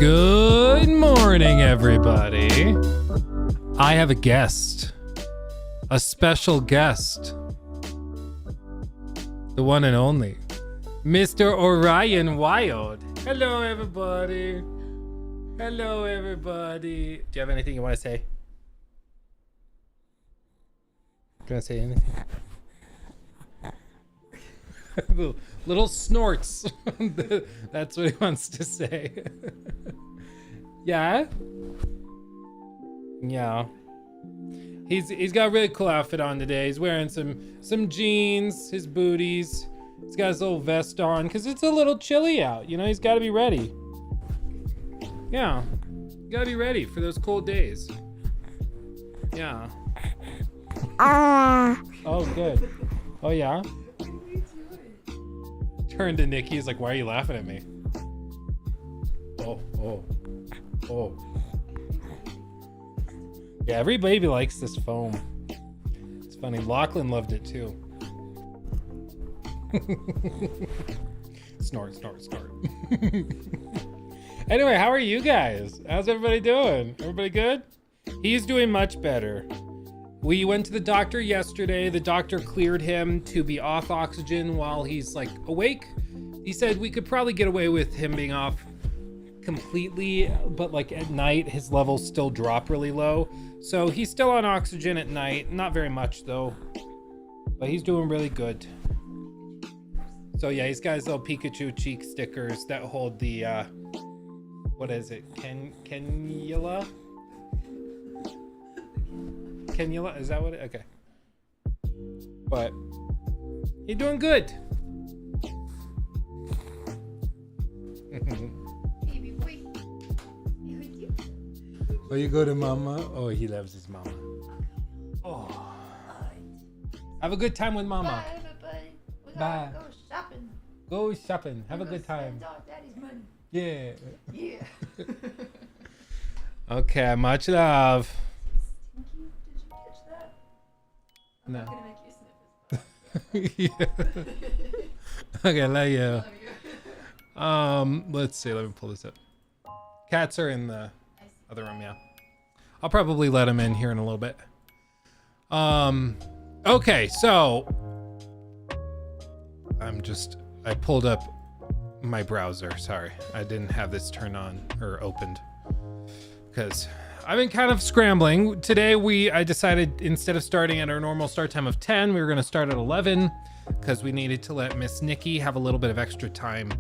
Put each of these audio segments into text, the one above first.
Good morning, everybody. I have a guest, a special guest, the one and only, Mr. Orion Wild. Hello, everybody. Hello, everybody. Do you have anything you want to say? Do you want to say anything? Little snorts. That's what he wants to say. Yeah? Yeah. He's got a really cool outfit on today. He's wearing some jeans, his booties. He's got his little vest on because it's a little chilly out. You know, he's got to be ready. Yeah. You got to be ready for those cold days. Yeah. Oh, good. Oh, yeah? Turned to Nikki. He's like, why are you laughing at me? Oh. Yeah, every baby likes this foam. It's funny. Lachlan loved it too. Snort. Anyway, how are you guys? How's everybody doing? Everybody good? He's doing much better. We went to the doctor yesterday. The doctor cleared him to be off oxygen while he's like awake. He said we could probably get away with him being off completely, but like at night his levels still drop really low. So he's still on oxygen at night, not very much though, but he's doing really good. So yeah, he's got his little Pikachu cheek stickers that hold the what is it, cannula? Cannula, is that what it? Okay. But you're doing good. Baby boy. Oh, you go to mama? Oh, he loves his mama. Oh. Have a good time with mama. Bye, everybody. We're Bye. gonna go shopping. Go shopping. Have a We're good gonna time. spend all daddy's money. Yeah. Yeah. Okay, much love. Stinky, did you catch that? I'm No. not gonna make you sniff it. Yeah. Okay, love you. Love you. Let's see. Let me pull this up. Cats are in the other room. Yeah. I'll probably let them in here in a little bit. Okay, so I pulled up my browser. Sorry, I didn't have this turned on or opened because I've been kind of scrambling. Today I decided instead of starting at our normal start time of 10, we were going to start at 11 because we needed to let Miss Nikki have a little bit of extra time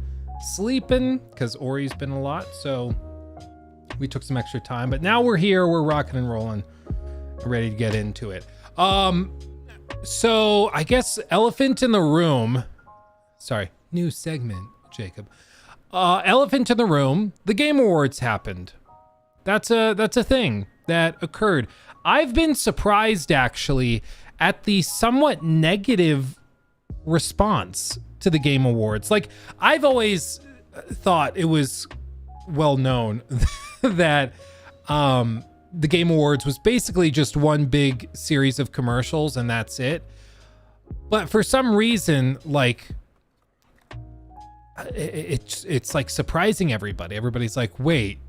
sleeping because Ori's been a lot. So we took some extra time, but now we're here, we're rocking and rolling, ready to get into it. So I guess elephant in the room. Sorry, new segment, Jacob. Elephant in the room. The Game Awards happened. That's a thing that occurred. I've been surprised actually at the somewhat negative response to the Game Awards. Like, I've always thought it was well known that the Game Awards was basically just one big series of commercials and that's it. But for some reason, like, it's like surprising everybody. Everybody's like, wait,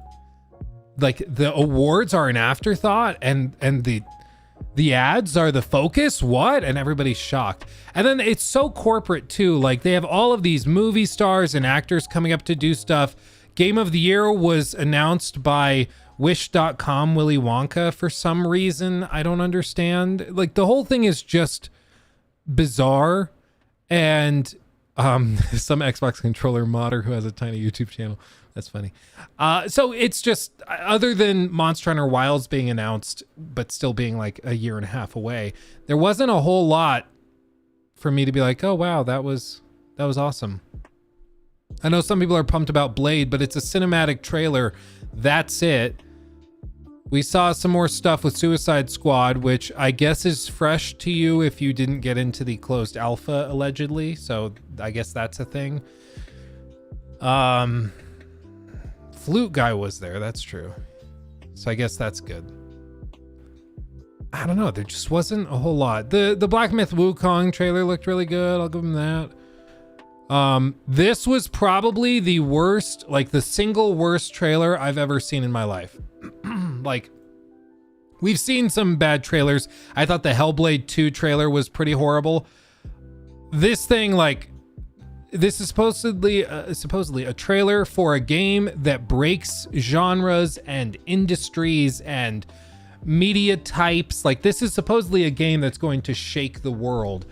like the awards are an afterthought and the ads are the focus? What? And everybody's shocked. And then it's so corporate too. Like, they have all of these movie stars and actors coming up to do stuff. Game of the Year was announced by Wish.com Willy Wonka for some reason. I don't understand. Like, the whole thing is just bizarre. And some Xbox controller modder who has a tiny YouTube channel. That's funny. So it's just, other than Monster Hunter Wilds being announced, but still being like a year and a half away, there wasn't a whole lot for me to be like, oh wow, that was awesome. I know some people are pumped about Blade, but it's a cinematic trailer. That's it. We saw some more stuff with Suicide Squad, which I guess is fresh to you if you didn't get into the closed alpha, allegedly. So I guess that's a thing. Flute guy was there. That's true. So I guess that's good. I don't know. There just wasn't a whole lot. The Black Myth Wukong trailer looked really good. I'll give him that. This was probably the worst, like the single worst trailer I've ever seen in my life. Like, we've seen some bad trailers. I thought the Hellblade 2 trailer was pretty horrible. This thing, like, this is supposedly a trailer for a game that breaks genres and industries and media types. Like, this is supposedly a game that's going to shake the world.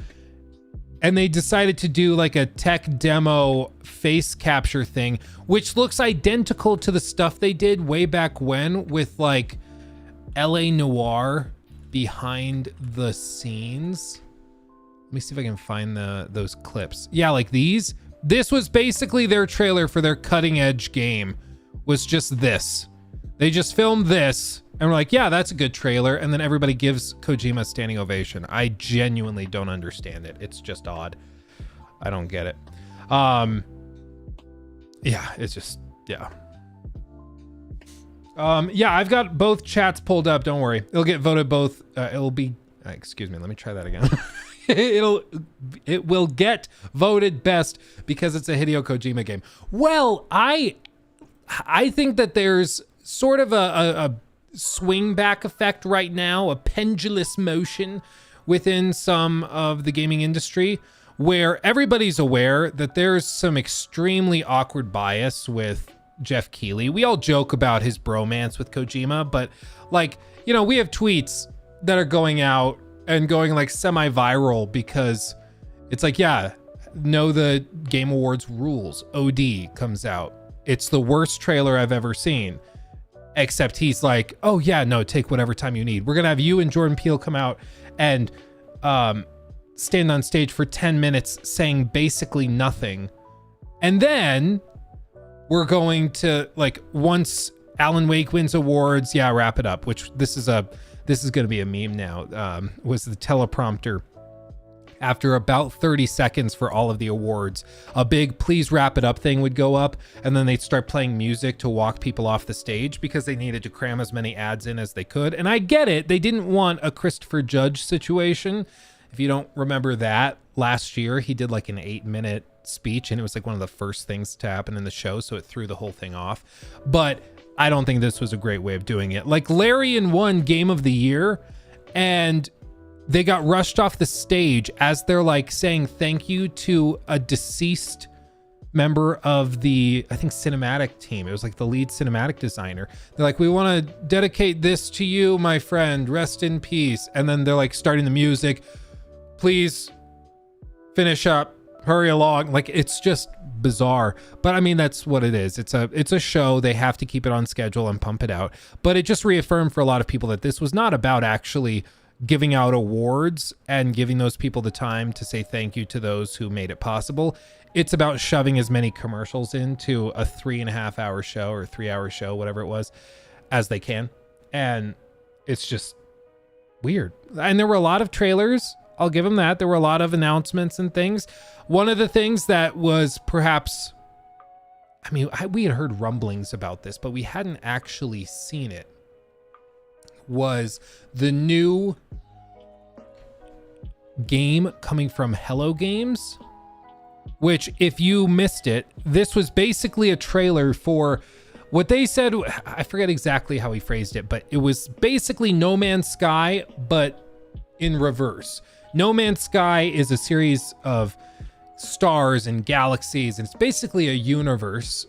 And they decided to do like a tech demo face capture thing, which looks identical to the stuff they did way back when with like LA Noire behind the scenes. Let me see if I can find those clips. Yeah, like these. This was basically their trailer for their cutting edge game, was just this. They just filmed this and we're like, yeah, that's a good trailer. And then everybody gives Kojima a standing ovation. I genuinely don't understand it. It's just odd. I don't get it. Yeah, it's just, yeah. Yeah, I've got both chats pulled up. Don't worry. It'll get voted both. It'll be, excuse me. Let me try that again. It will get voted best because it's a Hideo Kojima game. Well, I think that there's sort of a swing back effect right now, a pendulous motion within some of the gaming industry where everybody's aware that there's some extremely awkward bias with Jeff Keighley. We all joke about his bromance with Kojima, but like, you know, we have tweets that are going out and going like semi-viral because it's like, yeah, know the Game Awards rules. OD comes out. It's the worst trailer I've ever seen. Except he's like, oh yeah, no, take whatever time you need. We're gonna have you and Jordan Peele come out and stand on stage for 10 minutes saying basically nothing. And then we're going to, like, once Alan Wake wins awards, yeah, wrap it up, which this is gonna be a meme now, was the teleprompter. After about 30 seconds for all of the awards, a big please wrap it up thing would go up, and then they'd start playing music to walk people off the stage because they needed to cram as many ads in as they could. And I get it. They didn't want a Christopher Judge situation. If you don't remember that, last year he did like an 8-minute speech and it was like one of the first things to happen in the show, so it threw the whole thing off. But I don't think this was a great way of doing it. Like, Larian won Game of the Year and they got rushed off the stage as they're like saying thank you to a deceased member of the, I think, cinematic team. It was like the lead cinematic designer. They're like, we want to dedicate this to you, my friend, rest in peace. And then they're like starting the music. Please finish up, hurry along. Like, it's just bizarre. But I mean, that's what it is. It's a show. They have to keep it on schedule and pump it out. But it just reaffirmed for a lot of people that this was not about actually giving out awards and giving those people the time to say thank you to those who made it possible. It's about shoving as many commercials into a 3.5 hour show or 3-hour show, whatever it was, as they can. And it's just weird. And there were a lot of trailers. I'll give them that. There were a lot of announcements and things. One of the things that was perhaps, I mean, we had heard rumblings about this, but we hadn't actually seen it, was the new game coming from Hello Games, which, if you missed it, this was basically a trailer for what they said. I forget exactly how he phrased it, but it was basically No Man's Sky, but in reverse. No Man's Sky is a series of stars and galaxies, and it's basically a universe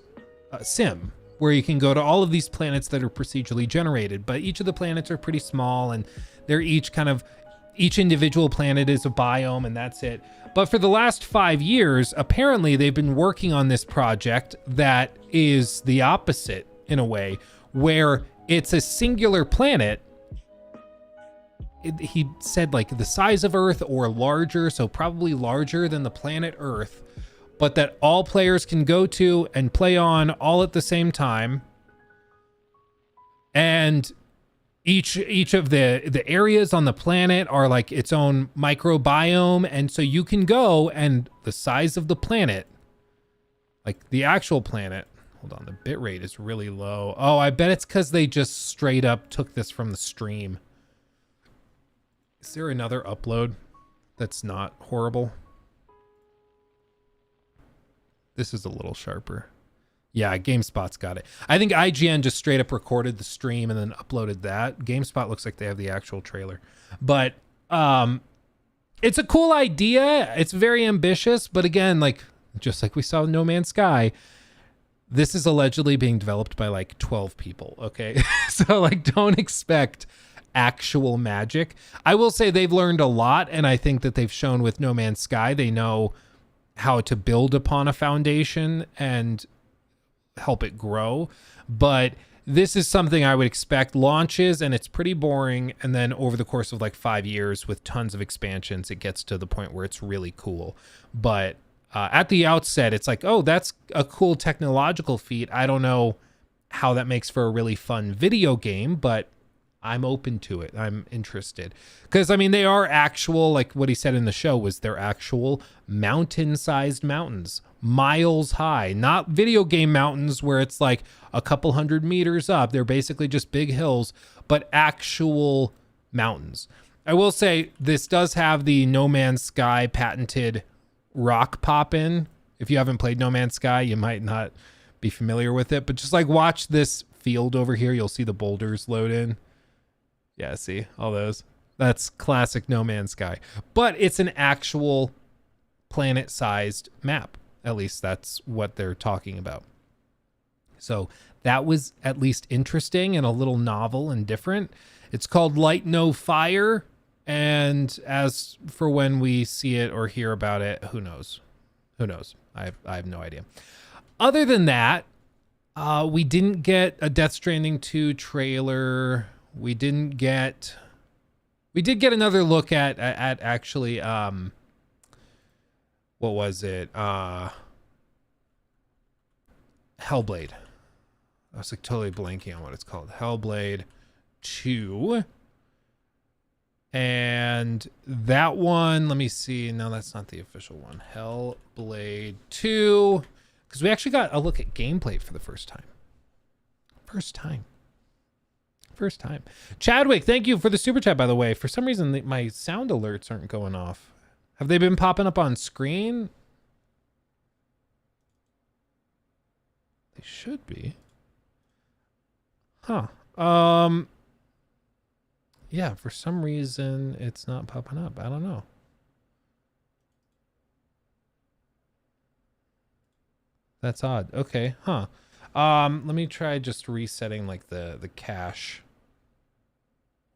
sim where you can go to all of these planets that are procedurally generated, but each of the planets are pretty small and they're each individual planet is a biome and that's it. But for the last 5 years, apparently they've been working on this project that is the opposite in a way, where it's a singular planet. He said like the size of Earth or larger, so probably larger than the planet Earth, but that all players can go to and play on all at the same time. And each of the areas on the planet are like its own microbiome, and so you can go, and the size of the planet, like the actual planet, hold on, the bit rate is really low. Oh, I bet it's because they just straight up took this from the stream. Is there another upload that's not horrible? This is a little sharper. Yeah, GameSpot's got it. I think IGN just straight up recorded the stream and then uploaded that. GameSpot looks like they have the actual trailer. But it's a cool idea. It's very ambitious. But again, like just like we saw with No Man's Sky, this is allegedly being developed by like 12 people. Okay. So like don't expect actual magic. I will say they've learned a lot. And I think that they've shown with No Man's Sky, they know how to build upon a foundation and help it grow. But this is something I would expect launches and it's pretty boring, and then over the course of like 5 years with tons of expansions it gets to the point where it's really cool. But at the outset it's like, oh, that's a cool technological feat. I don't know how that makes for a really fun video game, but I'm open to it. I'm interested. Because, I mean, they are actual, like what he said in the show was they're actual mountain-sized mountains, miles high, not video game mountains where it's like a couple 100 meters up. They're basically just big hills, but actual mountains. I will say this does have the No Man's Sky patented rock pop-in. If you haven't played No Man's Sky, you might not be familiar with it, but just like watch this field over here. You'll see the boulders load in. Yeah, see all those. That's classic No Man's Sky. But it's an actual planet-sized map. At least that's what they're talking about. So that was at least interesting and a little novel and different. It's called Light No Fire. And as for when we see it or hear about it, who knows? Who knows? I have no idea. Other than that, we didn't get a Death Stranding 2 trailer. We did get another look at actually what was it? Hellblade. I was like totally blanking on what it's called. Hellblade 2. And that one, let me see. No, that's not the official one. Hellblade 2. Because we actually got a look at gameplay for the first time. First time. Chadwick, thank you for the super chat, by the way. For some reason, my sound alerts aren't going off. Have they been popping up on screen? They should be. Huh. Yeah, for some reason, it's not popping up. I don't know. That's odd. Okay, huh. Let me try just resetting like the cache.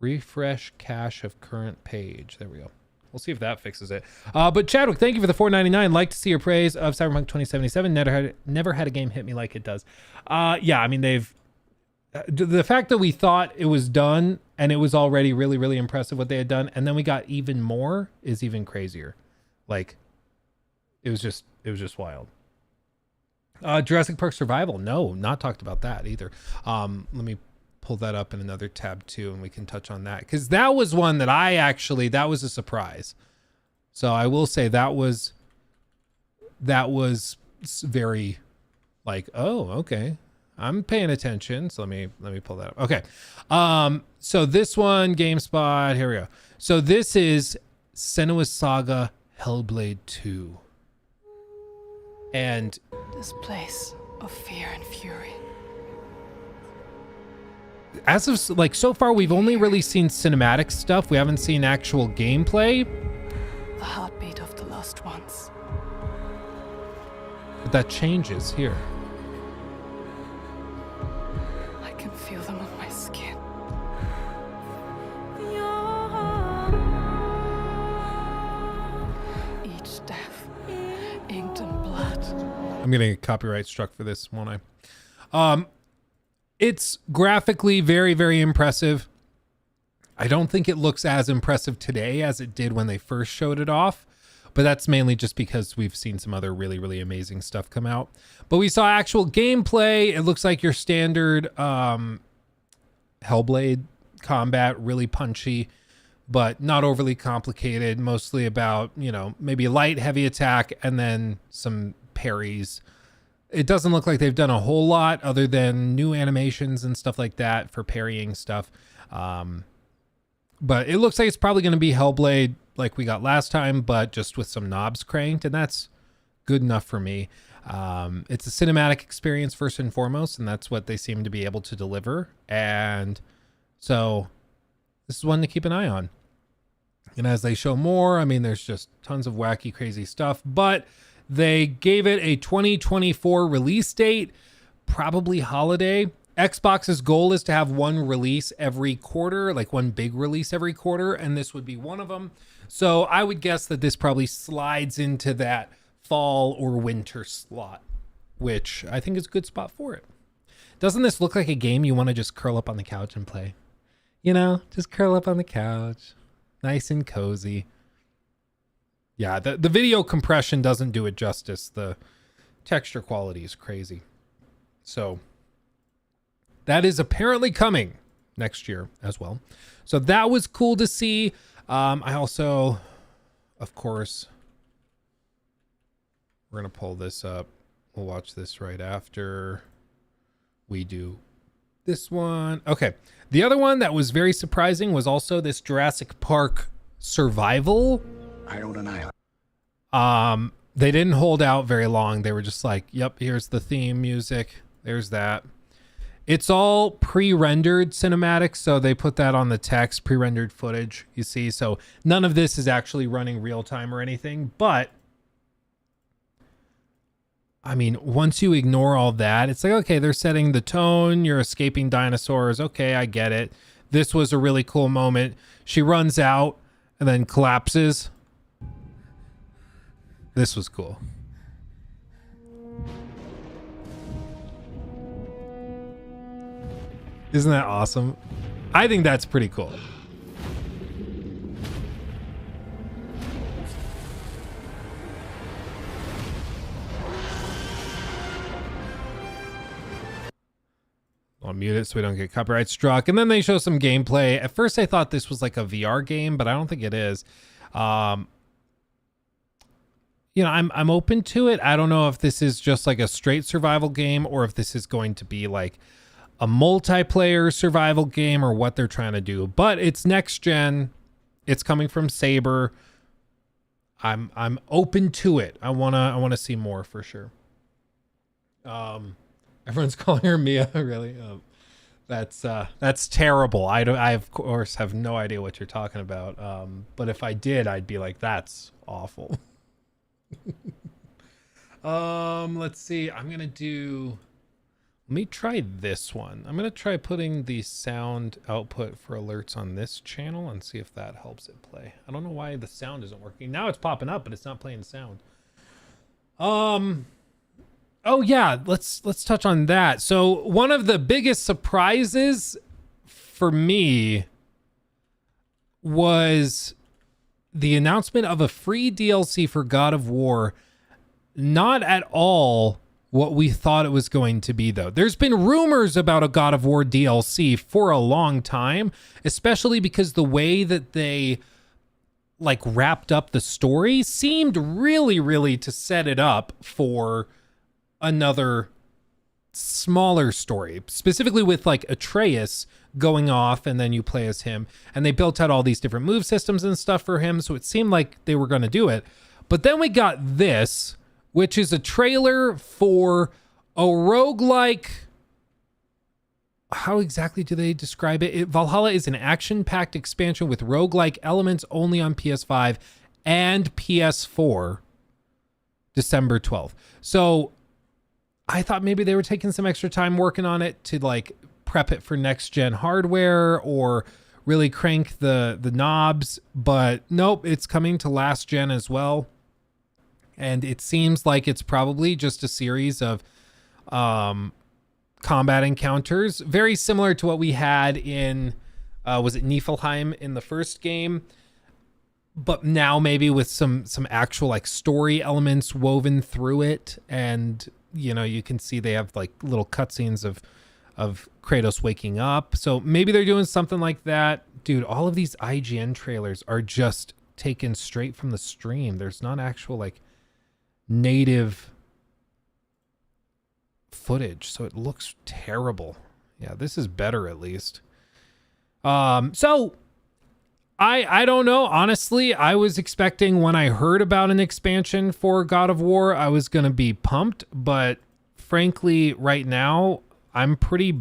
Refresh cache of current page. There we go. We'll see if that fixes it. But Chadwick, thank you for the $4.99. Like to see your praise of Cyberpunk 2077. Never had a game hit me like it does. Yeah, I mean, they've the fact that we thought it was done and it was already really, really impressive what they had done, and then we got even more is even crazier. Like, it was just wild. Jurassic Park Survival. No, not talked about that either. Let me pull that up in another tab too, and we can touch on that, because that was one that that was a surprise. So I will say that was very like, oh, okay, I'm paying attention. So let me pull that up. Okay. So this one, GameSpot, here we go. So this is Senua's Saga Hellblade 2. And This place of fear and fury. as of like so far, we've only really seen cinematic stuff. We haven't seen actual gameplay. The heartbeat of the lost ones. But that changes here. I can feel them on my skin. Each death, inked in blood. I'm getting a copyright struck for this, won't I? It's graphically very, very impressive. I don't think it looks as impressive today as it did when they first showed it off, but that's mainly just because we've seen some other really, really amazing stuff come out. But we saw actual gameplay. It looks like your standard Hellblade combat, really punchy, but not overly complicated. Mostly about, maybe light, heavy attack, and then some parries. It doesn't look like they've done a whole lot other than new animations and stuff like that for parrying stuff. But it looks like it's probably going to be Hellblade like we got last time, but just with some knobs cranked, and that's good enough for me. It's a cinematic experience first and foremost, and that's what they seem to be able to deliver. And so this is one to keep an eye on. And as they show more, I mean, there's just tons of wacky, crazy stuff, but they gave it a 2024 release date, probably holiday. Xbox's goal is to have one release every quarter, like one big release every quarter, and this would be one of them. So I would guess that this probably slides into that fall or winter slot, which I think is a good spot for it. Doesn't this look like a game you want to just curl up on the couch and play? You know, just curl up on the couch, nice and cozy. Yeah, the video compression doesn't do it justice. The texture quality is crazy. So that is apparently coming next year as well. So that was cool to see. I also, of course, we're going to pull this up. We'll watch this right after we do this one. Okay. The other one that was very surprising was also this Jurassic Park Survival. I own an island. They didn't hold out very long. They were just like, yep, here's the theme music. There's that. It's all pre-rendered cinematics, so they put that on the text, pre-rendered footage, you see. So none of this is actually running real time or anything, but I mean, once you ignore all that, it's like, okay, they're setting the tone, you're escaping dinosaurs. Okay, I get it. This was a really cool moment. She runs out and then collapses. This was cool. Isn't that awesome? I think that's pretty cool. I'll mute it so we don't get copyright struck. And then they show some gameplay. At first I thought this was like a VR game, but I don't think it is. You know, I'm open to it. I don't know if this is just like a straight survival game or if this is going to be like a multiplayer survival game or what they're trying to do. But it's next gen. It's coming from Saber. I'm open to it. I wanna see more for sure. Everyone's calling her Mia. Really? That's terrible. I of course have no idea what you're talking about. But if I did, I'd be like, that's awful. Let's see. Let me try this one. I'm going to try putting the sound output for alerts on this channel and see if that helps it play. I don't know why the sound isn't working. Now it's popping up, but it's not playing sound. Oh yeah, let's touch on that. So one of the biggest surprises for me was the announcement of a free DLC for God of War. Not at all what we thought it was going to be, though. There's been rumors about a God of War DLC for a long time, especially because the way that they like wrapped up the story seemed really to set it up for another smaller story, specifically with like Atreus going off and then you play as him, and they built out all these different move systems and stuff for him, so it seemed like they were going to do it. But then we got this, which is a trailer for a roguelike. How exactly do they describe it? Valhalla is an action-packed expansion with roguelike elements only on PS5 and PS4, December 12th. So I thought maybe they were taking some extra time working on it to like prep it for next gen hardware or really crank the knobs, but nope, it's coming to last gen as well. And it seems like it's probably just a series of combat encounters, very similar to what we had in was it Niflheim in the first game, but now maybe with some actual like story elements woven through it. And you know, you can see they have like little cutscenes of Kratos waking up. So maybe they're doing something like that. Dude, all of these IGN trailers are just taken straight from the stream. There's not actual like native footage, so it looks terrible. Yeah, this is better at least. So I don't know. Honestly, I was expecting when I heard about an expansion for God of War, I was going to be pumped. But frankly, right now, I'm pretty...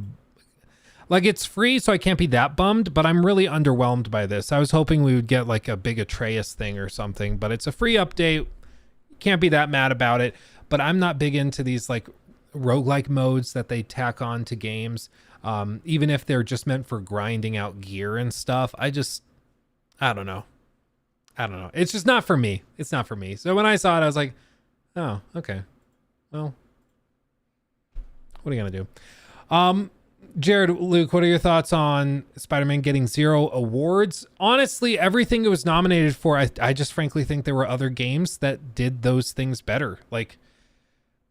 Like, it's free, so I can't be that bummed, but I'm really underwhelmed by this. I was hoping we would get like a big Atreus thing or something, but it's a free update. Can't be that mad about it. But I'm not big into these like roguelike modes that they tack on to games. Even if they're just meant for grinding out gear and stuff. I don't know. It's just not for me. It's not for me. So when I saw it, I was like, oh, okay. Well, what are you going to do? Jared, Luke, what are your thoughts on Spider-Man getting 0 awards? Honestly, everything it was nominated for, I just frankly think there were other games that did those things better. Like,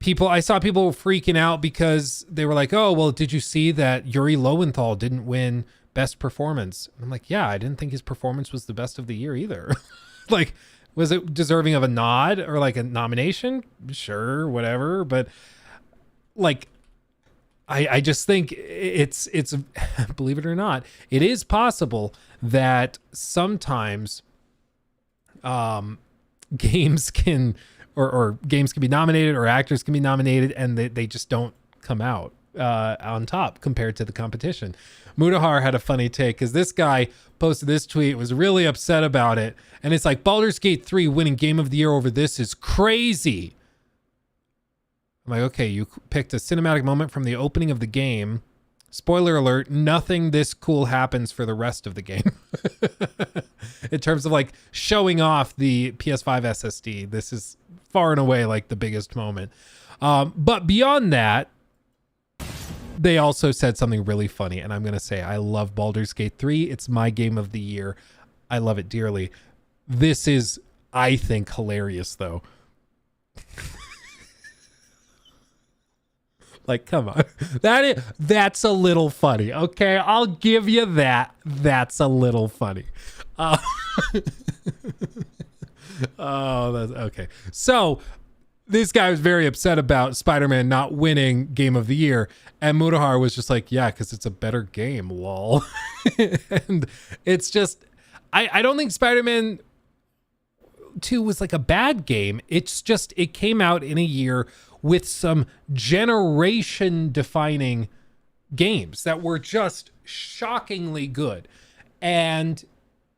I saw people freaking out because they were like, oh, well, did you see that Yuri Lowenthal didn't win Best Performance? I'm like, yeah, I didn't think his performance was the best of the year either. Like, was it deserving of a nod or like a nomination? Sure, whatever. But like, I just think it's believe it or not, it is possible that sometimes games can or games can be nominated or actors can be nominated and they just don't come out on top compared to the competition. Mutahar had a funny take because this guy posted this tweet, was really upset about it, and it's like, Baldur's Gate 3 winning Game of the Year over this is crazy. I'm like, okay, you picked a cinematic moment from the opening of the game. Spoiler alert, nothing this cool happens for the rest of the game. In terms of like showing off the PS5 SSD, this is far and away like the biggest moment. But beyond that, they also said something really funny. And I'm going to say, I love Baldur's Gate 3. It's my game of the year. I love it dearly. This is, I think, hilarious though. Like, come on. That's a little funny. Okay, I'll give you that. That's a little funny. Oh, that's okay. So this guy was very upset about Spider-Man not winning Game of the Year. And Mutahar was just like, yeah, because it's a better game, lol. And it's just, I don't think Spider-Man 2 was like a bad game. It's just, it came out in a year with some generation defining games that were just shockingly good. And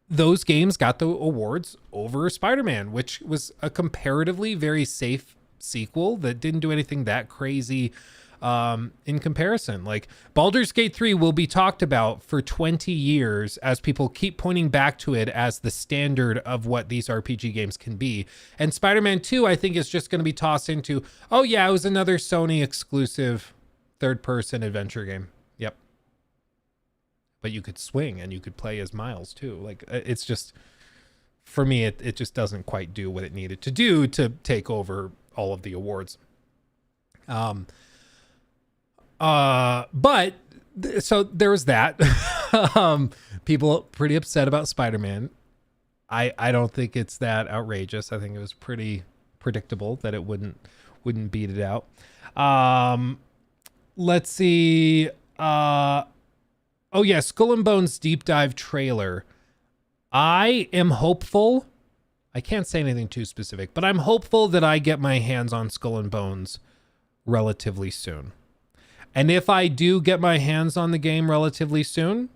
those games got the awards over Spider-Man, which was a comparatively very safe sequel that didn't do anything that crazy in comparison. Like, Baldur's Gate 3 will be talked about for 20 years as people keep pointing back to it as the standard of what these RPG games can be. And Spider-Man 2, I think, is just going to be tossed into, oh yeah, it was another Sony exclusive third-person adventure game. Yep. But you could swing and you could play as Miles too. Like, it's just, for me, it just doesn't quite do what it needed to do to take over all of the awards. But so there was that. People pretty upset about Spider-Man. I don't think it's that outrageous. I think it was pretty predictable that it wouldn't beat it out. Let's see. Oh yeah, Skull and Bones deep dive trailer. I am hopeful. I can't say anything too specific, but I'm hopeful that I get my hands on Skull and Bones relatively soon. And if I do get my hands on the game relatively soon,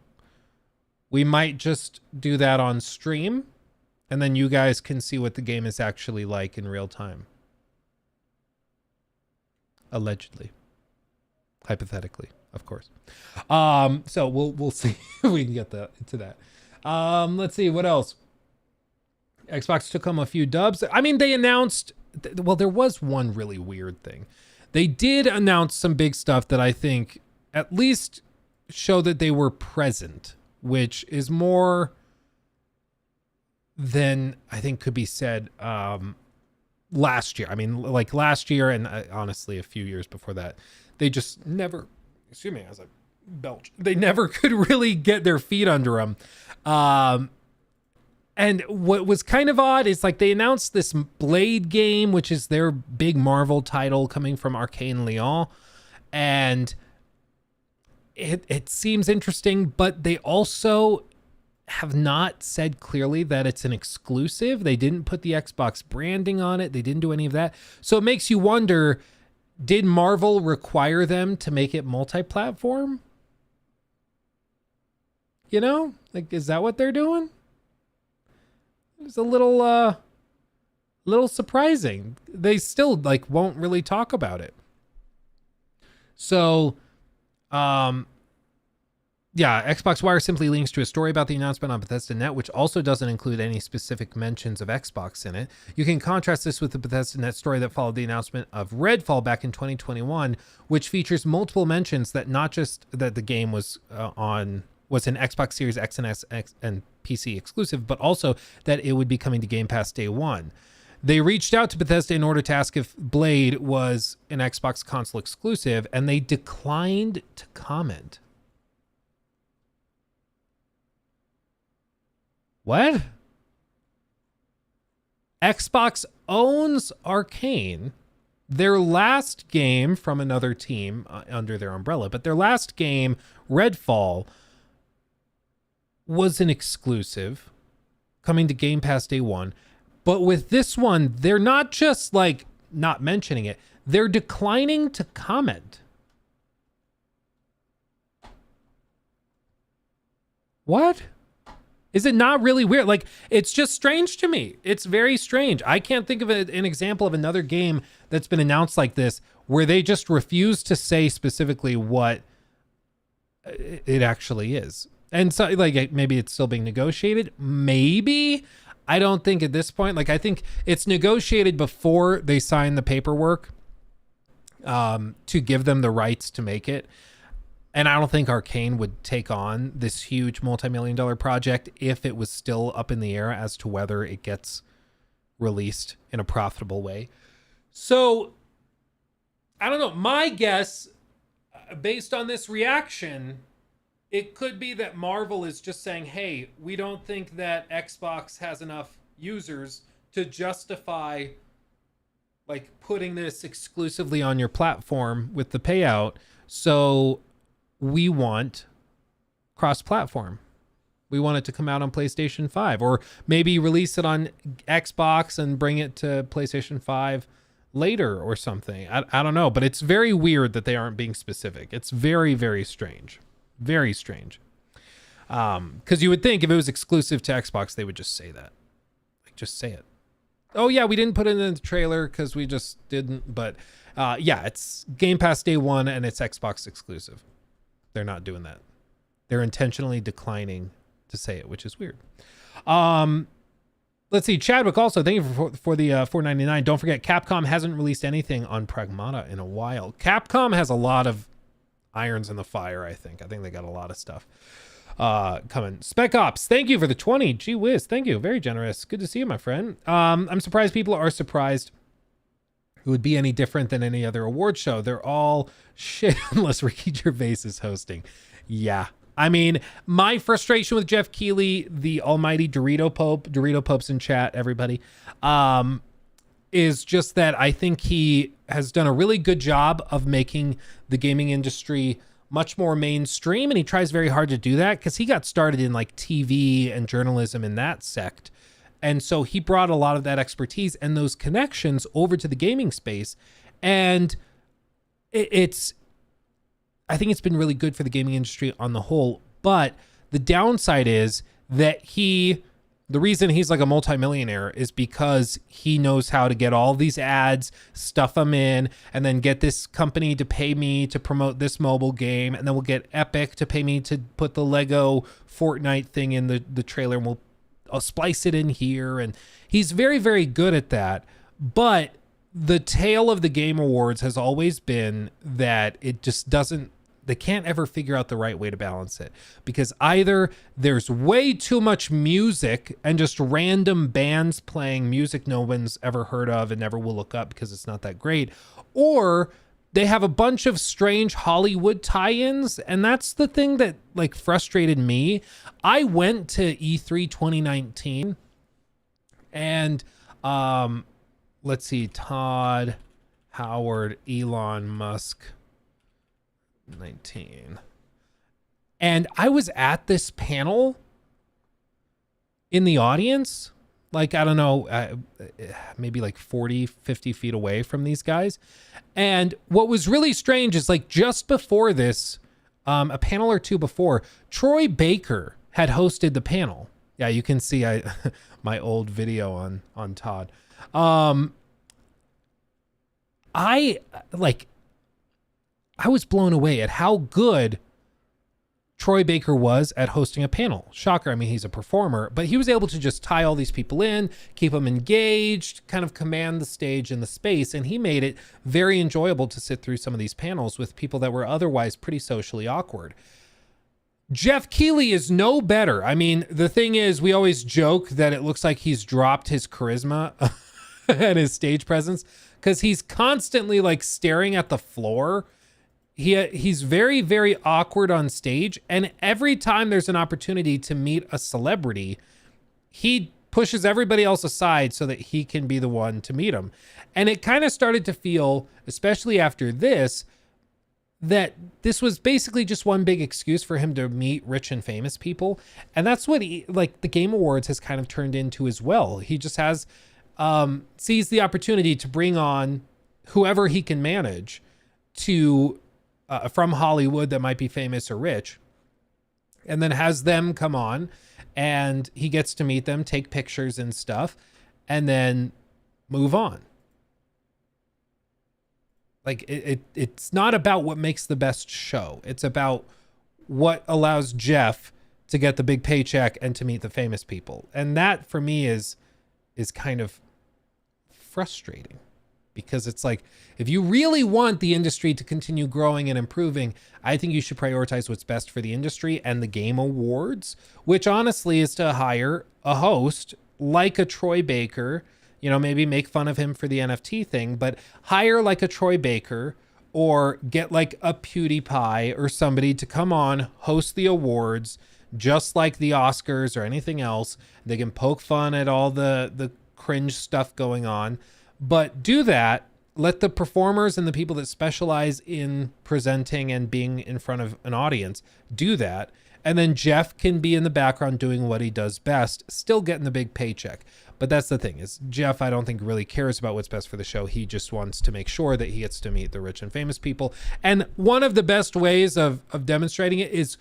we might just do that on stream, and then you guys can see what the game is actually like in real time. Allegedly. Hypothetically, of course. So we'll see if we can get to that. Let's see, what else? Xbox took home a few dubs. I mean, they announced, well, there was one really weird thing. They did announce some big stuff that I think at least show that they were present, which is more than I think could be said last year. I mean, like last year and honestly a few years before that, they just never, excuse me, as I belch, they never could really get their feet under them. And what was kind of odd is like they announced this Blade game, which is their big Marvel title coming from Arcane Lyon. And it seems interesting, but they also have not said clearly that it's an exclusive. They didn't put the Xbox branding on it. They didn't do any of that. So it makes you wonder, did Marvel require them to make it multi-platform? You know, like, is that what they're doing? It's a little surprising. They still like won't really talk about it. So, yeah, Xbox Wire simply links to a story about the announcement on Bethesda Net, which also doesn't include any specific mentions of Xbox in it. You can contrast this with the Bethesda Net story that followed the announcement of Redfall back in 2021, which features multiple mentions that not just that the game was an Xbox Series X and S and PC exclusive, but also that it would be coming to Game Pass day one. They reached out to Bethesda in order to ask if Blade was an Xbox console exclusive, and they declined to comment. What? Xbox owns Arcane. Their last game from another team under their umbrella, but their last game, Redfall, was an exclusive coming to Game Pass day one. But with this one, they're not just like not mentioning it, they're declining to comment. What? Is it not really weird? Like, it's just strange to me. It's very strange. I can't think of an example of another game that's been announced like this where they just refuse to say specifically what it actually is. And so, like, maybe it's still being negotiated. Maybe. I don't think at this point. Like, I think it's negotiated before they sign the paperwork to give them the rights to make it. And I don't think Arcane would take on this huge multi-million-dollar project if it was still up in the air as to whether it gets released in a profitable way. So, I don't know. My guess, based on this reaction, it could be that Marvel is just saying, hey, we don't think that Xbox has enough users to justify like putting this exclusively on your platform with the payout. So we want cross-platform. We want it to come out on PlayStation 5, or maybe release it on Xbox and bring it to PlayStation 5 later or something. I don't know, but it's very weird that they aren't being specific. It's very, very strange. Very strange. Because you would think if it was exclusive to Xbox, they would just say that. Like, just say it. Oh, yeah, we didn't put it in the trailer because we just didn't. But yeah, it's Game Pass day one and it's Xbox exclusive. They're not doing that. They're intentionally declining to say it, which is weird. Let's see. Chadwick also, thank you for the $4.99. Don't forget, Capcom hasn't released anything on Pragmata in a while. Capcom has a lot of irons in the fire, I think. I think they got a lot of stuff coming. Spec Ops, thank you for the 20. Gee whiz, thank you. Very generous. Good to see you, my friend. I'm surprised people are surprised. It would be any different than any other award show. They're all shit unless Ricky Gervais is hosting. Yeah. I mean, my frustration with Jeff Keighley, the almighty Dorito Pope's in chat, everybody, is just that I think he has done a really good job of making the gaming industry much more mainstream. And he tries very hard to do that because he got started in like TV and journalism in that sect. And so he brought a lot of that expertise and those connections over to the gaming space. And I think it's been really good for the gaming industry on the whole. But the downside is that the reason he's like a multimillionaire is because he knows how to get all these ads, stuff them in, and then get this company to pay me to promote this mobile game. And then we'll get Epic to pay me to put the Lego Fortnite thing in the trailer, and I'll splice it in here. And he's very, very good at that. But the tale of the Game Awards has always been that it just they can't ever figure out the right way to balance it, because either there's way too much music and just random bands playing music no one's ever heard of and never will look up because it's not that great, or they have a bunch of strange Hollywood tie-ins. And that's the thing that like frustrated me. I went to E3 2019 and let's see, Todd Howard, Elon Musk 19. And I was at this panel in the audience, like, I don't know, maybe like 40, 50 feet away from these guys. And what was really strange is, like, just before this, a panel or two before, Troy Baker had hosted the panel. Yeah, you can see my old video on Todd. I was blown away at how good Troy Baker was at hosting a panel. Shocker. I mean, he's a performer, but he was able to just tie all these people in, keep them engaged, kind of command the stage and the space. And he made it very enjoyable to sit through some of these panels with people that were otherwise pretty socially awkward. Jeff Keighley is no better. I mean, the thing is, we always joke that it looks like he's dropped his charisma and his stage presence because he's constantly like staring at the floor. He's very, very awkward on stage. And every time there's an opportunity to meet a celebrity, he pushes everybody else aside so that he can be the one to meet him. And it kind of started to feel, especially after this, that this was basically just one big excuse for him to meet rich and famous people. And that's what the Game Awards has kind of turned into as well. He just has, sees the opportunity to bring on whoever he can manage to, from Hollywood that might be famous or rich, and then has them come on and he gets to meet them, take pictures and stuff, and then move on. Like it's not about what makes the best show. It's about what allows Jeff to get the big paycheck and to meet the famous people. And that for me is kind of frustrating, because it's like, if you really want the industry to continue growing and improving, I think you should prioritize what's best for the industry. And the Game Awards, which honestly is to hire a host like a Troy Baker, you know, maybe make fun of him for the NFT thing, but hire like a Troy Baker, or get like a PewDiePie or somebody to come on, host the awards, just like the Oscars or anything else. They can poke fun at all the cringe stuff going on, but do that. Let the performers and the people that specialize in presenting and being in front of an audience do that. And then Jeff can be in the background doing what he does best, still getting the big paycheck. But that's the thing, is Jeff, I don't think, really cares about what's best for the show. He just wants to make sure that he gets to meet the rich and famous people. And one of the best ways of demonstrating it is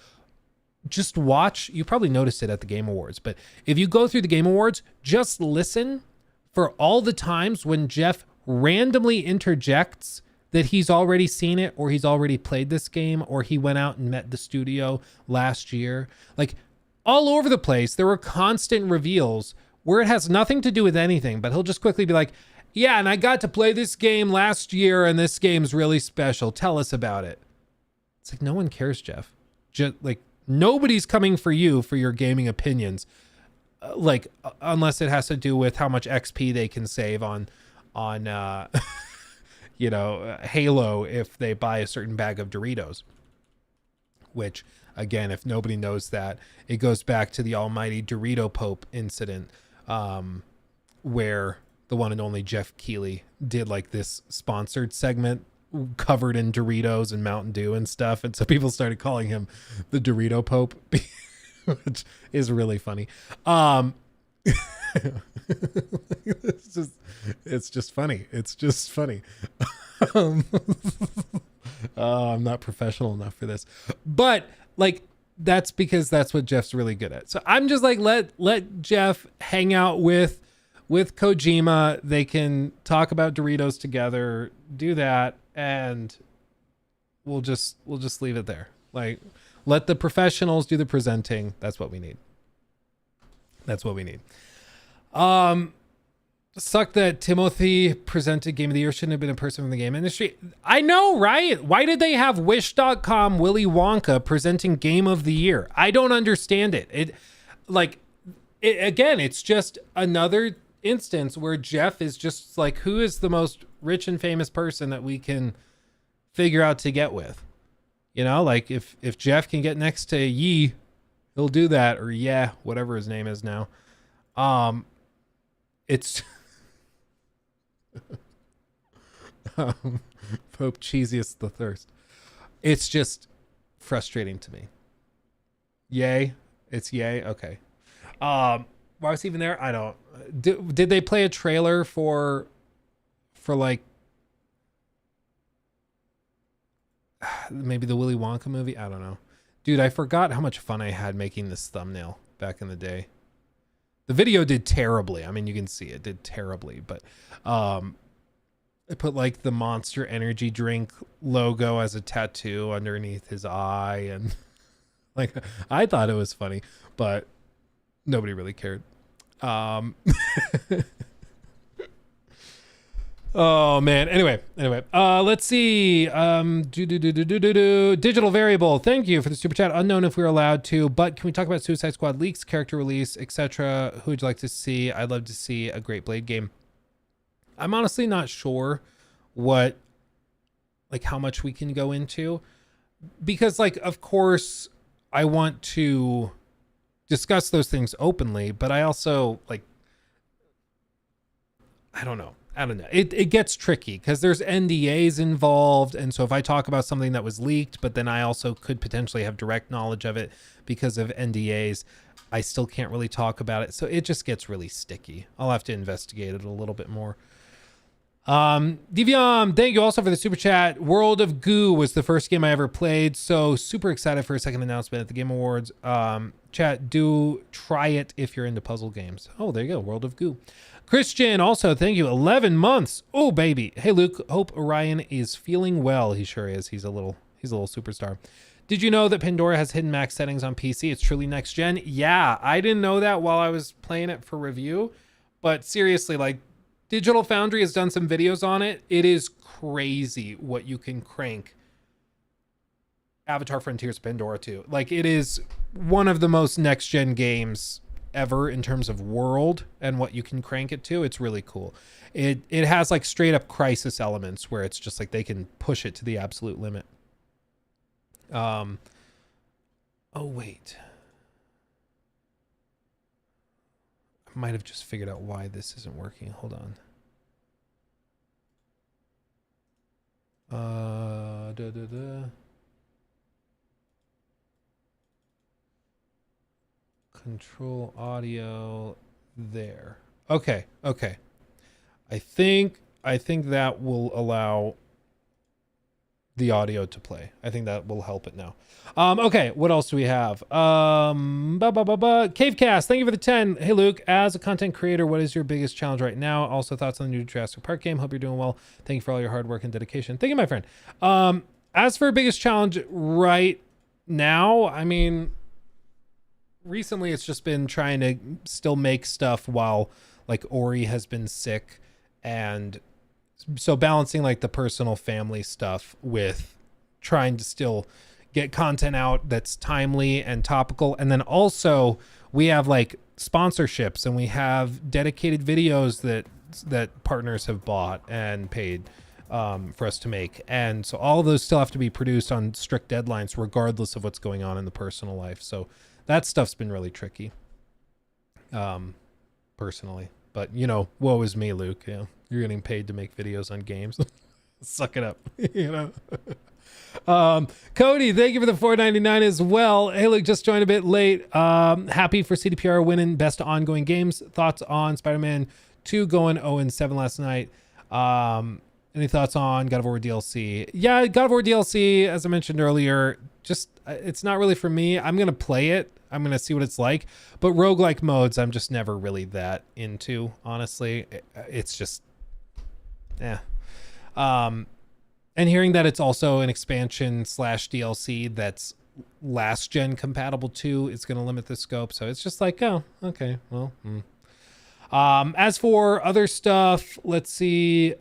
just watch. You probably noticed it at the Game Awards, but if you go through the Game Awards, just listen for all the times when Jeff randomly interjects that he's already seen it, or he's already played this game, or he went out and met the studio last year. Like, all over the place, there were constant reveals where it has nothing to do with anything, but he'll just quickly be like, yeah, and I got to play this game last year, and this game's really special. Tell us about it. It's like, no one cares, Jeff. Just like, nobody's coming for you for your gaming opinions. Unless it has to do with how much XP they can save on you know, Halo if they buy a certain bag of Doritos, which, again, if nobody knows that, it goes back to the almighty Dorito Pope incident, where the one and only Jeff Keighley did like this sponsored segment covered in Doritos and Mountain Dew and stuff. And so people started calling him the Dorito Pope, which is really funny. It's just funny. It's just funny. I'm not professional enough for this, but like, that's because that's what Jeff's really good at. So I'm just like, let Jeff hang out with Kojima. They can talk about Doritos together, do that, and we'll just leave it there. Like, let the professionals do the presenting. That's what we need. That's what we need. Sucked that Timothy presented Game of the Year. Shouldn't have been a person from the game industry. I know, right? Why did they have Wish.com Willy Wonka presenting Game of the Year? I don't understand it. Again, it's just another instance where Jeff is just like, who is the most rich and famous person that we can figure out to get with? You know, like if Jeff can get next to Yi, he'll do that, or yeah, whatever his name is now. It's Pope Cheesiest the Thirst. It's just frustrating to me. Yay. It's yay. Okay. why was he even there? I don't. Did they play a trailer for like maybe the Willy Wonka movie? I don't know. Dude, I forgot how much fun I had making this thumbnail back in the day. The video did terribly. I mean, you can see it did terribly, but I put like the Monster Energy drink logo as a tattoo underneath his eye, and like I thought it was funny, but nobody really cared. Oh man. Anyway, let's see. Digital Variable. Thank you for the super chat. Unknown if we were allowed to, but can we talk about Suicide Squad leaks, character release, etc.? Who would you like to see? I'd love to see a Great Blade game. I'm honestly not sure what, like, how much we can go into, because, like, of course, I want to discuss those things openly, but I also, like, I don't know. It gets tricky because there's NDAs involved. And so if I talk about something that was leaked, but then I also could potentially have direct knowledge of it because of NDAs, I still can't really talk about it. So it just gets really sticky. I'll have to investigate it a little bit more. Divyam, thank you also for the super chat. World of Goo was the first game I ever played, so super excited for a second announcement at the Game Awards. Chat, do try it if you're into puzzle games. Oh, there you go. World of Goo. Christian, also, thank you. 11 months. Oh, baby. Hey, Luke. Hope Orion is feeling well. He sure is. He's a little superstar. Did you know that Pandora has hidden max settings on PC? It's truly next gen. Yeah, I didn't know that while I was playing it for review. But seriously, like, Digital Foundry has done some videos on it. It is crazy what you can crank Avatar Frontiers Pandora to. Like, it is one of the most next gen games ever in terms of world and what you can crank it to. It's really cool. It has like straight up Crisis elements where it's just like they can push it to the absolute limit. Oh wait, I might have just figured out why this isn't working. Hold on. Control audio there. Okay. I think that will allow the audio to play. I think that will help it now. Okay, what else do we have? Cavecast, thank you for the 10. Hey Luke, as a content creator, what is your biggest challenge right now? Also, thoughts on the new Jurassic Park game. Hope you're doing well. Thank you for all your hard work and dedication. Thank you, my friend. As for biggest challenge right now, I mean, recently it's just been trying to still make stuff while like Ori has been sick, and so balancing like the personal family stuff with trying to still get content out that's timely and topical. And then also we have like sponsorships and we have dedicated videos that partners have bought and paid for us to make. And so all of those still have to be produced on strict deadlines regardless of what's going on in the personal life. So that stuff's been really tricky, personally. But, you know, woe is me, Luke. You know, you're getting paid to make videos on games. Suck it up, you know. Cody, thank you for the $4.99 as well. Hey, Luke, just joined a bit late. Happy for CDPR winning Best Ongoing Games. Thoughts on Spider-Man 2 going 0-7 last night? Any thoughts on God of War DLC? Yeah, God of War DLC, as I mentioned earlier, just it's not really for me. I'm going to play it. I'm going to see what it's like. But roguelike modes, I'm just never really that into, honestly. It's just, yeah. And hearing that it's also an expansion / DLC that's last gen compatible too, it's going to limit the scope. So it's just like, oh, okay, well. As for other stuff, let's see.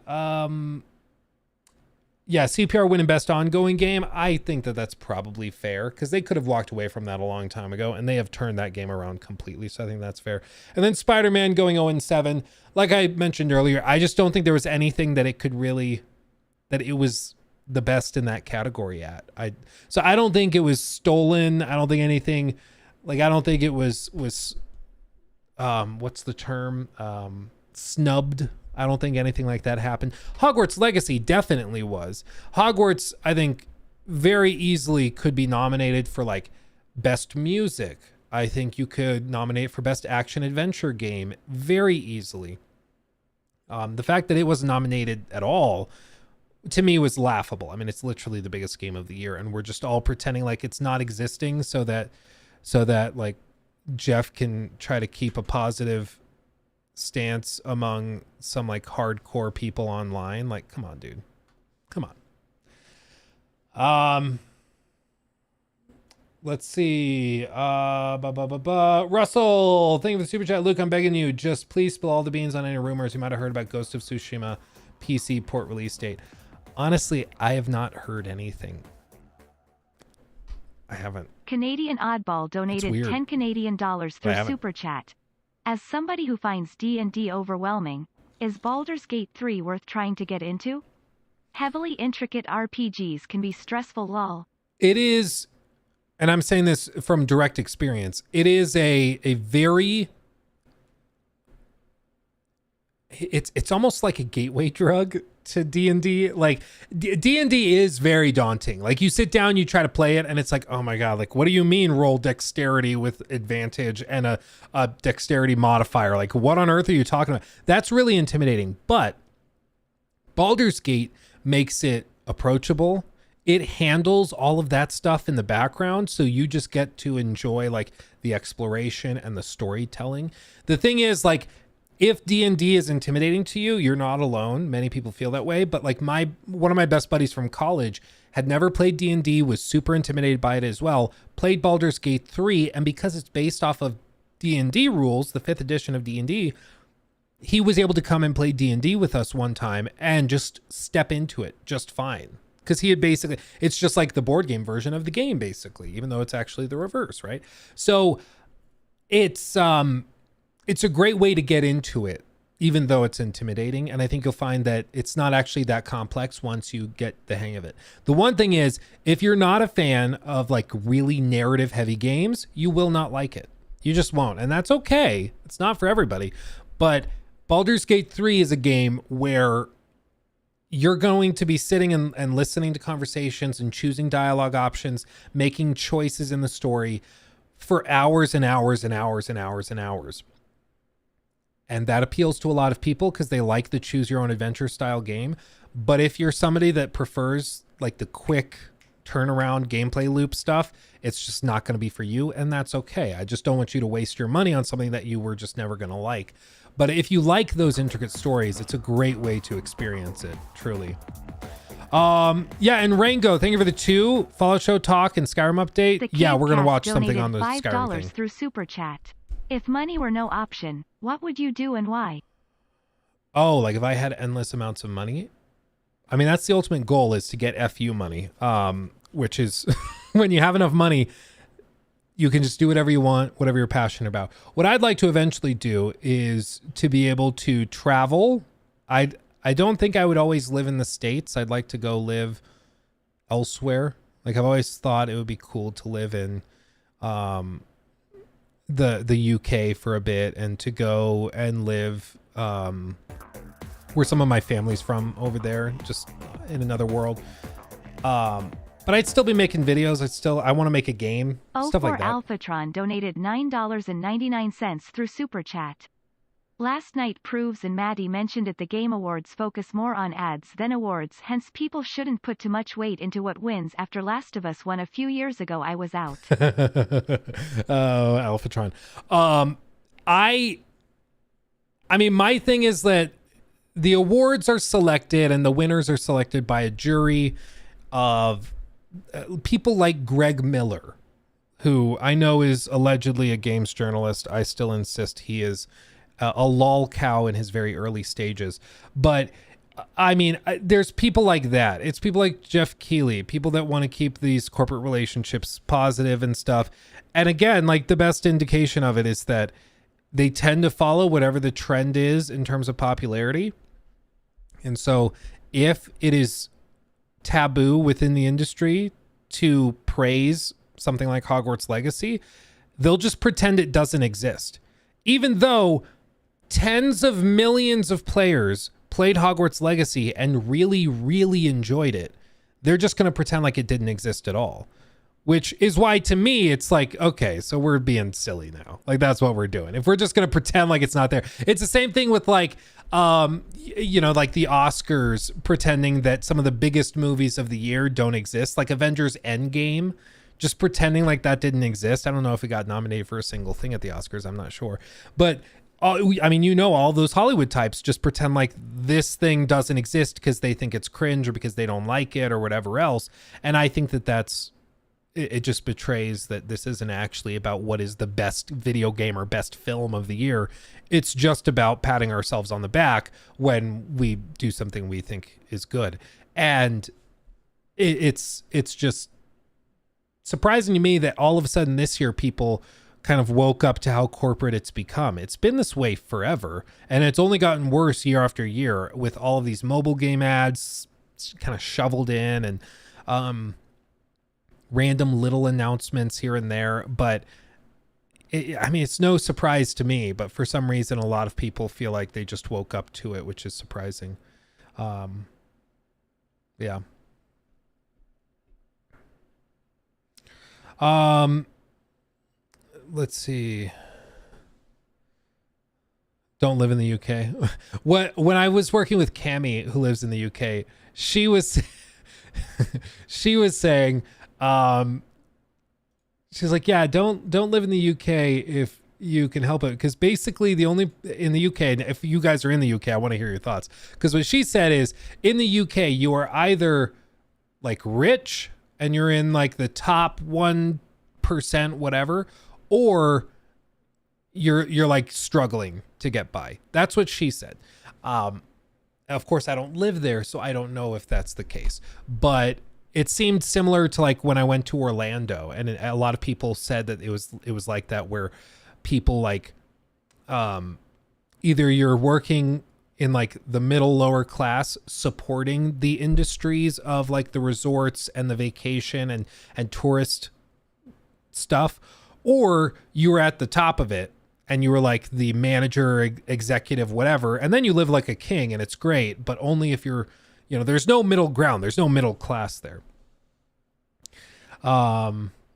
Yeah, CPR winning Best Ongoing Game. I think that that's probably fair because they could have walked away from that a long time ago, and they have turned that game around completely. So I think that's fair. And then Spider-Man going 0-7. Like I mentioned earlier, I just don't think there was anything that it could really, that it was the best in that category at. So I don't think it was stolen. I don't think anything, like I don't think it was what's the term? Snubbed. I don't think anything like that happened. Hogwarts Legacy definitely was. Hogwarts, I think, very easily could be nominated for like best music, I think you could nominate for best action adventure game very easily. The fact that it wasn't nominated at all, to me, was laughable. I mean, it's literally the biggest game of the year, and we're just all pretending like it's not existing so that like Jeff can try to keep a positive stance among some like hardcore people online. Like, come on, dude. Come on. Let's see. Russell, thank you for the super chat. Luke, I'm begging you, just please spill all the beans on any rumors you might have heard about Ghost of Tsushima PC port release date. Honestly, I have not heard anything. I haven't. Canadian Oddball donated 10 Canadian dollars through Super Chat. As somebody who finds D&D overwhelming, is Baldur's Gate 3 worth trying to get into? Heavily intricate RPGs can be stressful, lol. It is, and I'm saying this from direct experience, it is a very, it's almost like a gateway drug to D&D. Like D&D is very daunting. Like you sit down, you try to play it, and it's like, oh my god, like what do you mean roll dexterity with advantage and a dexterity modifier? Like what on earth are you talking about? That's really intimidating. But Baldur's Gate makes it approachable. It handles all of that stuff in the background, so you just get to enjoy like the exploration and the storytelling. The thing is, like, if D&D is intimidating to you, you're not alone. Many people feel that way, but like one of my best buddies from college had never played D&D, was super intimidated by it as well, played Baldur's Gate 3, and because it's based off of D&D rules, the 5th edition of D&D, he was able to come and play D&D with us one time and just step into it just fine. Because he had basically, it's just like the board game version of the game, basically, even though it's actually the reverse, right? So it's a great way to get into it, even though it's intimidating. And I think you'll find that it's not actually that complex once you get the hang of it. The one thing is, if you're not a fan of like really narrative heavy games, you will not like it. You just won't. And that's okay. It's not for everybody. But Baldur's Gate 3 is a game where you're going to be sitting and listening to conversations and choosing dialogue options, making choices in the story for hours and hours and hours and hours and hours. And that appeals to a lot of people because they like the choose your own adventure style game. But if you're somebody that prefers like the quick turnaround gameplay loop stuff, it's just not going to be for you. And that's okay. I just don't want you to waste your money on something that you were just never going to like. But if you like those intricate stories, it's a great way to experience it, truly. Yeah, and Rango, thank you for the 2 Fallout Show talk and Skyrim update. Yeah, we're going to watch something on the Skyrim thing. Through Super Chat. If money were no option, what would you do and why? Oh, like if I had endless amounts of money? I mean, that's the ultimate goal, is to get FU money, which is when you have enough money, you can just do whatever you want, whatever you're passionate about. What I'd like to eventually do is to be able to travel. I don't think I would always live in the States. I'd like to go live elsewhere. Like I've always thought it would be cool to live in the UK for a bit and to go and live where some of my family's from over there, just in another world. But I'd still be making videos. I want to make a game, stuff like that. Alphatron donated $9.99 through Super Chat. Last night Proves and Maddie mentioned at the Game Awards focus more on ads than awards, hence people shouldn't put too much weight into what wins. After Last of Us won a few years ago, I was out. Oh, Alphatron. I mean, my thing is that the awards are selected and the winners are selected by a jury of people like Greg Miller, who I know is allegedly a games journalist. I still insist he is a lol cow in his very early stages. But I mean, there's people like that. It's people like Jeff Keighley, people that want to keep these corporate relationships positive and stuff. And again, like the best indication of it is that they tend to follow whatever the trend is in terms of popularity. And so if it is taboo within the industry to praise something like Hogwarts Legacy, they'll just pretend it doesn't exist. Even though tens of millions of players played Hogwarts Legacy and really, really enjoyed it, they're just going to pretend like it didn't exist at all. which is why to me it's like, okay, so we're being silly now. Like that's what we're doing. If we're just going to pretend like it's not there. It's the same thing with like like the Oscars pretending that some of the biggest movies of the year don't exist, like Avengers Endgame, just pretending like that didn't exist. I don't know if it got nominated for a single thing at the Oscars. I'm not sure. But all those Hollywood types just pretend like this thing doesn't exist because they think it's cringe or because they don't like it or whatever else. And I think that it just betrays that this isn't actually about what is the best video game or best film of the year. It's just about patting ourselves on the back when we do something we think is good. And it's just surprising to me that all of a sudden this year people kind of woke up to how corporate it's become. It's been this way forever, and it's only gotten worse year after year with all of these mobile game ads kind of shoveled in and random little announcements here and there. But it's no surprise to me, but for some reason a lot of people feel like they just woke up to it, which is surprising. Yeah. Let's see. Don't live in the UK. When I was working with Cami, who lives in the UK, she was saying, she's like, yeah, don't live in the UK if you can help it, because basically in the UK, and if you guys are in the UK, I want to hear your thoughts, because what she said is in the UK you are either like rich and you're in like the top 1% whatever, or you're like struggling to get by. That's what she said. Of course I don't live there, so I don't know if that's the case, but it seemed similar to like when I went to Orlando, and a lot of people said that it was like that, where people like either you're working in like the middle lower class supporting the industries of like the resorts and the vacation and tourist stuff, or you were at the top of it and you were like the manager, executive, whatever, and then you live like a king and it's great, but only if you're, there's no middle ground, there's no middle class there.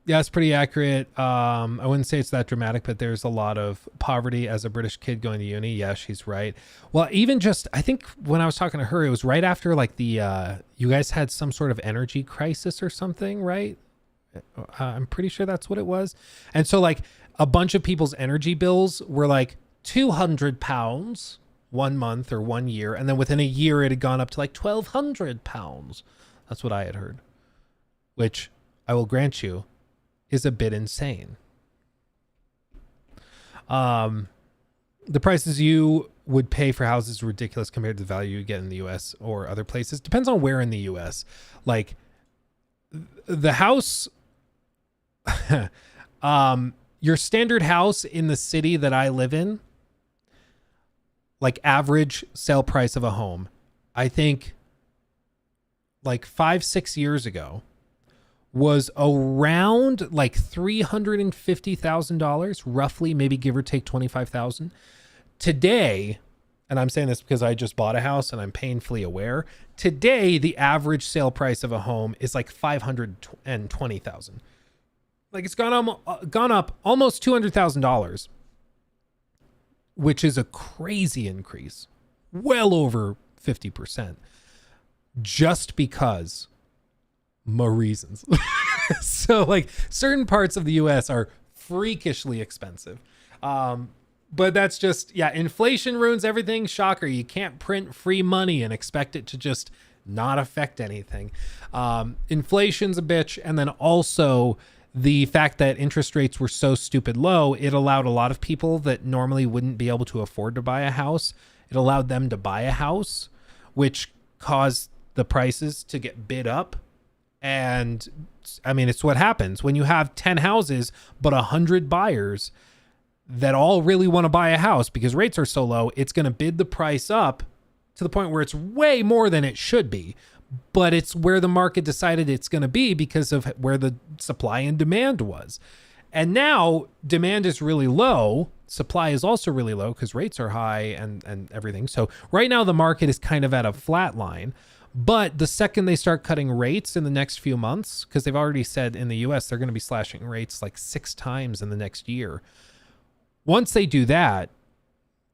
Yeah, it's pretty accurate. I wouldn't say it's that dramatic, but there's a lot of poverty as a British kid going to uni. Yeah, she's right. Well, even just, I think when I was talking to her, it was right after like the, you guys had some sort of energy crisis or something, right? I'm pretty sure that's what it was. And so like a bunch of people's energy bills were like £200 1 month or 1 year. And then within a year, it had gone up to like £1,200. That's what I had heard, which I will grant you is a bit insane. The prices you would pay for houses are ridiculous compared to the value you get in the US or other places. Depends on where in the US. Like the house, your standard house in the city that I live in, like average sale price of a home, I think like 5-6 years ago was around like $350,000, roughly, maybe give or take 25,000. Today, and I'm saying this because I just bought a house and I'm painfully aware, today the average sale price of a home is like 520,000. Like it's gone up almost $200,000, which is a crazy increase, well over 50%, just because more reasons. So like certain parts of the US are freakishly expensive. But that's just, yeah, inflation ruins everything. Shocker. You can't print free money and expect it to just not affect anything. Inflation's a bitch. And then also the fact that interest rates were so stupid low, it allowed a lot of people that normally wouldn't be able to afford to buy a house. It allowed them to buy a house, which caused the prices to get bid up. And I mean, it's what happens when you have 10 houses, but 100 buyers that all really want to buy a house because rates are so low. It's going to bid the price up to the point where it's way more than it should be, but it's where the market decided it's going to be because of where the supply and demand was. And now demand is really low. Supply is also really low because rates are high and everything. So right now the market is kind of at a flat line. But the second they start cutting rates in the next few months, because they've already said in the US they're going to be slashing rates like 6 times in the next year. Once they do that,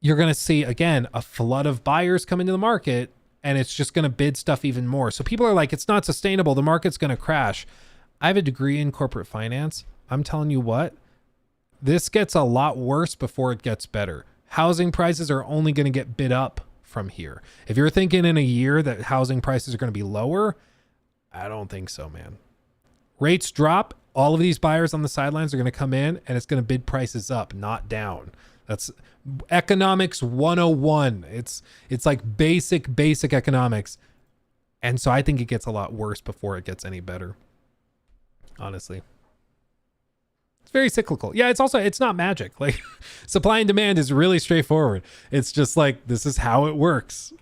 you're going to see, again, a flood of buyers come into the market, and it's just going to bid stuff even more. So people are like, it's not sustainable. The market's going to crash. I have a degree in corporate finance. I'm telling you what, this gets a lot worse before it gets better. Housing prices are only going to get bid up from here. If you're thinking in a year that housing prices are going to be lower, I don't think so, man. Rates drop. All of these buyers on the sidelines are going to come in, and it's going to bid prices up, not down. That's economics 101. It's like basic economics. And so I think it gets a lot worse before it gets any better. Honestly. It's very cyclical. Yeah, it's not magic. Like supply and demand is really straightforward. It's just like, this is how it works.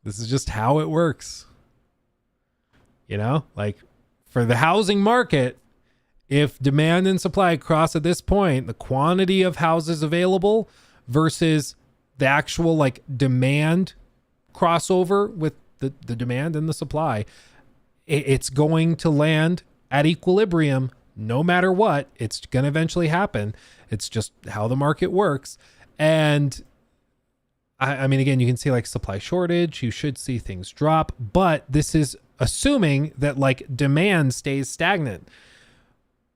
This is just how it works. You know, like for the housing market, if demand and supply cross at this point, the quantity of houses available versus the actual like demand crossover with the demand and the supply, it's going to land at equilibrium no matter what. It's going to eventually happen. It's just how the market works. And I mean, again, you can see like supply shortage, you should see things drop, but this is assuming that like demand stays stagnant.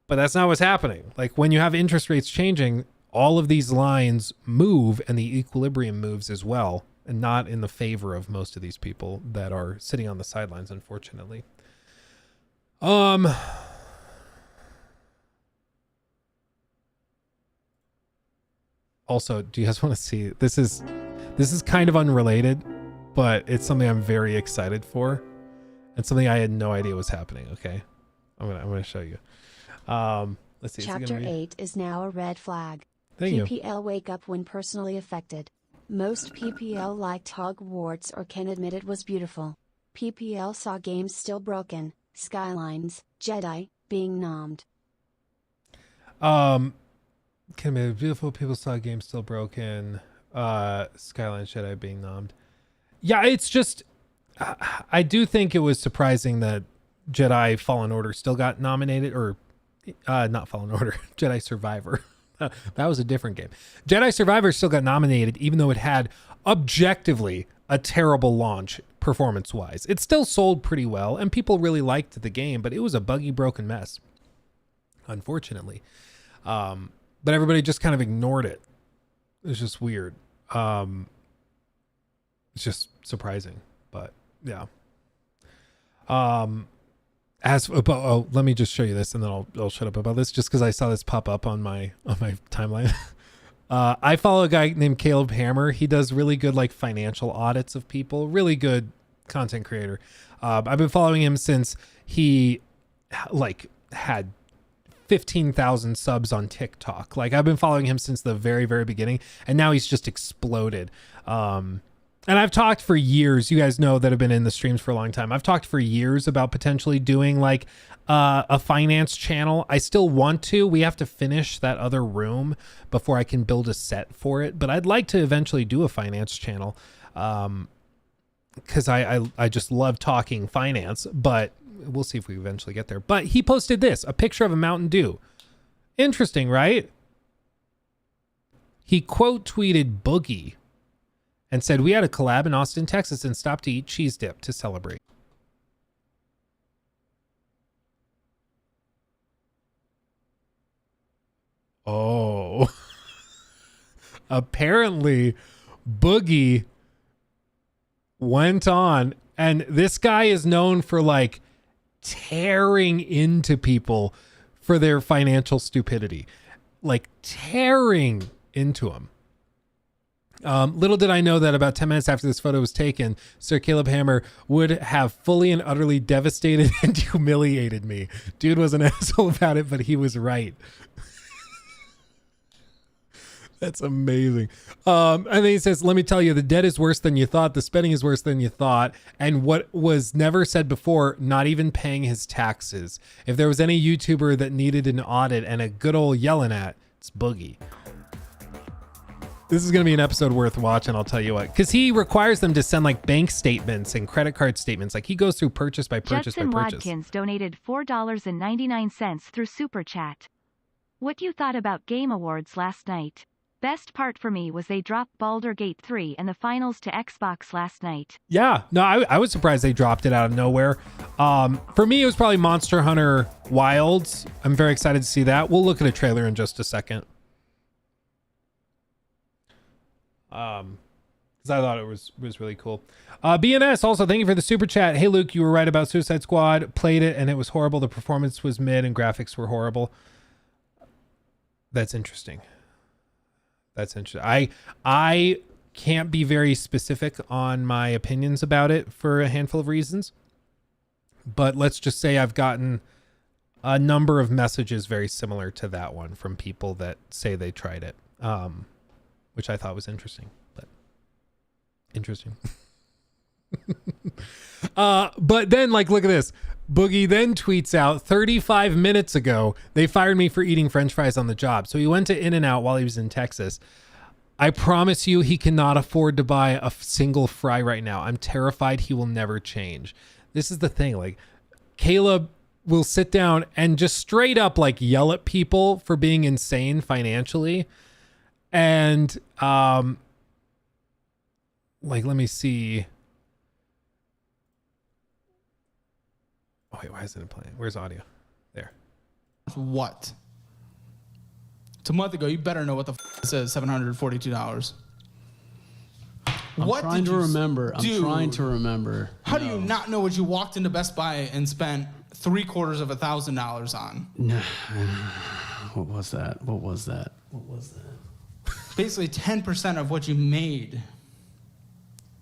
But that's not what's happening. Like when you have interest rates changing, all of these lines move and the equilibrium moves as well, and not in the favor of most of these people that are sitting on the sidelines, unfortunately. Also, do you guys want to see, this is kind of unrelated, but it's something I'm very excited for and something I had no idea was happening. Okay. I'm going to show you. Let's see. Chapter 8 is now a red flag. Thank you. PPL wake up when personally affected. Most PPL liked Hogwarts or can admit it was beautiful. PPL saw games still broken, Skylines, Jedi, being nommed. Can admit beautiful, people saw games still broken, Skylines, Jedi being nommed. Yeah, it's just, I do think it was surprising that Jedi Fallen Order still got nominated, or not Fallen Order, Jedi Survivor. That was a different game. Jedi Survivor still got nominated, even though it had objectively a terrible launch performance-wise. It still sold pretty well, and people really liked the game, but it was a buggy, broken mess, unfortunately. But everybody just kind of ignored it. It's just weird. It's just surprising, but yeah. As about, let me just show you this, and then I'll shut up about this, just because I saw this pop up on my timeline. I follow a guy named Caleb Hammer. He does really good like financial audits of people. Really good content creator. I've been following him since he like had 15,000 subs on TikTok. Like I've been following him since the very, very beginning, and now he's just exploded. And I've talked for years, you guys know that have been in the streams for a long time. I've talked for years about potentially doing like a finance channel. I still want to. We have to finish that other room before I can build a set for it. But I'd like to eventually do a finance channel because I just love talking finance. But we'll see if we eventually get there. But he posted this, a picture of a Mountain Dew. Interesting, right? He quote tweeted Boogie and said, "We had a collab in Austin, Texas, and stopped to eat cheese dip to celebrate." Oh. Apparently, Boogie went on, and this guy is known for like tearing into people for their financial stupidity. Like tearing into them. Little did I know that about 10 minutes after this photo was taken, Sir Caleb Hammer would have fully and utterly devastated and humiliated me. Dude was an asshole about it, but he was right. That's amazing. And then he says, "Let me tell you, the debt is worse than you thought. The spending is worse than you thought. And what was never said before, not even paying his taxes. If there was any YouTuber that needed an audit and a good old yelling at, it's Boogie." This is going to be an episode worth watching, I'll tell you what. Because he requires them to send like bank statements and credit card statements. Like he goes through purchase by purchase Judson by purchase. Watkins donated $4.99 through Super Chat. What you thought about Game Awards last night? Best part for me was they dropped Baldur's Gate 3 and the finals to Xbox last night. Yeah, no, I was surprised they dropped it out of nowhere. For me, it was probably Monster Hunter Wilds. I'm very excited to see that. We'll look at a trailer in just a second. Because I thought it was really cool. BNS also, thank you for the super chat. Hey Luke, you were right about Suicide Squad. Played it and it was horrible. The performance was mid and graphics were horrible. That's interesting. That's interesting. I can't be very specific on my opinions about it for a handful of reasons. But let's just say I've gotten a number of messages very similar to that one from people that say they tried it. Which I thought was interesting, but interesting. But then like, look at this. Boogie then tweets out 35 minutes ago, they fired me for eating French fries on the job. So he went to In-N-Out while he was in Texas. I promise you he cannot afford to buy a single fry right now. I'm terrified he will never change. This is the thing. Like Caleb will sit down and just straight up like yell at people for being insane financially. And like, let me see. Oh wait, why isn't it playing? Where's audio? There. What? It's a month ago. You better know what the f says. $742. I'm trying to remember. I'm trying to remember. How do you not know what you walked into Best Buy and spent $750,000 on? No. What was that? What was that? Basically 10% of what you made.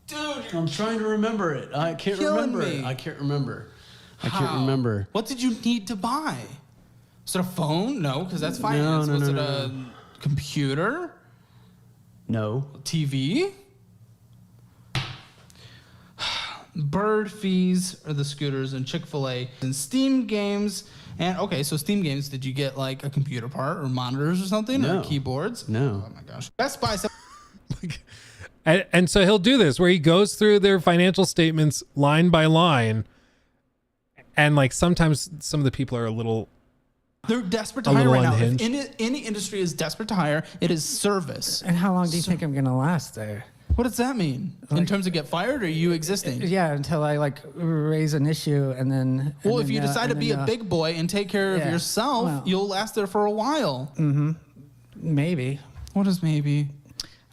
Dude, I'm trying to remember it. I can't killing remember. me. I can't remember. I How? can't remember. What did you need to buy? Was it a phone? No, because that's finance. No, Was it no. a computer? No. TV? Bird fees are the scooters and Chick-fil-A and Steam games. And okay, so Steam games, did you get like a computer part or monitors or something? No. Or keyboards? No. Oh my gosh. Best Buy said And so he'll do this where he goes through their financial statements line by line. And like sometimes some of the people are a little they're desperate to A hire little right now. If unhinged. any industry is desperate to hire, it is service. And how long do you think I'm gonna last there? What does that mean? In terms of get fired or you existing? Yeah, until I like raise an issue and then. Well, and if you then, decide to and be then, a big boy and take care of yeah. yourself, Well- you'll last there for a while. maybe. What is maybe?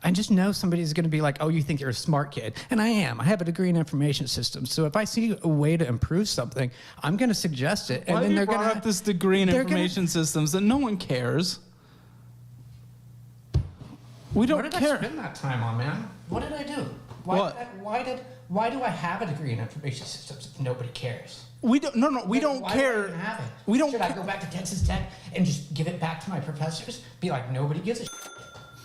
I just know somebody's going to be like, oh, you think you're a smart kid. And I am. I have a degree in information systems. So if I see a way to improve something, I'm going to suggest it. And Why then you they're brought going up this degree in they're gonna- information systems that no one cares? We don't What did care. I spend that time on, man? What did I do? What? Why do I have a degree in information systems if nobody cares? We don't. No. We don't Why do I care. even have it? We don't. Should I go back to Texas Tech and just give it back to my professors? Be like, nobody gives a shit.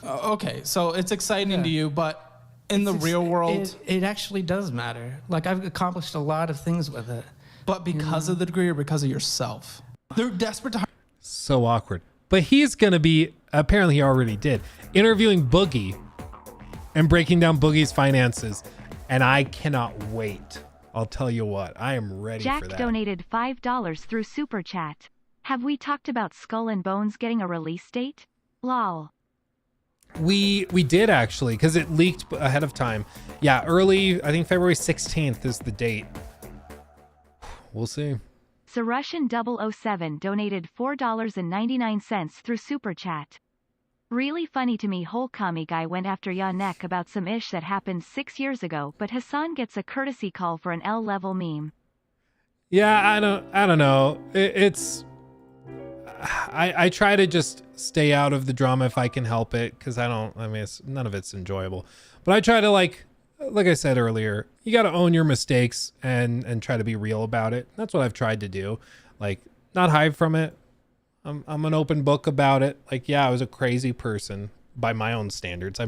Okay, so it's exciting Yeah. to you, but in the real world, It actually does matter. Like, I've accomplished a lot of things with it. but because of the degree or because of yourself, they're desperate to hire. so awkward. But he's going to be, apparently he already did, interviewing Boogie and breaking down Boogie's finances. And I cannot wait. I'll tell you what, I am ready Jack for that. donated $5 through Super Chat. Have we talked about Skull and Bones getting a release date? Lol. We did actually, because it leaked ahead of time. Yeah, early, I think February 16th is the date. We'll see. Russian 007 donated $4.99 through Super Chat. Really funny to me, whole commie guy went after Yannick about some ish that happened 6 years ago, but Hassan gets a courtesy call for an L-level meme. Yeah, I don't know. I try to just stay out of the drama if I can help it, because none of it's enjoyable. But I try to like I said earlier, you got to own your mistakes and try to be real about it. That's what I've tried to do. Like, not hide from it. I'm an open book about it. Like, yeah, I was a crazy person by my own standards.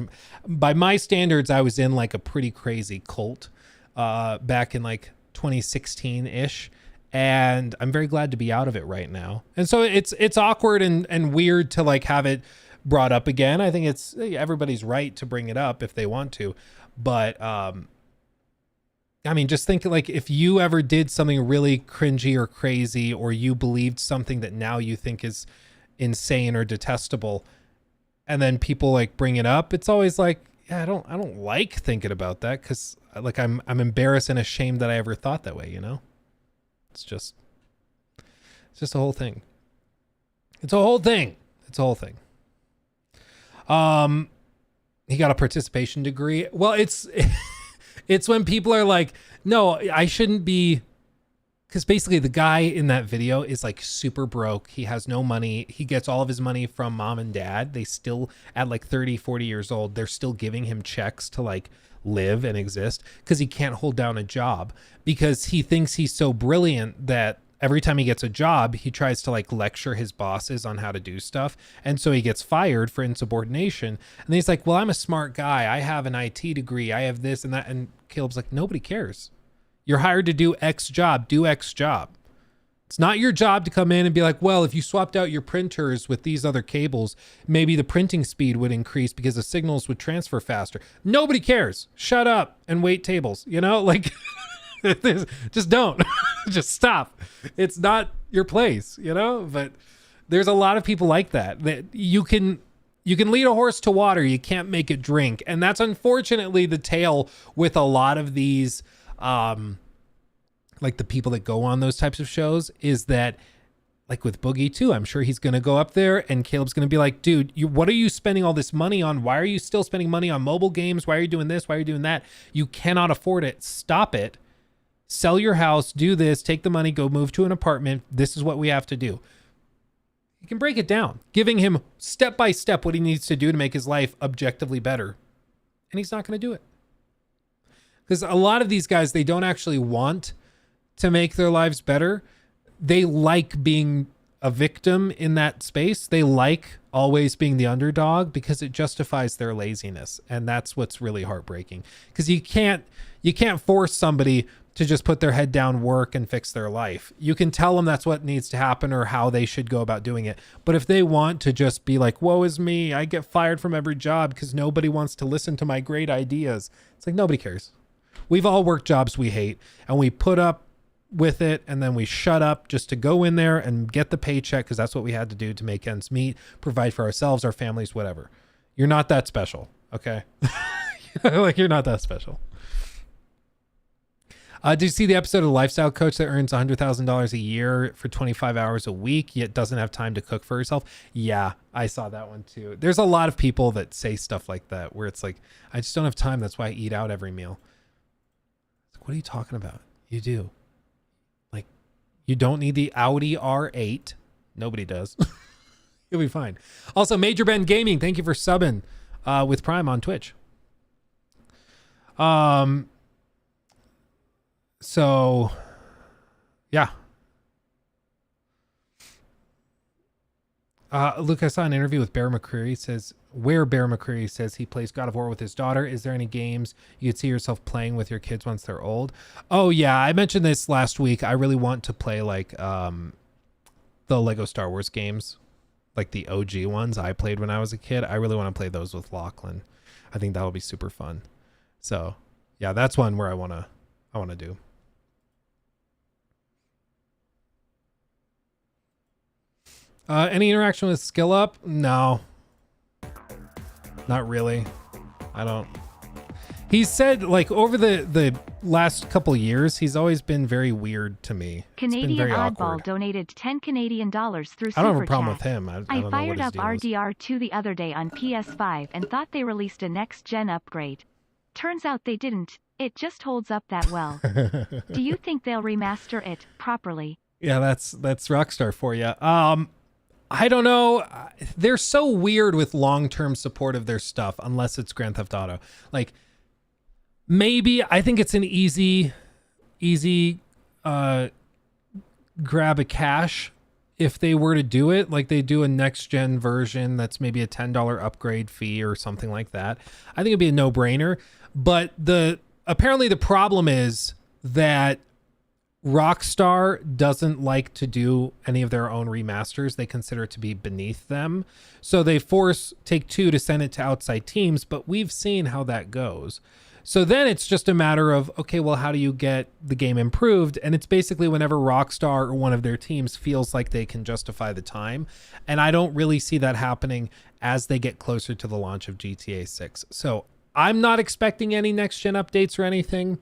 By my standards, I was in like a pretty crazy cult back in like 2016-ish. And I'm very glad to be out of it right now. And so it's awkward and weird to like have it brought up again. I think it's everybody's right to bring it up if they want to, but I mean, just think like if you ever did something really cringy or crazy, or you believed something that now you think is insane or detestable, and then people like bring it up, it's always like, yeah, I don't like thinking about that, because like I'm embarrassed and ashamed that I ever thought that way, you know? It's just a whole thing. It's a whole thing. He got a participation degree. Well, it's it's when people are like, no, I shouldn't be, because basically the guy in that video is like super broke. He has no money. He gets all of his money from mom and dad. They still, at like 30, 40 years old, they're still giving him checks to like live and exist, because he can't hold down a job, because he thinks he's so brilliant that every time he gets a job, he tries to like lecture his bosses on how to do stuff. And so he gets fired for insubordination. And then he's like, well, I'm a smart guy. I have an IT degree. I have this and that. And Caleb's like, nobody cares. You're hired to do X job. Do X job. It's not your job to come in and be like, well, if you swapped out your printers with these other cables, maybe the printing speed would increase because the signals would transfer faster. Nobody cares. Shut up and wait tables. You know, like... just don't. Just stop. It's not your place, you know? But there's a lot of people like that you can lead a horse to water, you can't make it drink. And that's unfortunately the tale with a lot of these like the people that go on those types of shows, is that like with Boogie too, I'm sure he's going to go up there and Caleb's going to be like, dude, what are you spending all this money on? Why are you still spending money on mobile games? Why are you doing this? Why are you doing that? You cannot afford it. Stop it. Sell your house, do this, take the money, go move to an apartment. This is what we have to do. You can break it down, giving him step by step what he needs to do to make his life objectively better. And he's not going to do it. Because a lot of these guys, they don't actually want to make their lives better. They like being a victim in that space. They like always being the underdog because it justifies their laziness. And that's what's really heartbreaking. Because you can't force somebody to just put their head down, work, and fix their life. You can tell them that's what needs to happen or how they should go about doing it. But if they want to just be like, woe is me, I get fired from every job because nobody wants to listen to my great ideas. It's like, nobody cares. We've all worked jobs we hate, and we put up with it, and then we shut up just to go in there and get the paycheck, because that's what we had to do to make ends meet, provide for ourselves, our families, whatever. You're not that special, okay? Like, you're not that special. Did you see the episode of The Lifestyle Coach that earns $100,000 a year for 25 hours a week, yet doesn't have time to cook for herself? Yeah, I saw that one too. There's a lot of people that say stuff like that, where it's like, I just don't have time. That's why I eat out every meal. What are you talking about? You do. Like, you don't need the Audi R8. Nobody does. You'll be fine. Also, Major Ben Gaming, thank you for subbing with Prime on Twitch. So, yeah. Luke, I saw an interview with Bear McCreary. Bear McCreary says he plays God of War with his daughter. Is there any games you could see yourself playing with your kids once they're old? Oh yeah, I mentioned this last week. I really want to play like the Lego Star Wars games, like the OG ones I played when I was a kid. I really want to play those with Lachlan. I think that'll be super fun. So yeah, that's one where I want to do. Any interaction with Skill Up? No. Not really. I don't. He's said, like, over the last couple years, he's always been very weird to me. Canadian Oddball donated $10 Canadian through Super Chat. I don't have a problem with him. I fired up RDR2 the other day on PS5 and thought they released a next-gen upgrade. Turns out they didn't. It just holds up that well. Do you think they'll remaster it properly? Yeah, that's Rockstar for you. I don't know. They're so weird with long-term support of their stuff, unless it's Grand Theft Auto. Like, maybe I think it's an easy grab of cash if they were to do it. Like, they do a next-gen version that's maybe a $10 upgrade fee or something like that. I think it'd be a no-brainer. But apparently the problem is that Rockstar doesn't like to do any of their own remasters. They consider it to be beneath them. So they force Take-Two to send it to outside teams, but we've seen how that goes. So then it's just a matter of, okay, well, how do you get the game improved? And it's basically whenever Rockstar or one of their teams feels like they can justify the time. And I don't really see that happening as they get closer to the launch of GTA 6. So I'm not expecting any next-gen updates or anything.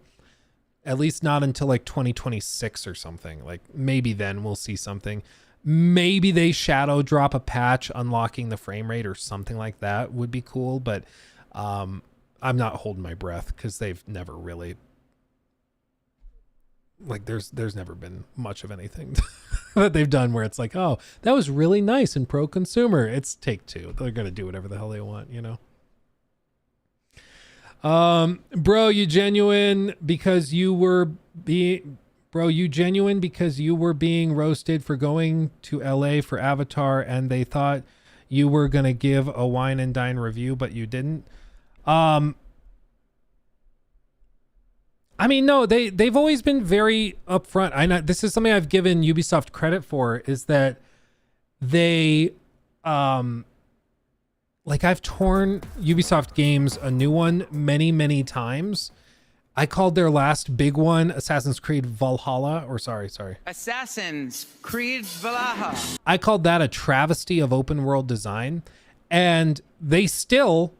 At least not until like 2026 or something. Like maybe then we'll see something. Maybe they shadow drop a patch unlocking the frame rate or something like that would be cool. But I'm not holding my breath because they've never really, like there's never been much of anything that they've done where it's like, oh, that was really nice and pro-consumer. It's Take-Two. They're going to do whatever the hell they want, you know? Bro, you genuine because you were being roasted for going to LA for Avatar and they thought you were going to give a wine and dine review, but you didn't. I mean, no, they've always been very upfront. I know this is something I've given Ubisoft credit for, is that they, like I've torn Ubisoft games a new one many, many times. I called their last big one Assassin's Creed Valhalla, or sorry. Assassin's Creed Valhalla. I called that a travesty of open world design. And they still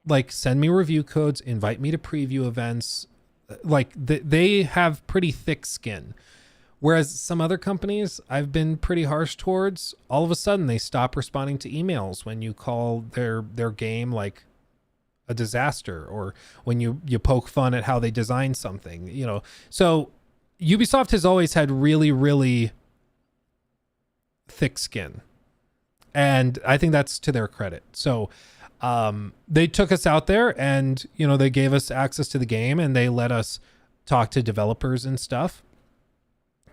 like send me review codes, invite me to preview events. Like they have pretty thick skin. Whereas some other companies I've been pretty harsh towards, all of a sudden they stop responding to emails when you call their game like a disaster, or when you poke fun at how they design something, you know. So Ubisoft has always had really, really thick skin. And I think that's to their credit. So they took us out there and, you know, they gave us access to the game and they let us talk to developers and stuff.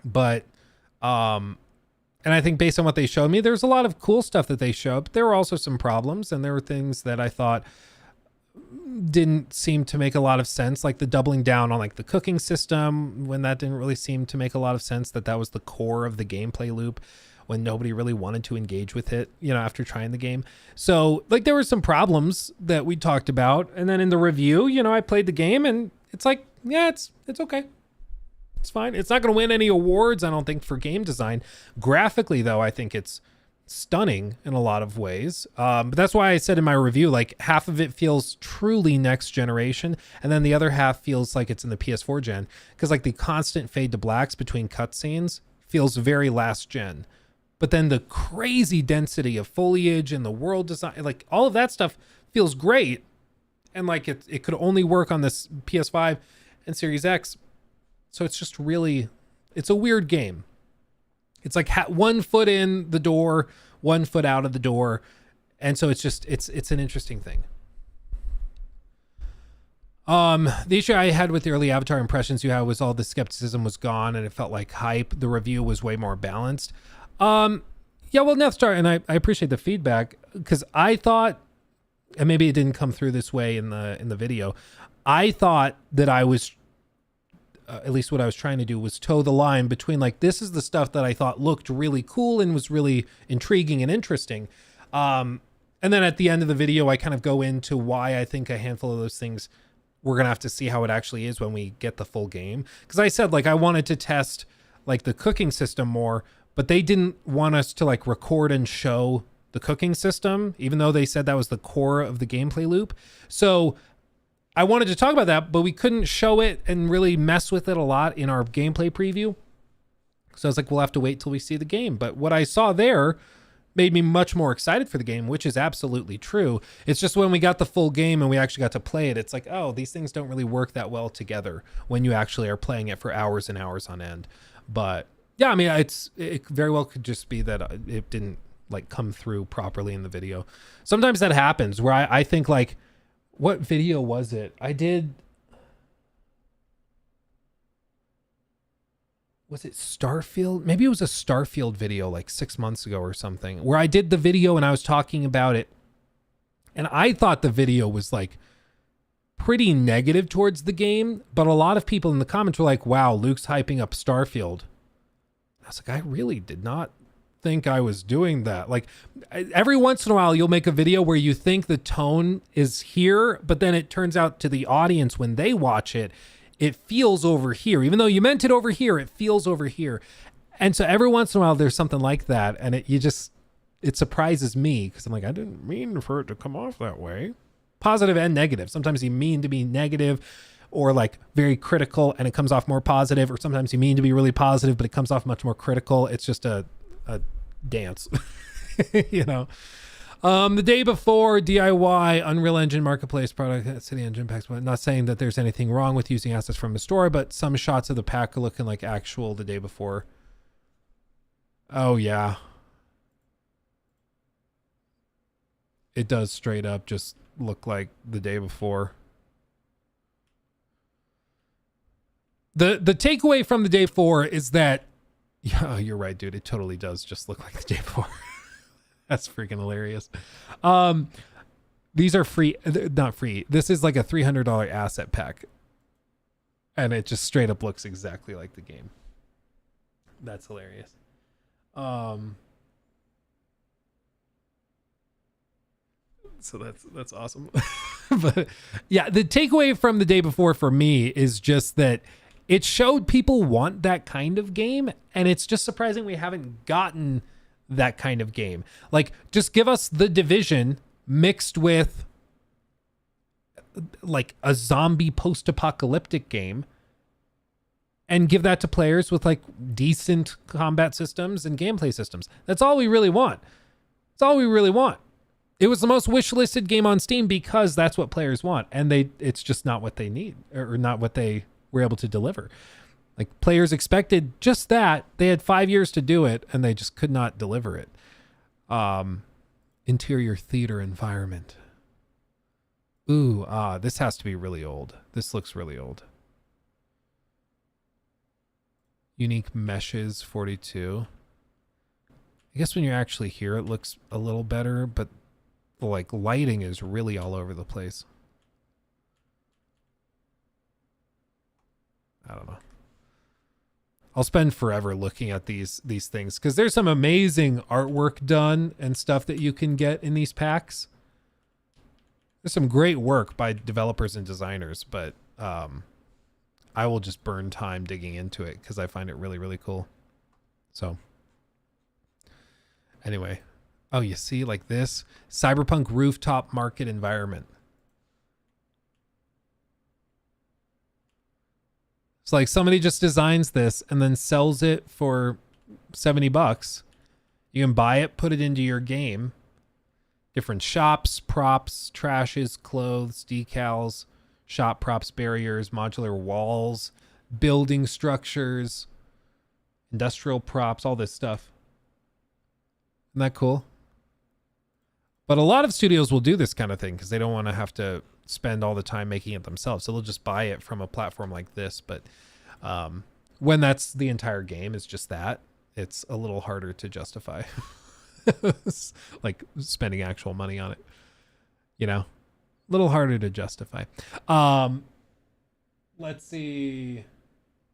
But, and I think based on what they showed me, there's a lot of cool stuff that they showed, but there were also some problems, and there were things that I thought didn't seem to make a lot of sense, like the doubling down on like the cooking system, when that didn't really seem to make a lot of sense, that was the core of the gameplay loop when nobody really wanted to engage with it, you know, after trying the game. So like there were some problems that we talked about. And then in the review, you know, I played the game and it's like, yeah, it's okay. It's fine. It's not going to win any awards, I don't think, for game design. Graphically, though, I think it's stunning in a lot of ways. But that's why I said in my review, like half of it feels truly next generation, and then the other half feels like it's in the PS4 gen, because like the constant fade to blacks between cutscenes feels very last gen. But then the crazy density of foliage and the world design, like all of that stuff feels great. And like it could only work on this PS5 and Series X. So it's just really, it's a weird game. It's like 1 foot in the door, 1 foot out of the door. And so it's just, it's an interesting thing. The issue I had with the early Avatar impressions you had was all the skepticism was gone and it felt like hype. The review was way more balanced. Yeah, well, Nethstar, and I appreciate the feedback, because I thought, and maybe it didn't come through this way in the video, I thought that I was, at least what I was trying to do was toe the line between like, this is the stuff that I thought looked really cool and was really intriguing and interesting. And then at the end of the video, I kind of go into why I think a handful of those things, we're going to have to see how it actually is when we get the full game. Because I said, like, I wanted to test like the cooking system more, but they didn't want us to like record and show the cooking system, even though they said that was the core of the gameplay loop. So I wanted to talk about that, but we couldn't show it and really mess with it a lot in our gameplay preview. So I was like, we'll have to wait till we see the game. But what I saw there made me much more excited for the game, which is absolutely true. It's just when we got the full game and we actually got to play it, it's like, oh, these things don't really work that well together when you actually are playing it for hours and hours on end. But yeah, I mean, it very well could just be that it didn't like come through properly in the video. Sometimes that happens where I think like, what video was it? I did. Was it Starfield? Maybe it was a Starfield video like 6 months ago or something, where I did the video and I was talking about it. And I thought the video was like pretty negative towards the game, but a lot of people in the comments were like, wow, Luke's hyping up Starfield. I was like, I really did not think I was doing that. Like, every once in a while you'll make a video where you think the tone is here, but then it turns out to the audience when they watch it, it feels over here. Even though you meant it over here, it feels over here. And so every once in a while there's something like that, and it surprises me because I'm like, I didn't mean for it to come off that way. Positive and negative. Sometimes you mean to be negative or like very critical and it comes off more positive, or sometimes you mean to be really positive but it comes off much more critical. It's just a dance. You know. The day before, DIY Unreal Engine Marketplace product, City Engine packs. But not saying that there's anything wrong with using assets from the store, but some shots of the pack are looking like actual the day before. Oh yeah, it does straight up just look like the day before. The takeaway from the day before is that, yeah, you're right, dude. It totally does just look like the day before. That's freaking hilarious. These are free, not free. This is like a $300 asset pack. And it just straight up looks exactly like the game. That's hilarious. So that's awesome. But yeah, the takeaway from the day before for me is just that it showed people want that kind of game, and it's just surprising we haven't gotten that kind of game. Like, just give us The Division mixed with like a zombie post-apocalyptic game, and give that to players with like decent combat systems and gameplay systems. That's all we really want. That's all we really want. It was the most wish-listed game on Steam because that's what players want, and it's just not what they need, or not what they were able to deliver. Like, players expected just that. They had 5 years to do it, and they just could not deliver it. Interior theater environment. Ooh, this has to be really old. This looks really old. Unique meshes, 42. I guess when you're actually here, it looks a little better, but the like lighting is really all over the place. I don't know. I'll spend forever looking at these things because there's some amazing artwork done and stuff that you can get in these packs. There's some great work by developers and designers, but I will just burn time digging into it because I find it really, really cool. So anyway, oh, you see, like this cyberpunk rooftop market environment. It's like somebody just designs this and then sells it for $70. You can buy it, put it into your game. Different shops, props, trashes, clothes, decals, shop props, barriers, modular walls, building structures, industrial props, all this stuff. Isn't that cool? But a lot of studios will do this kind of thing because they don't want to have to spend all the time making it themselves. So they'll just buy it from a platform like this. But when that's the entire game, is just that, it's a little harder to justify. Like spending actual money on it, you know, a little harder to justify. Let's see.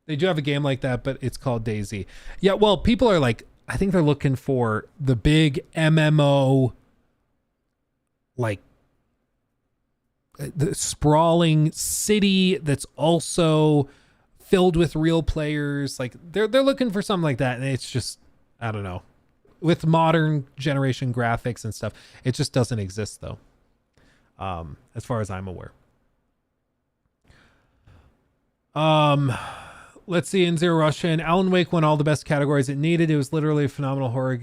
They do have a game like that, but it's called DayZ. Yeah, well, people are like, I think they're looking for the big MMO, like the sprawling city that's also filled with real players. Like they're looking for something like that, and it's just, I don't know. With modern generation graphics and stuff, it just doesn't exist though, as far as I'm aware. Let's see. In Zero Russian, Alan Wake won all the best categories it needed. It was literally a phenomenal horror.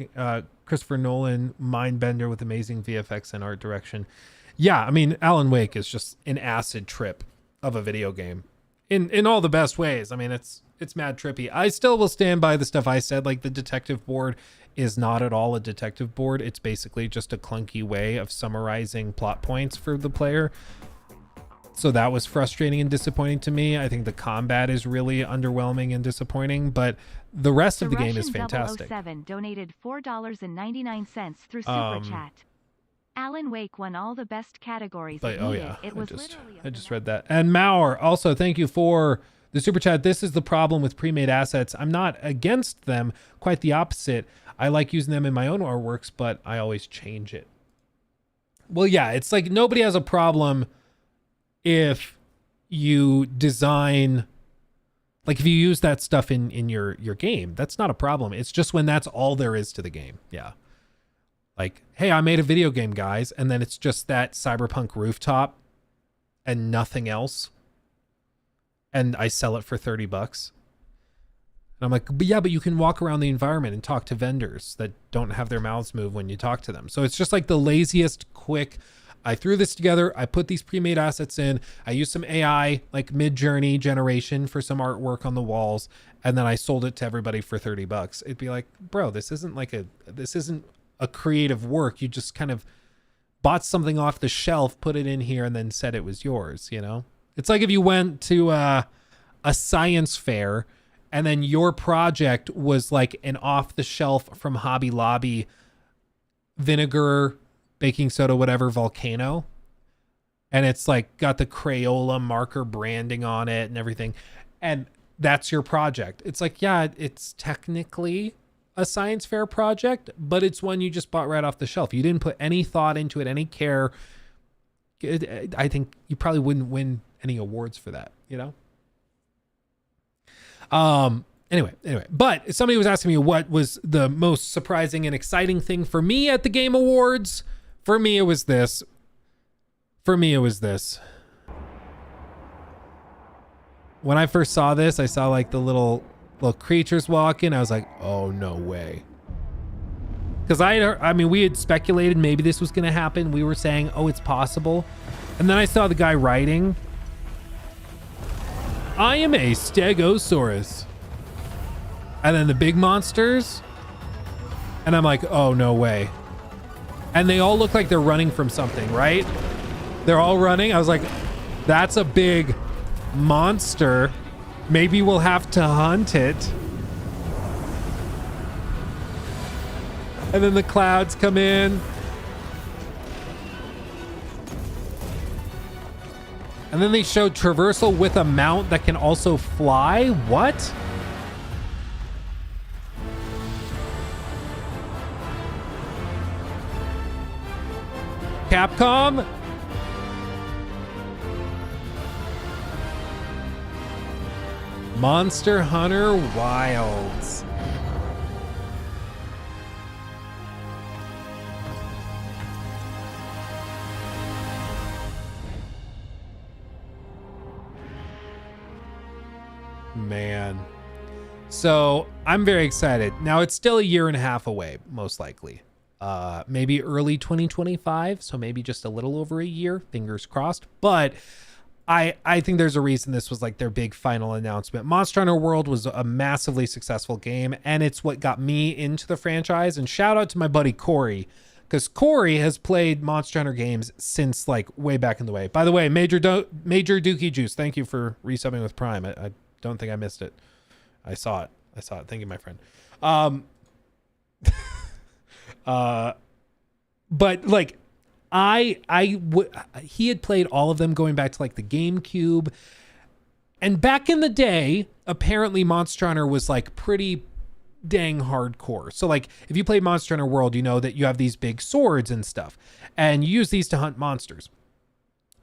Christopher Nolan mind bender with amazing VFX and art direction. Yeah, I mean, Alan Wake is just an acid trip of a video game in all the best ways. I mean, it's mad trippy. I still will stand by the stuff I said. Like, the detective board is not at all a detective board. It's basically just a clunky way of summarizing plot points for the player. So that was frustrating and disappointing to me. I think the combat is really underwhelming and disappointing, but the rest of the game is fantastic. 007 donated $4.99 through Super Chat. Alan Wake won all the best categories. But It was literally I just read that. And Mauer, also thank you for the super chat. This is the problem with pre-made assets. I'm not against them, quite the opposite. I like using them in my own artworks, but I always change it. Well, yeah, it's like nobody has a problem if you design, like if you use that stuff in your game. That's not a problem. It's just when that's all there is to the game. Yeah. Like, hey, I made a video game, guys, and then it's just that cyberpunk rooftop and nothing else. And I sell it for $30. And I'm like, but yeah, but you can walk around the environment and talk to vendors that don't have their mouths move when you talk to them. So it's just like the laziest, quick, I threw this together. I put these pre-made assets in. I used some AI, like Mid-Journey generation for some artwork on the walls. And then I sold it to everybody for $30. It'd be like, bro, this isn't a creative work. You just kind of bought something off the shelf, put it in here, and then said it was yours, you know? It's like if you went to a science fair and then your project was like an off-the-shelf from Hobby Lobby vinegar, baking soda, whatever, volcano. And it's like got the Crayola marker branding on it and everything. And that's your project. It's like, yeah, it's technically a science fair project, but it's one you just bought right off the shelf. You didn't put any thought into it, any care. I think you probably wouldn't win any awards for that, you know? Anyway, but somebody was asking me what was the most surprising and exciting thing for me at the Game Awards. For me, it was this. When I first saw this, I saw like the little creatures walking. I was like, oh, no way. Because I mean, we had speculated maybe this was going to happen. We were saying, oh, it's possible. And then I saw the guy writing, I am a Stegosaurus. And then the big monsters. And I'm like, oh, no way. And they all look like they're running from something, right? They're all running. I was like, that's a big monster. Maybe we'll have to hunt it. And then the clouds come in. And then they showed traversal with a mount that can also fly. What? Capcom? Monster Hunter Wilds. Man. So I'm very excited. Now it's still a year and a half away, most likely. Maybe early 2025. So maybe just a little over a year, fingers crossed. But I think there's a reason this was like their big final announcement. Monster Hunter World was a massively successful game, and it's what got me into the franchise. And shout out to my buddy Corey, because Corey has played Monster Hunter games since like way back in the way. By the way, Major Dookie Juice, thank you for resubbing with Prime. I don't think I missed it. I saw it. Thank you, my friend. But like he had played all of them going back to like the GameCube. And back in the day, apparently Monster Hunter was like pretty dang hardcore. So like if you played Monster Hunter World, you know that you have these big swords and stuff, and you use these to hunt monsters.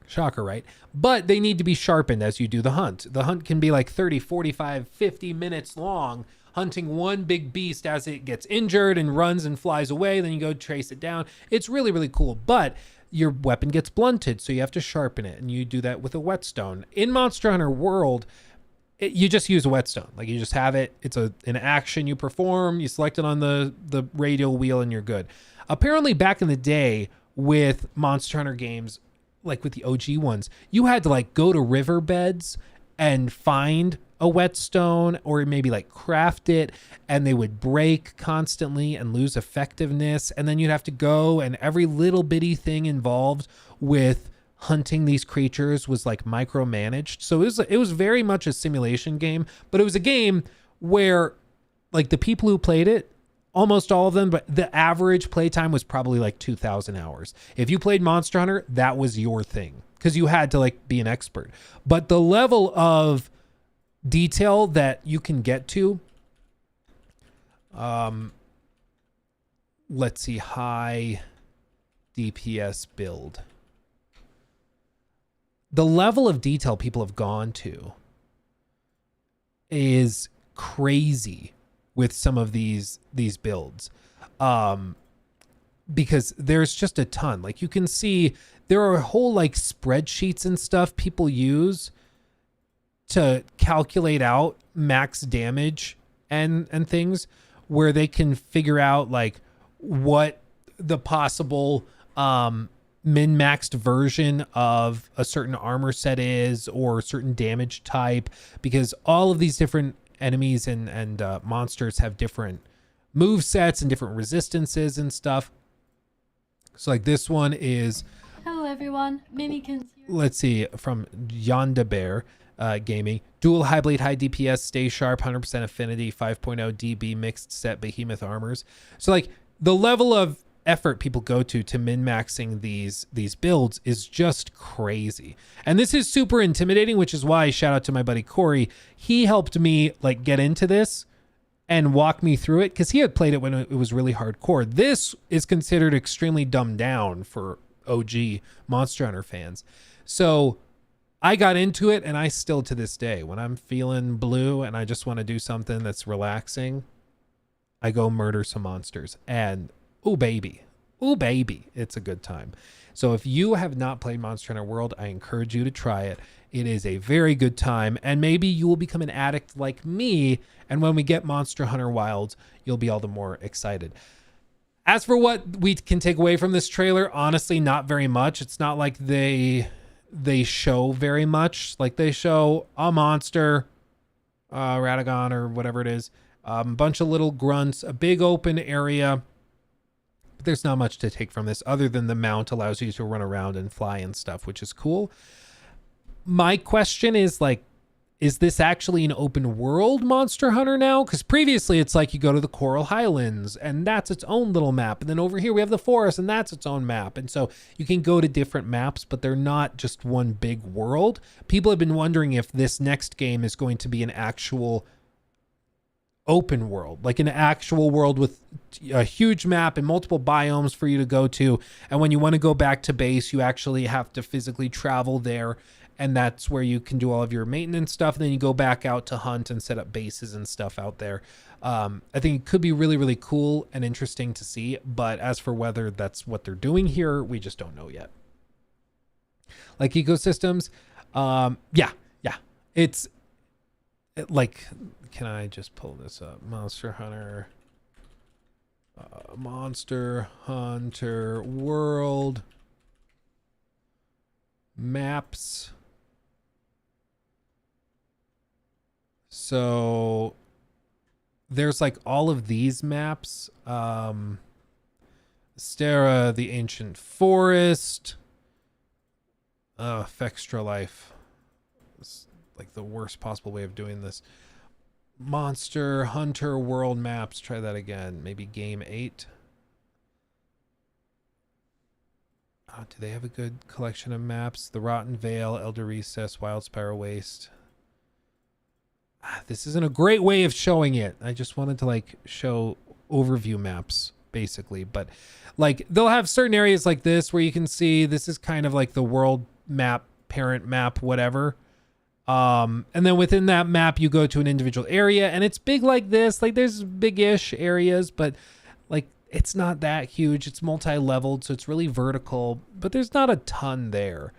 Shocker, right? But they need to be sharpened as you do the hunt. The hunt can be like 30, 45, 50 minutes long, hunting one big beast as it gets injured and runs and flies away. Then you go trace it down. It's really, really cool. But your weapon gets blunted, so you have to sharpen it. And you do that with a whetstone. In Monster Hunter World, you just use a whetstone. Like you just have it. It's an action you perform. You select it on the radial wheel and you're good. Apparently back in the day with Monster Hunter games, like with the OG ones, you had to like go to riverbeds and find a whetstone or maybe like craft it, and they would break constantly and lose effectiveness. And then you'd have to go, and every little bitty thing involved with hunting these creatures was like micromanaged. So it was very much a simulation game, but it was a game where like the people who played it almost all of them, but the average playtime was probably like 2,000 hours. If you played Monster Hunter, that was your thing because you had to like be an expert. But the level of detail that you can get to, let's see, high DPS build. The level of detail people have gone to is crazy with some of these builds, because there's just a ton. Like you can see there are whole like spreadsheets and stuff people use to calculate out max damage and things, where they can figure out like what the possible min-maxed version of a certain armor set is, or a certain damage type, because all of these different enemies and monsters have different move sets and different resistances and stuff. So like this one is, Hello everyone, Mimikins here. let's see, from Yonda Bear Gaming. Dual high blade, high DPS, stay sharp, 100% affinity, 5.0 DB mixed set behemoth armors. So like the level of effort people go to min-maxing these builds is just crazy. And this is super intimidating, which is why shout out to my buddy Corey. He helped me like get into this and walk me through it, because he had played it when it was really hardcore. This is considered extremely dumbed down for OG Monster Hunter fans. So I got into it, and I still to this day, when I'm feeling blue and I just want to do something that's relaxing, I go murder some monsters, and ooh baby, it's a good time. So if you have not played Monster Hunter World, I encourage you to try it. It is a very good time, and maybe you will become an addict like me, and when we get Monster Hunter Wilds, you'll be all the more excited. As for what we can take away from this trailer, honestly, not very much. It's not like they show very much. Like they show a monster, Radagon or whatever it is, a bunch of little grunts, a big open area. But there's not much to take from this other than the mount allows you to run around and fly and stuff, which is cool. My question is like, is this actually an open world Monster Hunter now? Because previously it's like you go to the Coral Highlands and that's its own little map. And then over here we have the forest and that's its own map. And so you can go to different maps, but they're not just one big world. People have been wondering if this next game is going to be an actual open world, like an actual world with a huge map and multiple biomes for you to go to. And when you want to go back to base, you actually have to physically travel there. And that's where you can do all of your maintenance stuff. And then you go back out to hunt and set up bases and stuff out there. I think it could be really, really cool and interesting to see. But as for whether that's what they're doing here, we just don't know yet. Like ecosystems. Yeah. It's like, can I just pull this up? Monster Hunter World maps. So there's like all of these maps. Stera, the Ancient Forest. Fextra Life. It's like the worst possible way of doing this. Monster Hunter World maps. Try that again. Maybe game 8. Do they have a good collection of maps? The Rotten Vale, Elder Recess, Wildspire Waste. This isn't a great way of showing it. I just wanted to like show overview maps basically, but like they'll have certain areas like this where you can see this is kind of like the world map, parent map, whatever. And then within that map, you go to an individual area and it's big like this. Like there's big-ish areas, but like it's not that huge. It's multi-leveled, so it's really vertical, but there's not a ton there.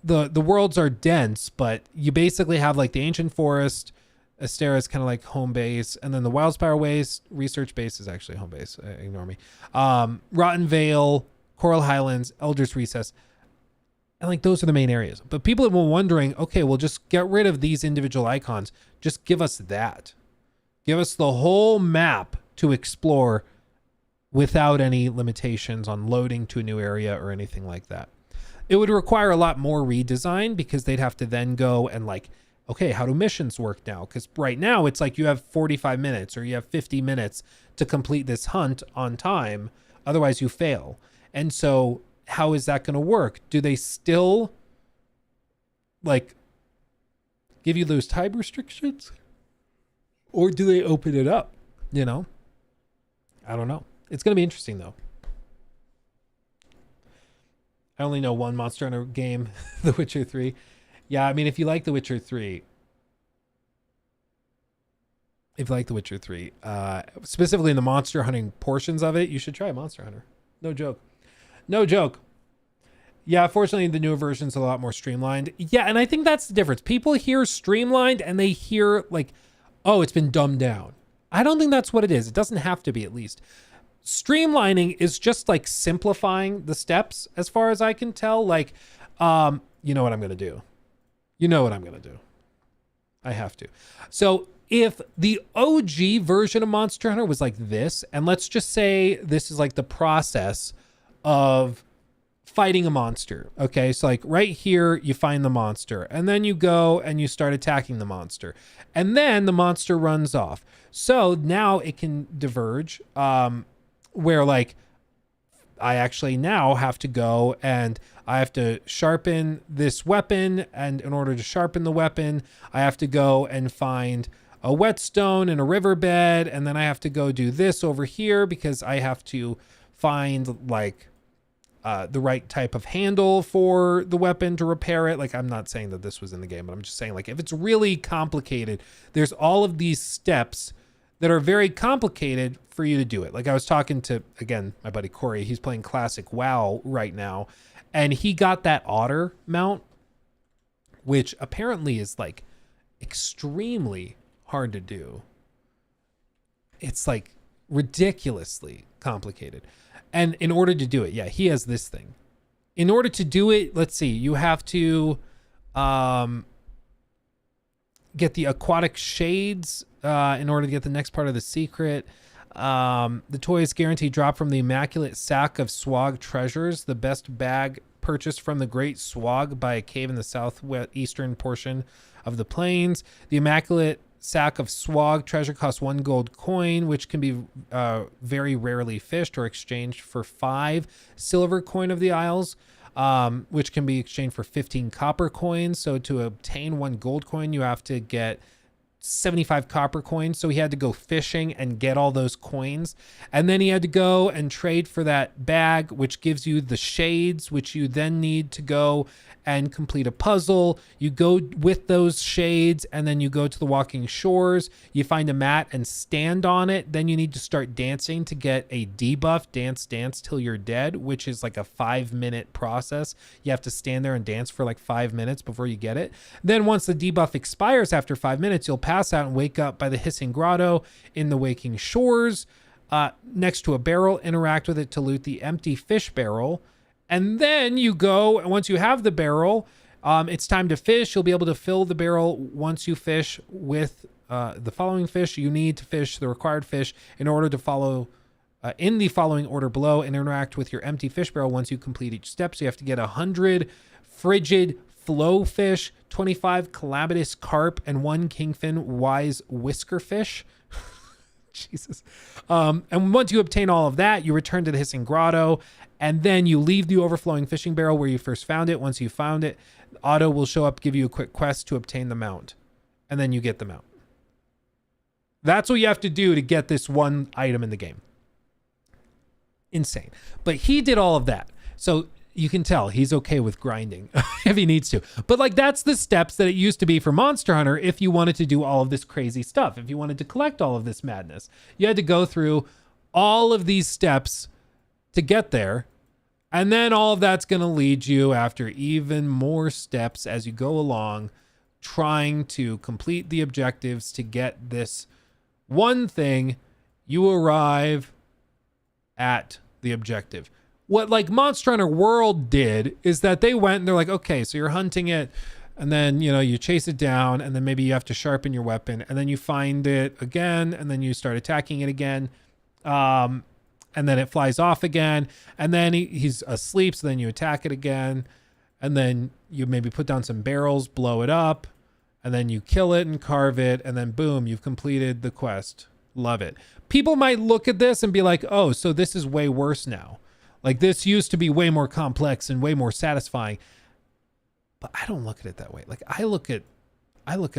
The worlds are dense, but you basically have like the Ancient Forest. Astera is kind of like home base, and then the Wildspire Waste research base is actually home base. Ignore me. Rotten Vale, Coral Highlands, Elder's Recess, and like those are the main areas. But people have been wondering, okay, well, just get rid of these individual icons. Just give us that. Give us the whole map to explore without any limitations on loading to a new area or anything like that. It would require a lot more redesign because they'd have to then go and like okay, how do missions work now? Because right now it's like you have 45 minutes or you have 50 minutes to complete this hunt on time. Otherwise you fail. And so how is that going to work? Do they still like give you those time restrictions? Or do they open it up? You know? I don't know. It's going to be interesting though. I only know one Monster Hunter game, The Witcher 3. Yeah, I mean, if you like The Witcher 3, specifically in the monster hunting portions of it, you should try Monster Hunter. No joke. No joke. Yeah, fortunately, the newer version's a lot more streamlined. Yeah, and I think that's the difference. People hear streamlined and they hear like, oh, it's been dumbed down. I don't think that's what it is. It doesn't have to be, at least. Streamlining is just like simplifying the steps as far as I can tell. Like, you know what I'm going to do. You know what I'm going to do. I have to. So if the OG version of Monster Hunter was like this, and let's just say this is like the process of fighting a monster. Okay, so like right here, you find the monster, and then you go and you start attacking the monster, and then the monster runs off. So now it can diverge, where like I actually now have to go and I have to sharpen this weapon, and in order to sharpen the weapon, I have to go and find a whetstone in a riverbed, and then I have to go do this over here because I have to find like the right type of handle for the weapon to repair it. Like, I'm not saying that this was in the game, but I'm just saying, like, if it's really complicated, there's all of these steps that are very complicated for you to do it. Like, I was talking to, again, my buddy Corey, he's playing classic WoW right now, and he got that otter mount, which apparently is like extremely hard to do. It's like ridiculously complicated. And in order to do it, yeah, he has this thing. In order to do it, let's see, you have to get the aquatic shades in order to get the next part of the secret. The toy is guaranteed drop from the immaculate sack of swag treasures, the best bag purchased from the great swag by a cave in the southeastern portion of the plains. The immaculate sack of swag treasure costs 1 gold coin, which can be very rarely fished or exchanged for 5 silver coin of the isles, which can be exchanged for 15 copper coins. So to obtain 1 gold coin, you have to get 75 copper coins. So he had to go fishing and get all those coins, and then he had to go and trade for that bag, which gives you the shades, which you then need to go and complete a puzzle. You go with those shades, and then you go to the walking shores, you find a mat and stand on it. Then you need to start dancing to get a debuff, dance till you're dead, which is like a 5-minute process. You have to stand there and dance for like 5 minutes before you get it. Then once the debuff expires after 5 minutes, you'll pass out and wake up by the hissing grotto in the waking shores, next to a barrel. Interact with it to loot the empty fish barrel. And then you go, and once you have the barrel, it's time to fish. You'll be able to fill the barrel once you fish with the following fish. You need to fish the required fish in order to follow in the following order below, and interact with your empty fish barrel once you complete each step. So you have to get 100 frigid flow fish, 25 calamitous carp, and 1 kingfin wise whisker fish. Jesus. And once you obtain all of that, you return to the hissing grotto, and then you leave the overflowing fishing barrel where you first found it. Once you found it, Otto will show up, give you a quick quest to obtain the mount, and then you get the mount. That's what you have to do to get this one item in the game. Insane. But he did all of that. So you can tell he's okay with grinding if he needs to. But like, that's the steps that it used to be for Monster Hunter if you wanted to do all of this crazy stuff. If you wanted to collect all of this madness, you had to go through all of these steps to get there. And then all of that's going to lead you, after even more steps as you go along, trying to complete the objectives to get this one thing. You arrive at the objective. What like Monster Hunter World did is that they went and they're like, okay, so you're hunting it, and then, you know, you chase it down, and then maybe you have to sharpen your weapon, and then you find it again, and then you start attacking it again. And then it flies off again, and then he's asleep, so then you attack it again, and then you maybe put down some barrels, blow it up, and then you kill it and carve it, and then boom, you've completed the quest. Love it. People might look at this and be like, oh, so this is way worse now. Like, this used to be way more complex and way more satisfying. But I don't look at it that way. Like, I look at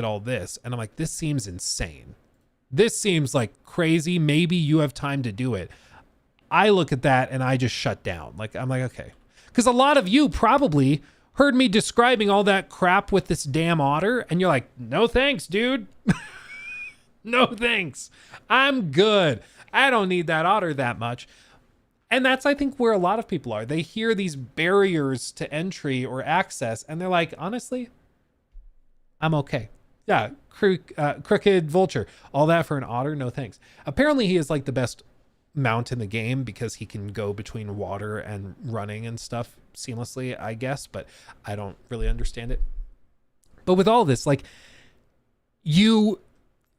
all this and I'm like, this seems insane. This seems like crazy. Maybe you have time to do it. I look at that and I just shut down. Like, I'm like, okay. Because a lot of you probably heard me describing all that crap with this damn otter, and you're like, no thanks, dude. No thanks. I'm good. I don't need that otter that much. And that's, I think, where a lot of people are. They hear these barriers to entry or access, and they're like, honestly, I'm okay. Yeah, crooked vulture. All that for an otter? No thanks. Apparently, he is like the best mount in the game because he can go between water and running and stuff seamlessly, I guess, but I don't really understand it. But with all this, like, you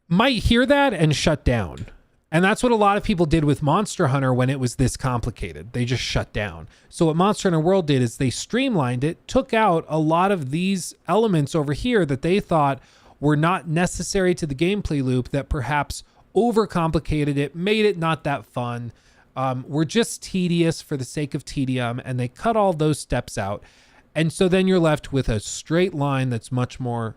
might hear that and shut down. And that's what a lot of people did with Monster Hunter when it was this complicated. They just shut down. So what Monster Hunter World did is they streamlined it, took out a lot of these elements over here that they thought were not necessary to the gameplay loop, that perhaps overcomplicated it, made it not that fun, were just tedious for the sake of tedium, and they cut all those steps out. And so then you're left with a straight line that's much more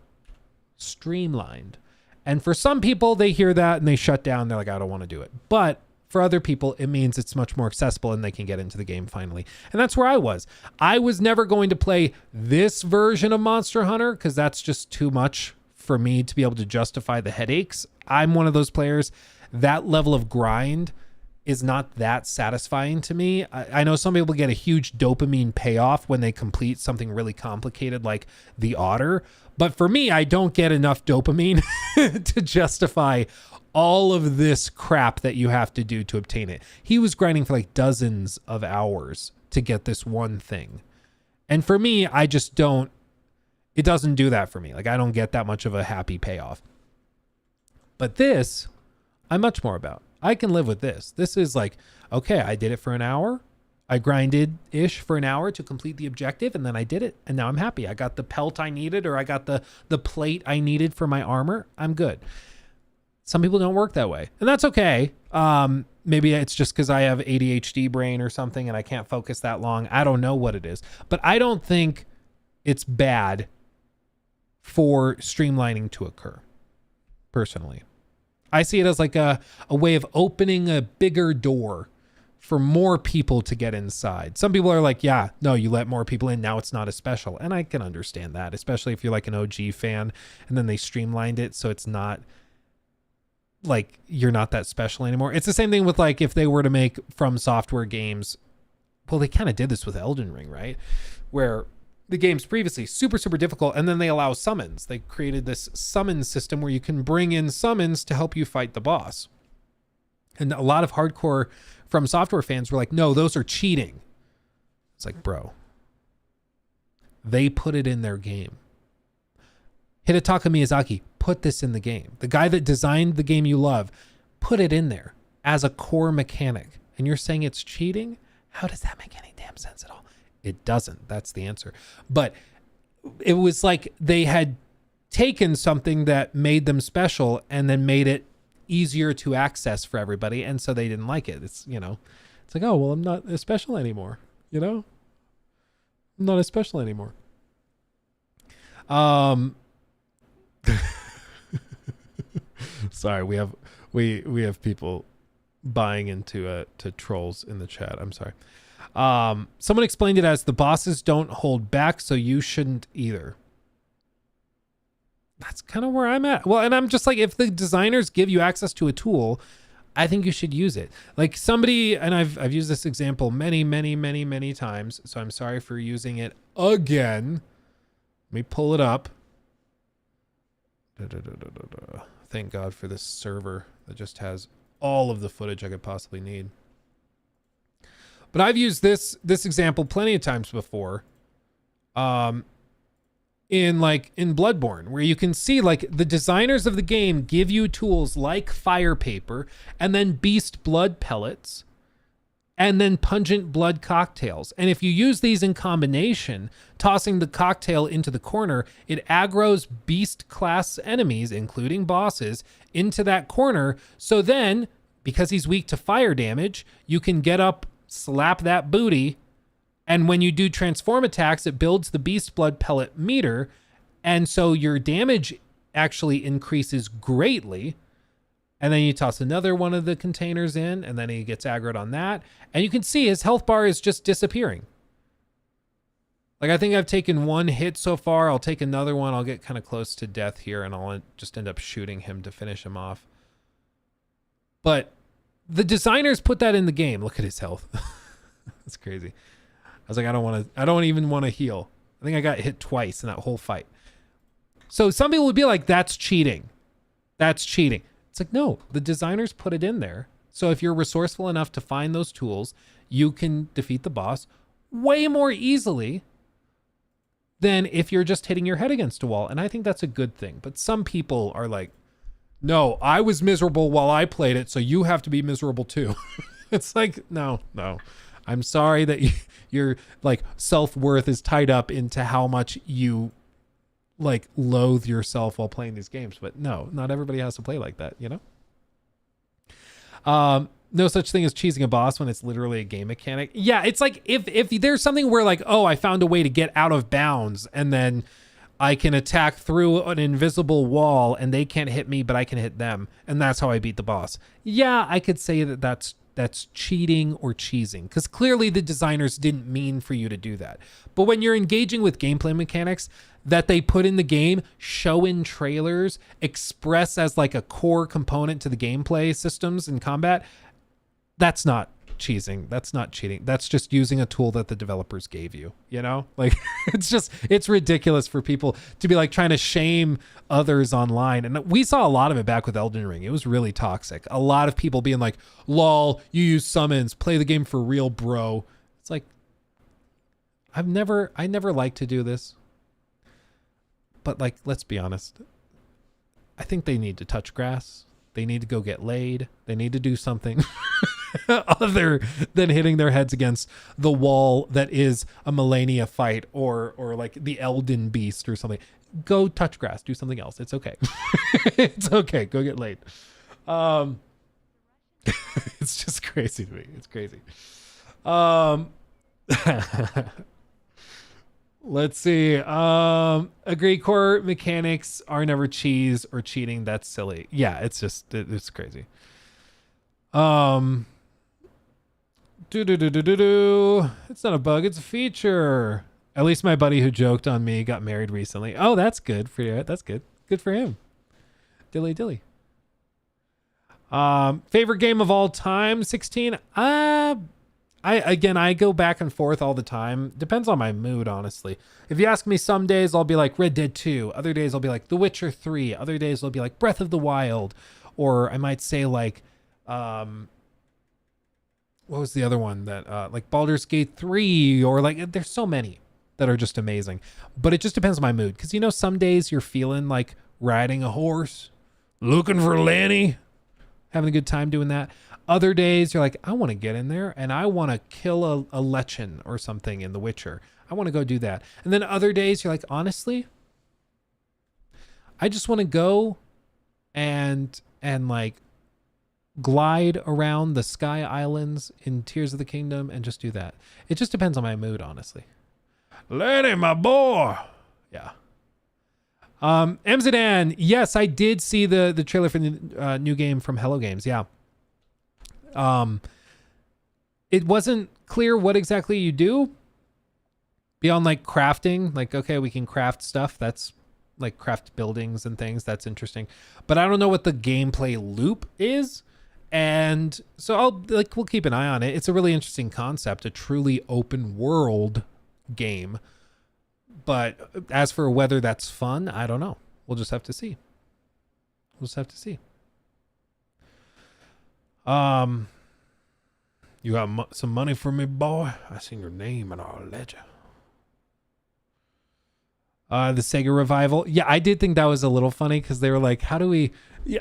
streamlined. And for some people, they hear that and they shut down. They're like, I don't want to do it. But for other people, it means it's much more accessible and they can get into the game finally. And that's where I was. I was never going to play this version of Monster Hunter because that's just too much for me to be able to justify the headaches. I'm one of those players. That level of grind is not that satisfying to me. I know some people get a huge dopamine payoff when they complete something really complicated like the otter. But for me, I don't get enough dopamine to justify all of this crap that you have to do to obtain it. He was grinding for like dozens of hours to get this one thing. And for me, I just don't, it doesn't do that for me. Like, I don't get that much of a happy payoff. But this, I'm much more about. I can live with this. This is like, okay, I did it for an hour. I grinded-ish for an hour to complete the objective, and then I did it, and now I'm happy. I got the pelt I needed, or I got the plate I needed for my armor. I'm good. Some people don't work that way, and that's okay. Maybe it's just because I have ADHD brain or something, and I can't focus that long. I don't know what it is, but I don't think it's bad for streamlining to occur, personally. I see it as like a way of opening a bigger door for more people to get inside. Some people are like, yeah, no, you let more people in, now it's not as special. And I can understand that, especially if you're like an OG fan and then they streamlined it so it's not like you're not that special anymore. It's the same thing with like if they were to make From Software games. Well, they kind of did this with Elden Ring, right? Where the game's previously super, super difficult, and then they allow summons. They created this summon system where you can bring in summons to help you fight the boss. And a lot of hardcore From Software fans were like, no, those are cheating. It's like, bro, they put it in their game. Hidetaka Miyazaki put this in the game. The guy that designed the game you love put it in there as a core mechanic. And you're saying it's cheating? How does that make any damn sense at all? It doesn't. That's the answer. But it was like they had taken something that made them special and then made it easier to access for everybody, and so they didn't like it. It's, you know, it's like, oh, well, I'm not as special anymore, you know? I'm not as special anymore. Sorry, we have people buying into to trolls in the chat. I'm sorry. Someone explained it as the bosses don't hold back, so you shouldn't either. That's kind of where I'm at. Well, and I'm just like, if the designers give you access to a tool, I think you should use it. Like somebody, and I've used this example many, many, many, many times, so I'm sorry for using it again. Let me pull it up. Thank God for this server that just has all of the footage I could possibly need. But I've used this example plenty of times before. In Bloodborne, where you can see like the designers of the game give you tools like fire paper and then beast blood pellets and then pungent blood cocktails. And if you use these in combination, tossing the cocktail into the corner, it aggroes beast class enemies, including bosses, into that corner. So then, because he's weak to fire damage, you can get up, slap that booty, and when you do transform attacks, it builds the beast blood pellet meter. And so your damage actually increases greatly. And then you toss another one of the containers in, and then he gets aggroed on that. And you can see his health bar is just disappearing. Like, I think I've taken one hit so far. I'll take another one. I'll get kind of close to death here, and I'll just end up shooting him to finish him off. But the designers put that in the game. Look at his health. That's crazy. I was like, I don't even want to heal. I think I got hit twice in that whole fight. So some people would be like, that's cheating. That's cheating. It's like, no, the designers put it in there. So if you're resourceful enough to find those tools, you can defeat the boss way more easily than if you're just hitting your head against a wall. And I think that's a good thing. But some people are like, no, I was miserable while I played it, so you have to be miserable too. It's like, no. I'm sorry that your like self-worth is tied up into how much you like loathe yourself while playing these games. But no, not everybody has to play like that, you know? No such thing as cheesing a boss when it's literally a game mechanic. Yeah, it's like if there's something where like, oh, I found a way to get out of bounds and then I can attack through an invisible wall and they can't hit me, but I can hit them, and that's how I beat the boss. Yeah, I could say that that's cheating or cheesing, because clearly the designers didn't mean for you to do that. But when you're engaging with gameplay mechanics that they put in the game, show in trailers, express as like a core component to the gameplay systems and combat, that's not cheesing. That's not cheating. That's just using a tool that the developers gave you, you know? Like, it's ridiculous for people to be like trying to shame others online. And we saw a lot of it back with Elden Ring. It was really toxic. A lot of people being like, lol, you use summons, play the game for real, bro. It's like, I never like to do this. But like, let's be honest. I think they need to touch grass. They need to go get laid. They need to do something other than hitting their heads against the wall that is a Melania fight or like the Elden Beast or something. Go touch grass. Do something else. It's okay. It's okay. Go get laid. It's just crazy to me. It's crazy. Let's see. Agree, core mechanics are never cheese or cheating. That's silly. Yeah, it's just, it's crazy. It's not a bug, it's a feature. At least my buddy who joked on me got married recently. Oh, that's good for you. That's good. Good for him. Dilly dilly. Favorite game of all time, 16. I go back and forth all the time. Depends on my mood, honestly. If you ask me, some days I'll be like Red Dead 2. Other days I'll be like The Witcher 3. Other days I'll be like Breath of the Wild. Or I might say like, what was the other one that, like Baldur's Gate 3, or like, there's so many that are just amazing. But it just depends on my mood. Because, you know, some days you're feeling like riding a horse, looking for Lanny, having a good time doing that. Other days you're like, I want to get in there and I want to kill a lichen or something in The Witcher. I want to go do that. And then other days you're like, honestly, I just want to go and like glide around the Sky Islands in Tears of the Kingdom and just do that. It just depends on my mood, honestly. Lenny, my boy. Yeah. Mzidan, yes, I did see the trailer for the new game from Hello Games. Yeah. It wasn't clear what exactly you do beyond like crafting. Like, okay, we can craft stuff. That's like craft buildings and things. That's interesting. But I don't know what the gameplay loop is. And so we'll keep an eye on it. It's a really interesting concept, a truly open world game. But as for whether that's fun, I don't know. We'll just have to see. You got some money for me, boy? I seen your name and I'll let you. The Sega revival. Yeah, I did think that was a little funny because they were like, how do we...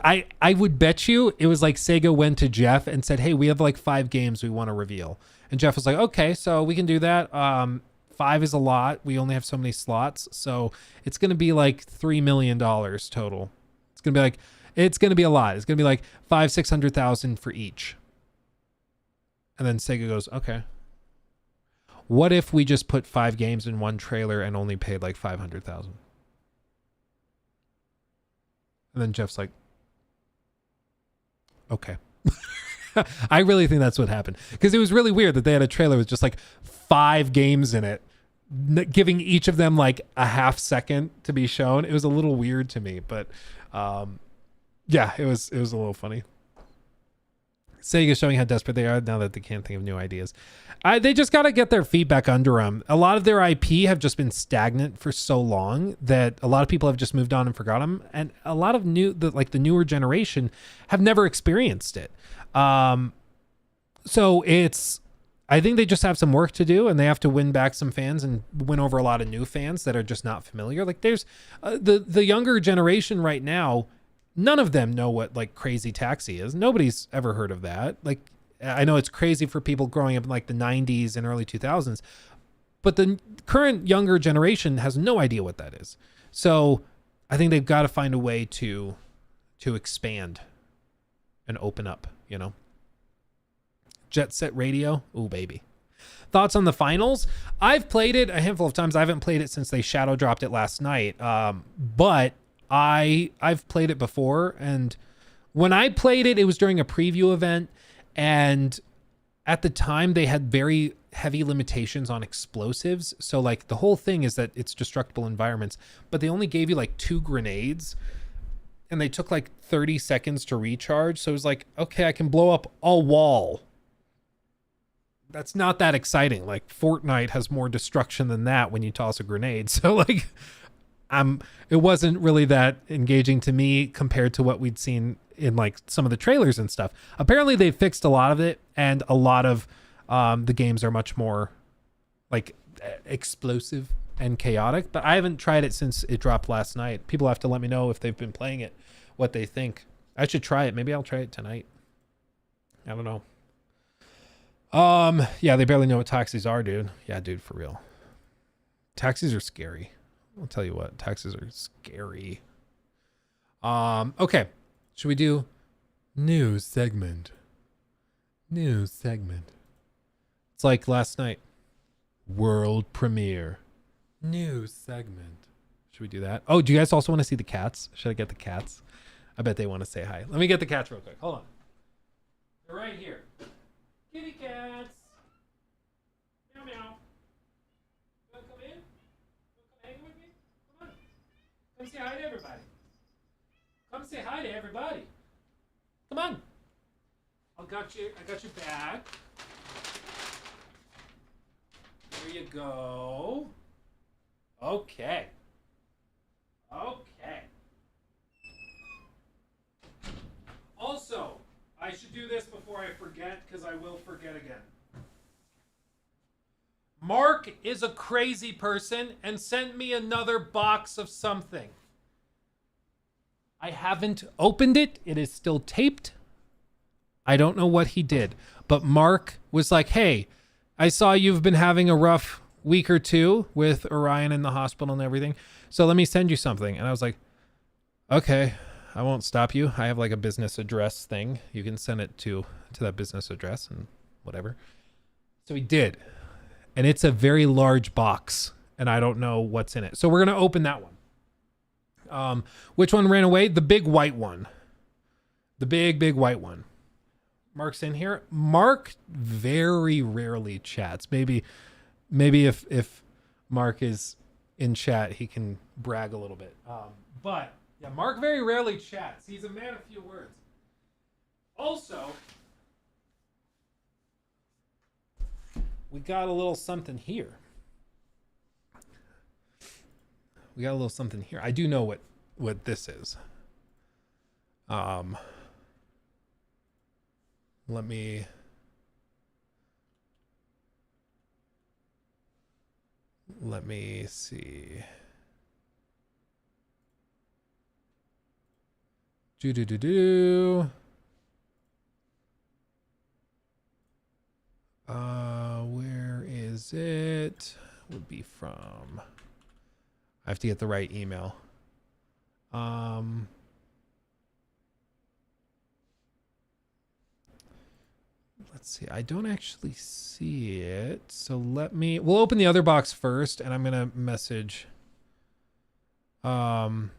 I would bet you it was like Sega went to Jeff and said, hey, we have like 5 games we want to reveal. And Jeff was like, okay, so we can do that. 5 is a lot. We only have so many slots. So it's going to be like $3 million total. It's going to be a lot. It's going to be like 500,000-600,000 for each. And then Sega goes, okay. What if we just put 5 games in one trailer and only paid like 500,000? And then Jeff's like, okay. I really think that's what happened, because it was really weird that they had a trailer with just like 5 games in it, giving each of them like a half second to be shown. It was a little weird to me, but yeah, it was a little funny. Sega showing how desperate they are now that they can't think of new ideas. They just got to get their feet back under them. A lot of their IP have just been stagnant for so long that a lot of people have just moved on and forgot them. And a lot of the newer generation have never experienced it. So I think they just have some work to do, and they have to win back some fans and win over a lot of new fans that are just not familiar. Like there's the younger generation right now. None of them know what like Crazy Taxi is. Nobody's ever heard of that. Like, I know it's crazy for people growing up in like the 90s and early 2000s, but the current younger generation has no idea what that is. So I think they've got to find a way to expand and open up, you know. Jet Set Radio. Ooh, baby. Thoughts on the finals? I've played it a handful of times. I haven't played it since they shadow dropped it last night. But I've played it before, and when I played it, it was during a preview event, and at the time they had very heavy limitations on explosives. So like the whole thing is that it's destructible environments, but they only gave you like 2 grenades, and they took like 30 seconds to recharge. So it was like, okay, I can blow up a wall. That's not that exciting. Like Fortnite has more destruction than that when you toss a grenade. So like it wasn't really that engaging to me compared to what we'd seen in like some of the trailers and stuff. Apparently they fixed a lot of it, and a lot of the games are much more like explosive and chaotic, but I haven't tried it since it dropped last night. People have to let me know if they've been playing it, what they think. I should try it. Maybe I'll try it tonight. I don't know. Yeah, they barely know what taxis are, dude. Yeah, dude, for real. Taxis are scary. I'll tell you what, taxes are scary. Okay. Should we do news segment? News segment. It's like last night. World premiere. News segment. Should we do that? Oh, do you guys also want to see the cats? Should I get the cats? I bet they want to say hi. Let me get the cats real quick. Hold on. They're right here. Kitty cats. Meow meow. You want to come in? Hang with me? Come on. Come say hi to everybody. Come say hi to everybody. Come on. I got you back. There you go. Okay. Okay. Also, I should do this before I forget, because I will forget again. Mark is a crazy person and sent me another box of something. I haven't opened it. It is still taped. I don't know what he did, but Mark was like, hey, I saw you've been having a rough week or two with Orion in the hospital and everything, so let me send you something. And I was like, okay, I won't stop you. I have like a business address thing. You can send it to that business address and whatever. So he did. And it's a very large box, and I don't know what's in it. So we're going to open that one. Which one ran away? The big white one. The big white one. Mark's in here. Mark very rarely chats. Maybe if Mark is in chat, he can brag a little bit. But yeah, Mark very rarely chats. He's a man of few words. Also, we got a little something here. I do know what this is. Let me see. Do. Where is it? Would be from. I have to get the right email. Let's see. I don't actually see it. So we'll open the other box first, and I'm gonna message. I'm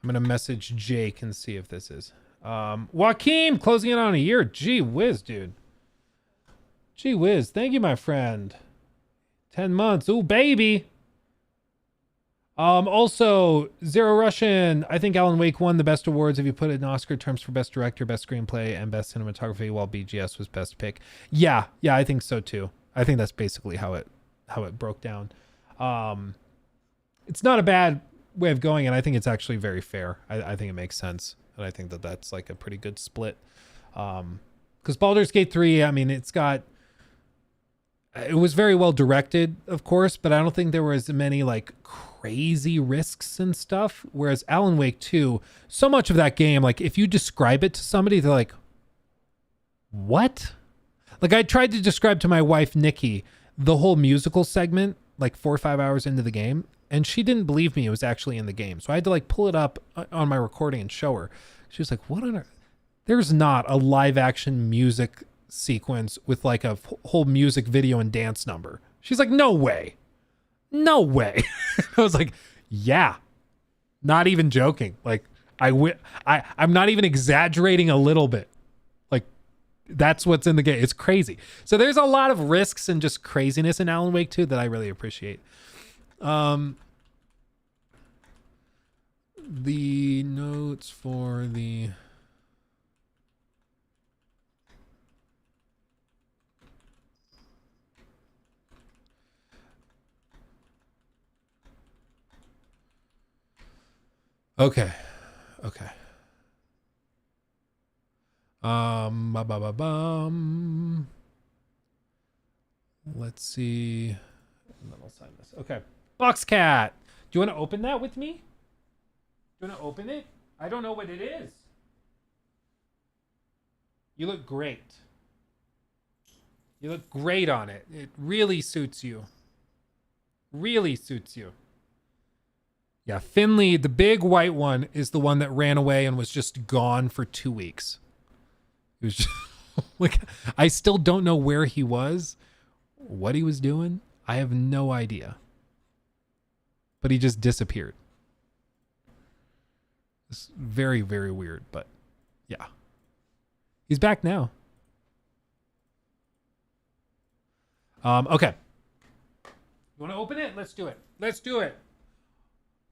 gonna message Jake and see if this is. Joaquin, closing in on a year. Gee whiz, dude. Gee whiz. Thank you, my friend. 10 months. Ooh, baby. Also, Zero Russian. I think Alan Wake won the best awards if you put it in Oscar terms for best director, best screenplay, and best cinematography, while BGS was best pick. Yeah, I think so too. I think that's basically how it broke down. It's not a bad way of going, and I think it's actually very fair. I think it makes sense, and I think that that's like a pretty good split. Because Baldur's Gate 3, I mean, it was very well directed, of course, but I don't think there were as many like crazy risks and stuff. Whereas Alan Wake 2, so much of that game, like if you describe it to somebody, they're like, what? Like I tried to describe to my wife, Nikki, the whole musical segment, like 4 or 5 hours into the game, and she didn't believe me it was actually in the game. So I had to like pull it up on my recording and show her. She was like, what on earth? There's not a live action music sequence with like a whole music video and dance number. She's like, no way. I was like, yeah, not even joking. Like I'm not even exaggerating a little bit. Like that's what's in the game. It's crazy. So there's a lot of risks and just craziness in Alan Wake 2 that I really appreciate. The notes for the Okay. Let's see. And then I'll sign this. Okay. Boxcat. Do you want to open that with me? Do you want to open it? I don't know what it is. You look great. You look great on it. It really suits you. Yeah, Finley, the big white one, is the one that ran away and was just gone for 2 weeks. It was just, like, I still don't know where he was, what he was doing. I have no idea. But he just disappeared. It's very, very weird, but yeah. He's back now. Okay. You want to open it? Let's do it.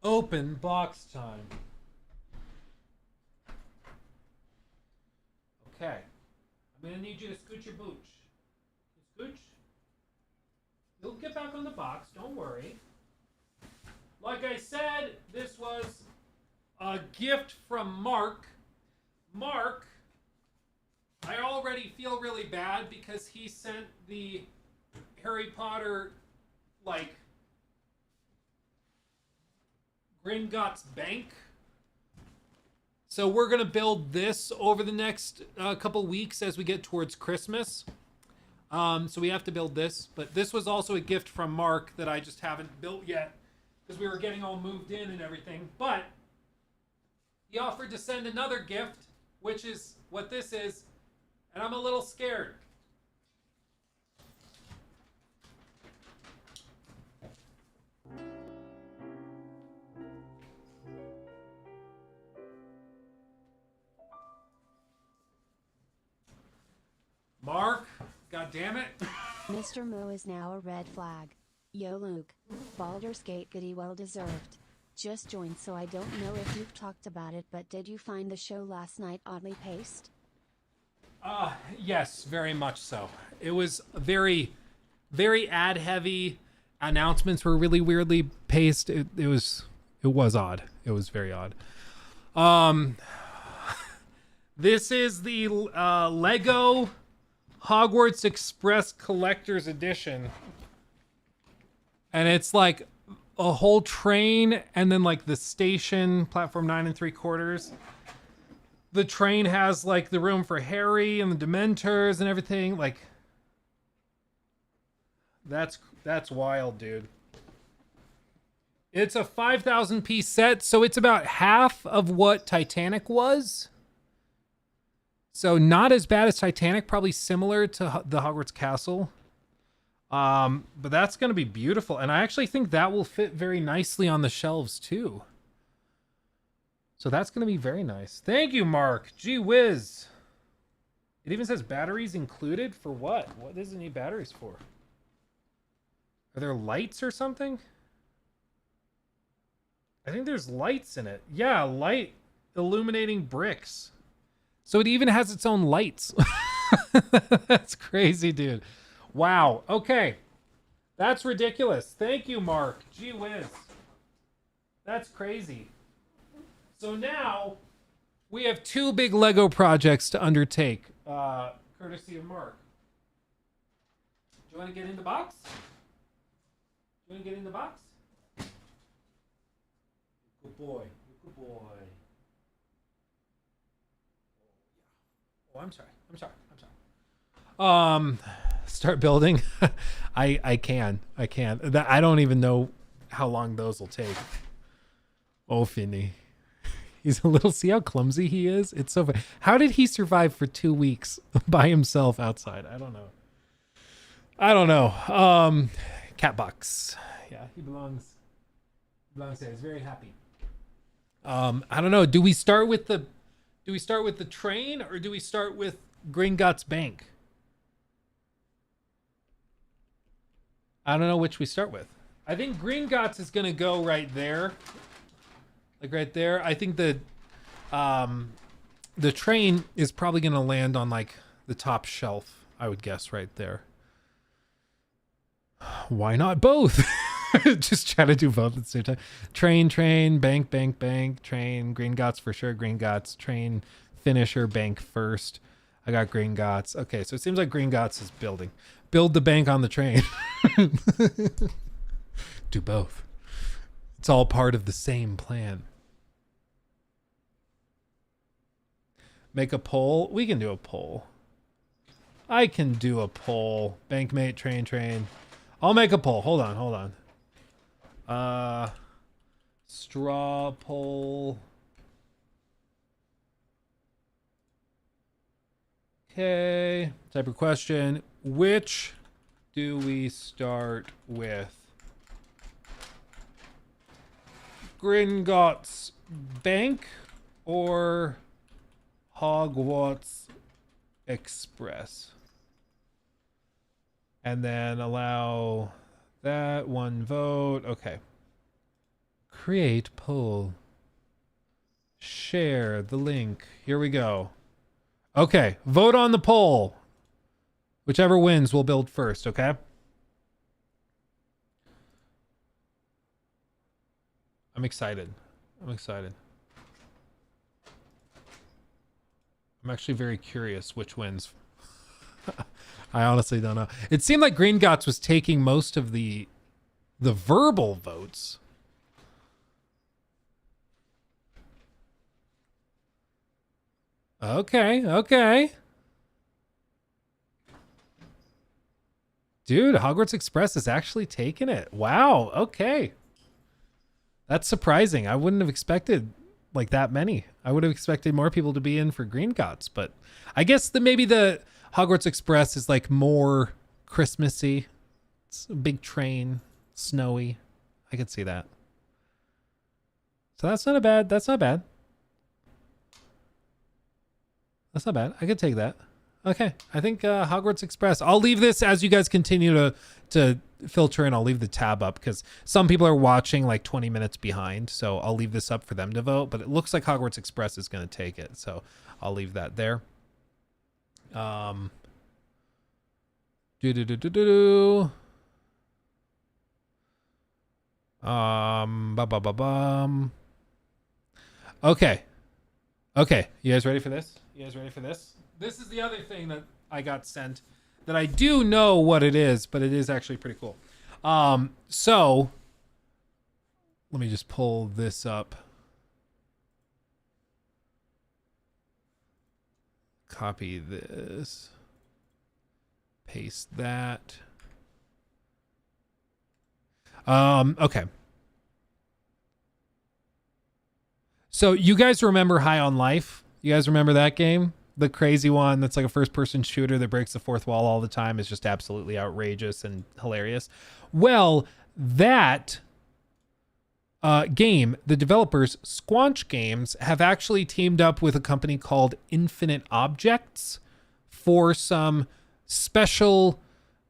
Open box time. Okay. I'm gonna need you to scoot your booch. Scooch. You'll get back on the box, don't worry. Like I said, this was a gift from Mark. Mark, I already feel really bad because he sent the Harry Potter, like, Gringotts Bank. So we're going to build this over the next couple weeks as we get towards Christmas. So we have to build this. But this was also a gift from Mark that I just haven't built yet because we were getting all moved in and everything. But he offered to send another gift, which is what this is. And I'm a little scared. Mark, god damn it. Mr. Mo is now a red flag. Yo Luke, Baldur's Gate goodie well deserved. Just joined, so I don't know if you've talked about it, but did you find the show last night oddly paced? Yes, very much so. It was very, very ad heavy. Announcements were really weirdly paced. It was odd. It was very odd. This is the Lego Hogwarts Express Collector's Edition. And it's like a whole train and then like the station, platform 9 3/4. The train has like the room for Harry and the Dementors and everything. Like, that's wild, dude. It's a 5,000 piece set, so it's about half of what Titanic was. So not as bad as Titanic, probably similar to the Hogwarts Castle. But that's going to be beautiful. And I actually think that will fit very nicely on the shelves too. So that's going to be very nice. Thank you, Mark. Gee whiz. It even says batteries included for what? What does it need batteries for? Are there lights or something? I think there's lights in it. Yeah, light illuminating bricks. So it even has its own lights. That's crazy, dude. Wow. Okay. That's ridiculous. Thank you, Mark. Gee whiz. That's crazy. So now we have 2 big Lego projects to undertake, courtesy of Mark. Do you want to get in the box? Do you want to get in the box? Good boy. Good boy. Oh, I'm sorry. Start building. I can. I don't even know how long those will take. Oh, Finney. He's a little, see how clumsy he is? It's so funny. How did he survive for 2 weeks by himself outside? I don't know. Cat box. Yeah, he belongs there. He's very happy. I don't know. Do we start with the train or do we start with Gringotts Bank? I don't know which we start with. I think Gringotts is gonna go right there. Like right there. I think the train is probably gonna land on like the top shelf, I would guess, right there. Why not both? Just try to do both at the same time. Train, bank, train, Gringotts for sure, Gringotts, train, finisher, bank first. I got Gringotts. Okay, so it seems like Gringotts is building. Build the bank on the train. Do both. It's all part of the same plan. Make a poll. We can do a poll. I can do a poll. Bankmate, train. I'll make a poll. Hold on. Straw poll. Okay. Type of question. Which do we start with? Gringotts Bank or Hogwarts Express? And then allow that 1 vote. Okay. Create poll. Share the link. Here we go. Okay. Vote on the poll. Whichever wins will build first, okay? I'm excited. I'm actually very curious which wins. I honestly don't know. It seemed like Gringotts was taking most of the verbal votes. Okay. Dude, Hogwarts Express is actually taking it. Wow. Okay. That's surprising. I wouldn't have expected like that many. I would have expected more people to be in for Gringotts, but I guess maybe the Hogwarts Express is like more Christmassy. It's a big train, snowy. I could see that. So that's not bad. That's not bad. I could take that. Okay, I think Hogwarts Express. I'll leave this as you guys continue to filter in. I'll leave the tab up because some people are watching like 20 minutes behind. So I'll leave this up for them to vote. But it looks like Hogwarts Express is going to take it. So I'll leave that there. Okay. You guys ready for this? This is the other thing that I got sent that I do know what it is, but it is actually pretty cool. So let me just pull this up. Copy this. Paste that. Okay. So you guys remember High on Life? You guys remember that game? The crazy one that's like a first-person shooter that breaks the fourth wall all the time is just absolutely outrageous and hilarious. Well, that game, the developers, Squanch Games, have actually teamed up with a company called Infinite Objects for some special,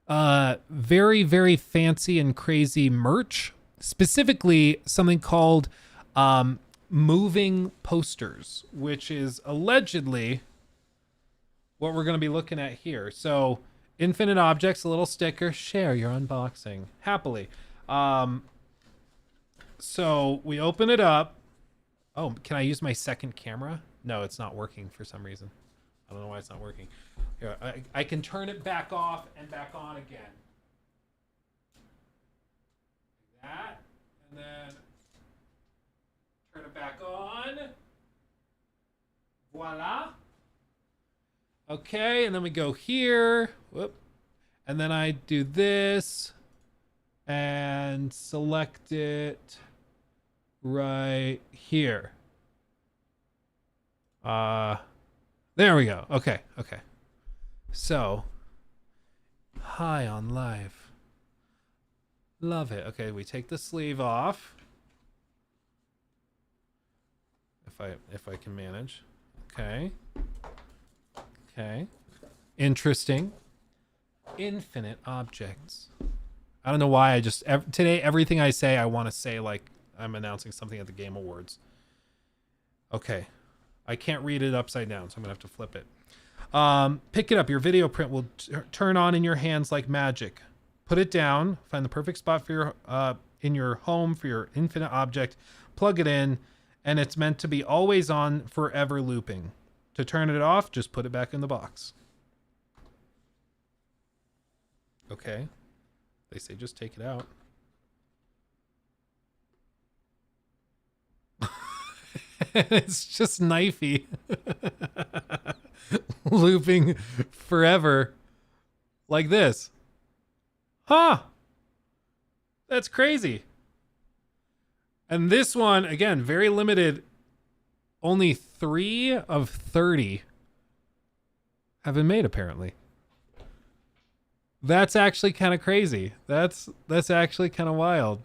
very, very fancy and crazy merch. Specifically, something called moving posters, which is allegedly what we're going to be looking at here. So Infinite Objects, a little sticker, share your unboxing happily. So we open it up. Oh, can I use my second camera? No, it's not working for some reason. I don't know why it's not working. Here, I can turn it back off and back on again. Like that, and then turn it back on. Voila. Okay, and then we go here. Whoop. And then I do this and select it right here. There we go. Okay. So, High on Life. Love it. Okay, we take the sleeve off. If I can manage. Okay. Interesting. Infinite Objects. I don't know why I just today everything I say I want to say like I'm announcing something at the Game Awards. Okay. I can't read it upside down, so I'm gonna have to flip it. Pick it up. Your video print will turn on in your hands like magic. Put it down. Find the perfect spot for your in your home for your infinite object. Plug it in, and it's meant to be always on, forever looping. To turn it off, just put it back in the box. Okay. They say just take it out. It's just knifey. Looping forever. Like this. Huh. That's crazy. And this one, again, very limited. Only 3 of 30 have been made, apparently. That's actually kind of crazy. That's actually kind of wild.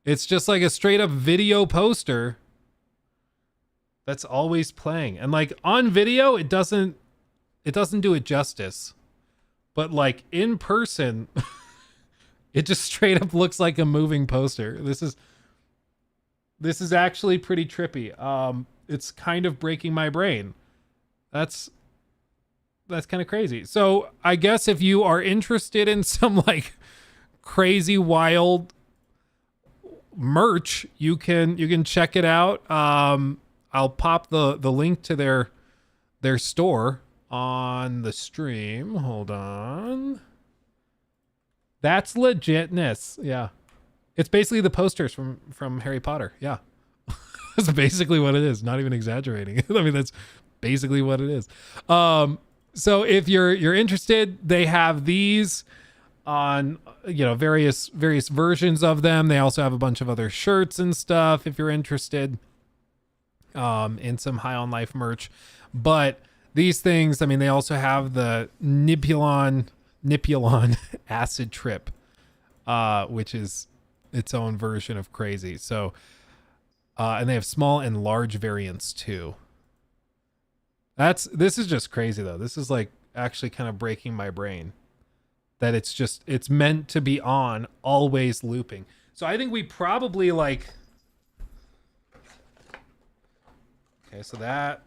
It's just like a straight up video poster that's always playing. And like on video, it doesn't do it justice. But like in person, it just straight up looks like a moving poster. This is actually pretty trippy. It's kind of breaking my brain. That's kind of crazy. So I guess if you are interested in some like crazy wild merch, you can check it out. I'll pop the link to their store on the stream. Hold on. That's legitness. Yeah. It's basically the posters from Harry Potter. Yeah. That's basically what it is. Not even exaggerating. I mean, that's basically what it is. So if you're interested, they have these on, various versions of them. They also have a bunch of other shirts and stuff if you're interested in some High on Life merch. But these things, I mean, they also have the Nipulon acid trip, which is its own version of crazy. So, and they have small and large variants too. This is just crazy though. This is like actually kind of breaking my brain that it's meant to be on, always looping. So I think we probably like, okay, so that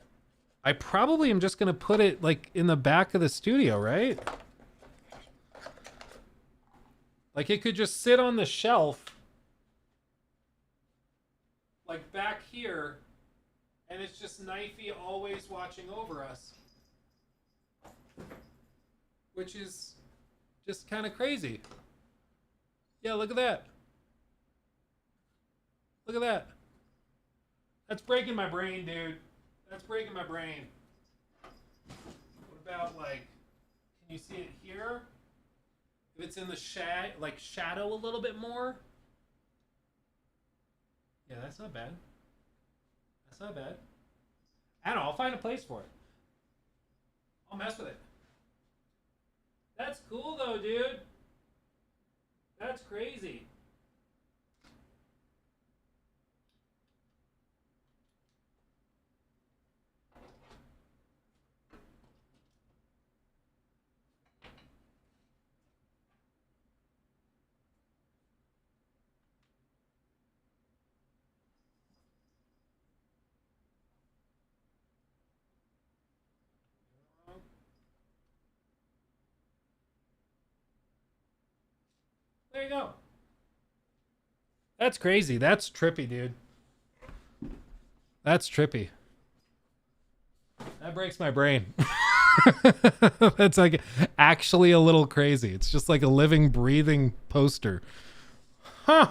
I probably am just going to put it like in the back of the studio, right? Like it could just sit on the shelf like back here, and it's just Knifey always watching over us, which is just kind of crazy. Yeah, look at that. Look at that. That's breaking my brain, dude. That's breaking my brain. What about, like, can you see it here? If it's in the shadow a little bit more. Yeah, that's not bad. That's not bad. I don't know. I'll find a place for it. I'll mess with it. That's cool, though, dude. That's crazy. There you go. That's crazy. That's trippy, dude. That's trippy. That breaks my brain. That's like actually a little crazy. It's just like a living, breathing poster. Huh.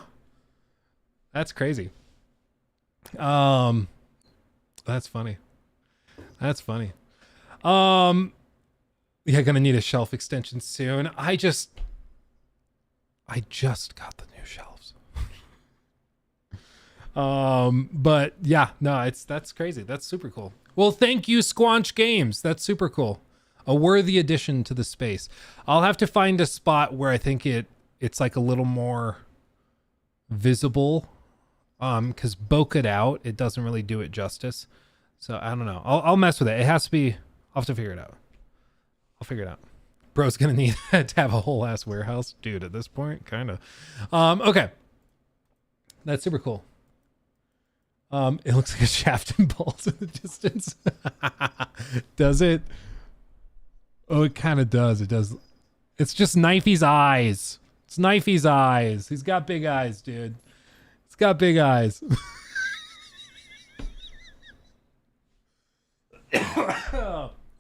That's crazy. That's funny. That's funny. Yeah, gonna need a shelf extension soon. I just got the new shelves. But yeah, no, that's crazy. That's super cool. Well, thank you, Squanch Games. That's super cool. A worthy addition to the space. I'll have to find a spot where I think it's like a little more visible. Because bokeh out, it doesn't really do it justice. So I don't know. I'll mess with it. It has to be. I'll have to figure it out. I'll figure it out. Bro's gonna need to have a whole ass warehouse, dude. At this point, kind of. Okay, that's super cool. It looks like a shaft and balls in the distance. Does it? Oh, it kind of does. It does. It's just Knifey's eyes. It's Knifey's eyes. He's got big eyes, dude. He's got big eyes.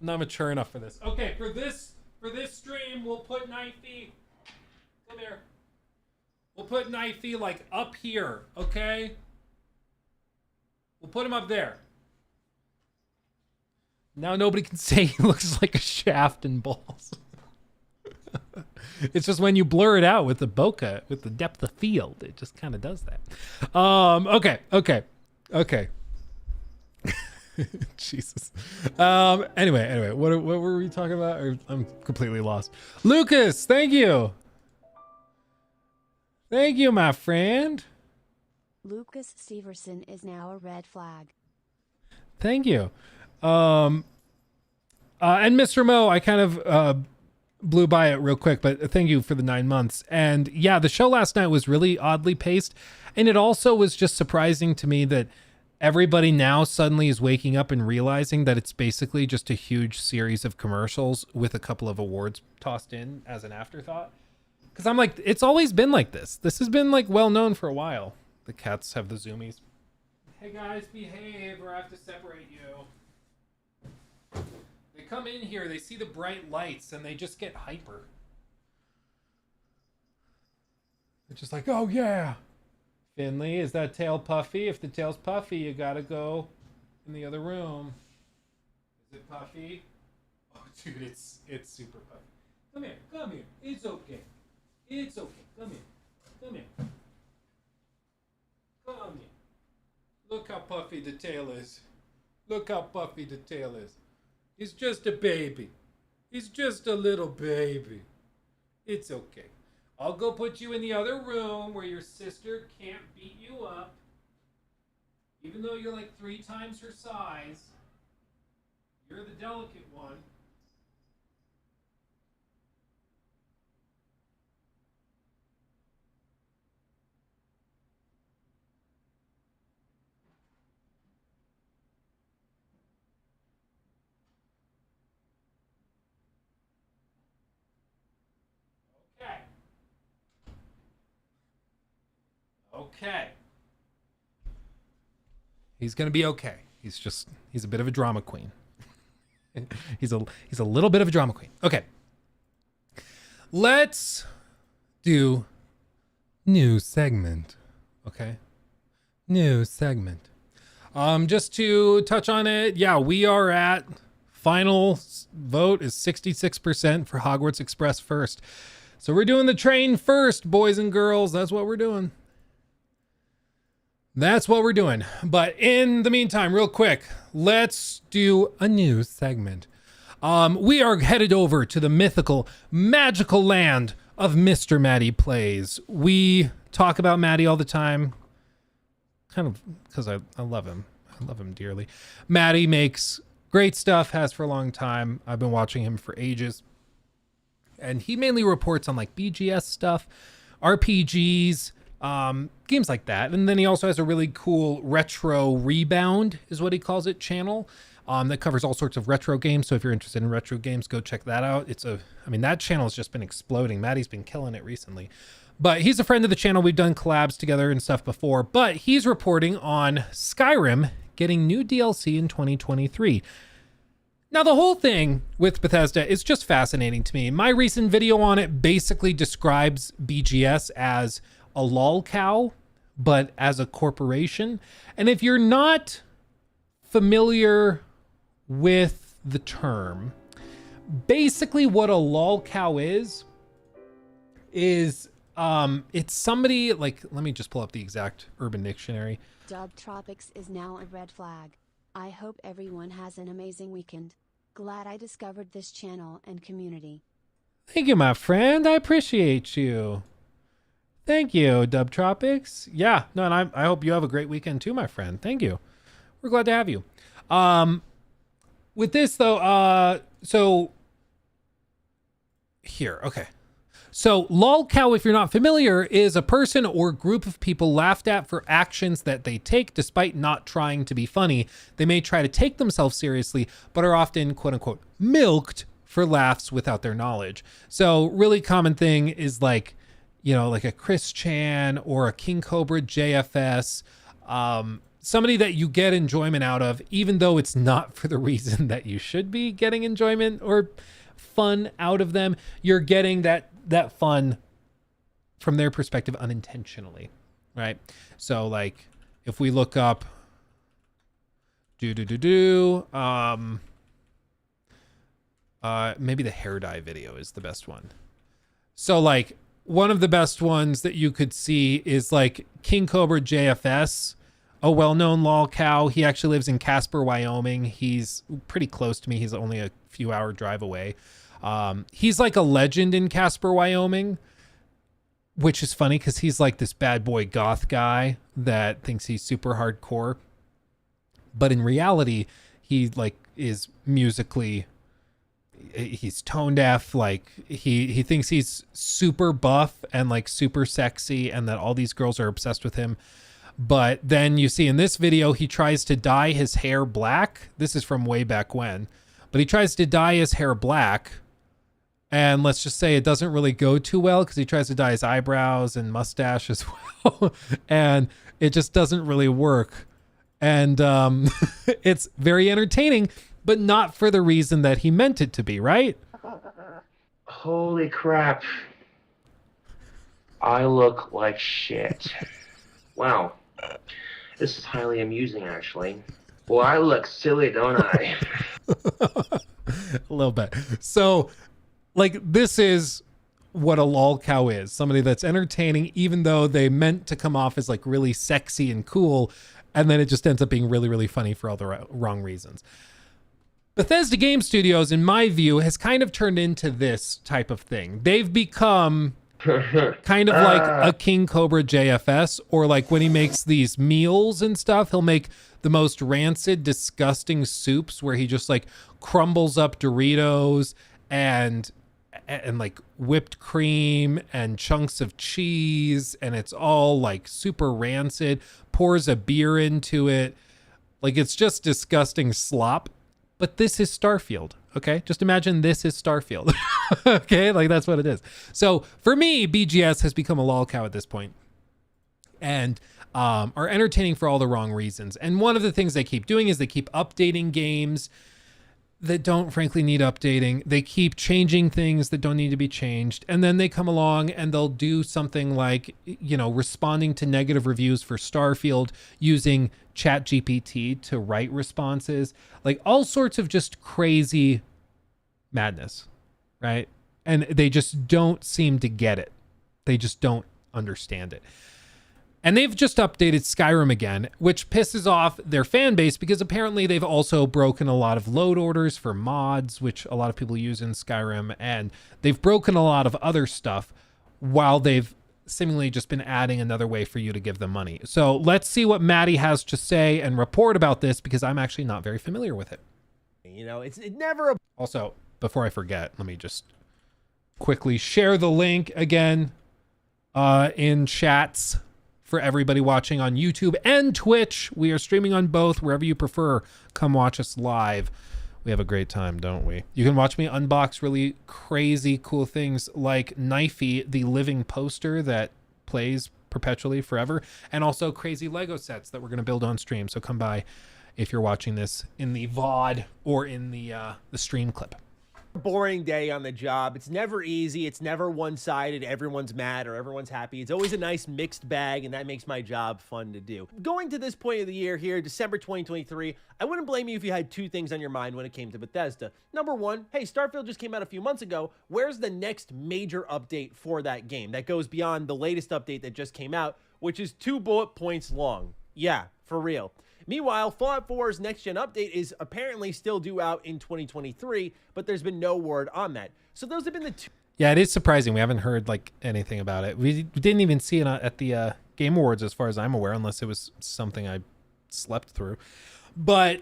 Not mature enough for this. Okay, for this stream, we'll put Knifey. Come here. We'll put Knifey like up here, okay? We'll put him up there. Now nobody can say he looks like a shaft and balls. It's just when you blur it out with the bokeh, with the depth of field, it just kind of does that. Okay. Jesus. Anyway, what were we talking about? I'm completely lost. Lucas, thank you. Thank you, my friend. Lucas Severson is now a red flag. Thank you. And Mr. Mo, I kind of blew by it real quick, but thank you for the 9 months. And yeah, the show last night was really oddly paced. And it also was just surprising to me that everybody now suddenly is waking up and realizing that it's basically just a huge series of commercials with a couple of awards tossed in as an afterthought. Because I'm like, it's always been like this. This has been like well known for a while. The cats have the zoomies. Hey guys, behave or I have to separate you. They come in here, they see the bright lights, and they just get hyper. They're just like, oh yeah. Finley, is that tail puffy? If the tail's puffy, you gotta go in the other room. Is it puffy? Oh, dude, it's super puffy. Come here. It's okay. It's okay. Come here. Come here. Look how puffy the tail is. Look how puffy the tail is. He's just a baby. He's just a little baby. It's okay. I'll go put you in the other room where your sister can't beat you up. Even though you're like 3 times her size. You're the delicate one. Okay. He's gonna be okay. He's a bit of a drama queen. he's a little bit of a drama queen. Okay. Let's do new segment. Okay. New segment. Just to touch on it, yeah, we are at final vote is 66% for Hogwarts Express first. So we're doing the train first, boys and girls. That's what we're doing. That's what we're doing. But in the meantime, real quick, let's do a news segment. We are headed over to the mythical, magical land of Mr. Matty Plays. We talk about Matty all the time, kind of because I love him. I love him dearly. Matty makes great stuff, has for a long time. I've been watching him for ages. And he mainly reports on like BGS stuff, RPGs, games like that. And then he also has a really cool retro rebound is what he calls it channel that covers all sorts of retro games. So if you're interested in retro games, go check that out. That channel has just been exploding. Matty's been killing it recently. But he's a friend of the channel. We've done collabs together and stuff before. But he's reporting on Skyrim getting new DLC in 2023. Now, the whole thing with Bethesda is just fascinating to me. My recent video on it basically describes BGS as a lolcow, but as a corporation. And if you're not familiar with the term, basically what a lolcow is it's somebody like, let me just pull up the exact Urban Dictionary. Dubtropics is now a red flag. I hope everyone has an amazing weekend. Glad I discovered this channel and community. Thank you, my friend. I appreciate you. Thank you, Dubtropics. Yeah, no, and I hope you have a great weekend too, my friend. Thank you. We're glad to have you. With this though, so here, okay. So lolcow, if you're not familiar, is a person or group of people laughed at for actions that they take despite not trying to be funny. They may try to take themselves seriously, but are often, quote unquote, milked for laughs without their knowledge. So really common thing is like, you know, like a Chris Chan or a King Cobra JFS, somebody that you get enjoyment out of, even though it's not for the reason that you should be getting enjoyment or fun out of them. You're getting that fun from their perspective unintentionally, right? So like if we look up maybe the hair dye video is the best one. So like one of the best ones that you could see is like King Cobra JFS, a well-known lolcow. He actually lives in Casper, Wyoming. He's pretty close to me. He's only a few hour drive away. He's like a legend in Casper, Wyoming, which is funny because he's like this bad boy goth guy that thinks he's super hardcore. But in reality, he like is musically, he's tone deaf. Like he thinks he's super buff and like super sexy and that all these girls are obsessed with him. But then you see in this video, he tries to dye his hair black. This is from way back when, but he tries to dye his hair black. And let's just say it doesn't really go too well because he tries to dye his eyebrows and mustache as well. And it just doesn't really work. And it's very entertaining, but not for the reason that he meant it to be, right? Holy crap. I look like shit. Wow. This is highly amusing, actually. Well, I look silly, don't I? A little bit. So, like, this is what a lolcow is. Somebody that's entertaining, even though they meant to come off as like really sexy and cool. And then it just ends up being really, really funny for all the wrong reasons. Bethesda Game Studios, in my view, has kind of turned into this type of thing. They've become kind of like a King Cobra JFS, or like when he makes these meals and stuff, he'll make the most rancid, disgusting soups where he just like crumbles up Doritos and like whipped cream and chunks of cheese, and it's all like super rancid, pours a beer into it. Like it's just disgusting slop. But this is Starfield, okay? Just imagine this is Starfield, okay? Like that's what it is. So for me, BGS has become a lolcow at this point and are entertaining for all the wrong reasons. And one of the things they keep doing is they keep updating games. that don't frankly need updating. They keep changing things that don't need to be changed. And then they come along and they'll do something like, you know, responding to negative reviews for Starfield using ChatGPT to write responses, like all sorts of just crazy madness, right? And they just don't seem to get it. They just don't understand it. And they've just updated Skyrim again, which pisses off their fan base because apparently they've also broken a lot of load orders for mods, which a lot of people use in Skyrim, and they've broken a lot of other stuff while they've seemingly just been adding another way for you to give them money. So let's see what Maddie has to say and report about this, because I'm actually not very familiar with it. You know, it never... Also, before I forget, let me just quickly share the link again in chats for everybody watching on YouTube and Twitch. We are streaming on both, wherever you prefer. Come watch us live. We have a great time, don't we? You can watch me unbox really crazy cool things like Knifey, the living poster that plays perpetually forever, and also crazy Lego sets that we're going to build on stream. So come by if you're watching this in the VOD or in the stream clip. Boring day on the job. It's never easy. It's never one-sided. Everyone's mad or everyone's happy. It's always a nice mixed bag, and that makes my job fun to do. Going to this point of the year here, December 2023, I wouldn't blame you if you had two things on your mind when it came to Bethesda. Number one, hey, Starfield just came out a few months ago. Where's the next major update for that game that goes beyond the latest update that just came out, which is 2 bullet points long? Yeah, for real. Meanwhile, Fallout 4's next-gen update is apparently still due out in 2023, but there's been no word on that. So those have been the two... Yeah, it is surprising. We haven't heard, like, anything about it. We didn't even see it at the Game Awards, as far as I'm aware, unless it was something I slept through. But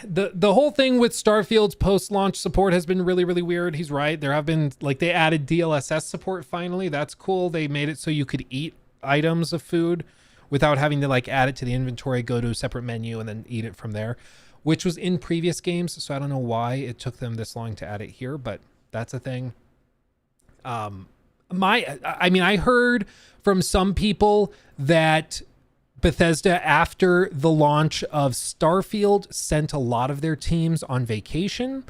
the whole thing with Starfield's post-launch support has been really, really weird. He's right. There have been, like, they added DLSS support finally. That's cool. They made it so you could eat items of food without having to like add it to the inventory, go to a separate menu, and then eat it from there, which was in previous games. So I don't know why it took them this long to add it here, but that's a thing. I mean, I heard from some people that Bethesda, after the launch of Starfield, sent a lot of their teams on vacation,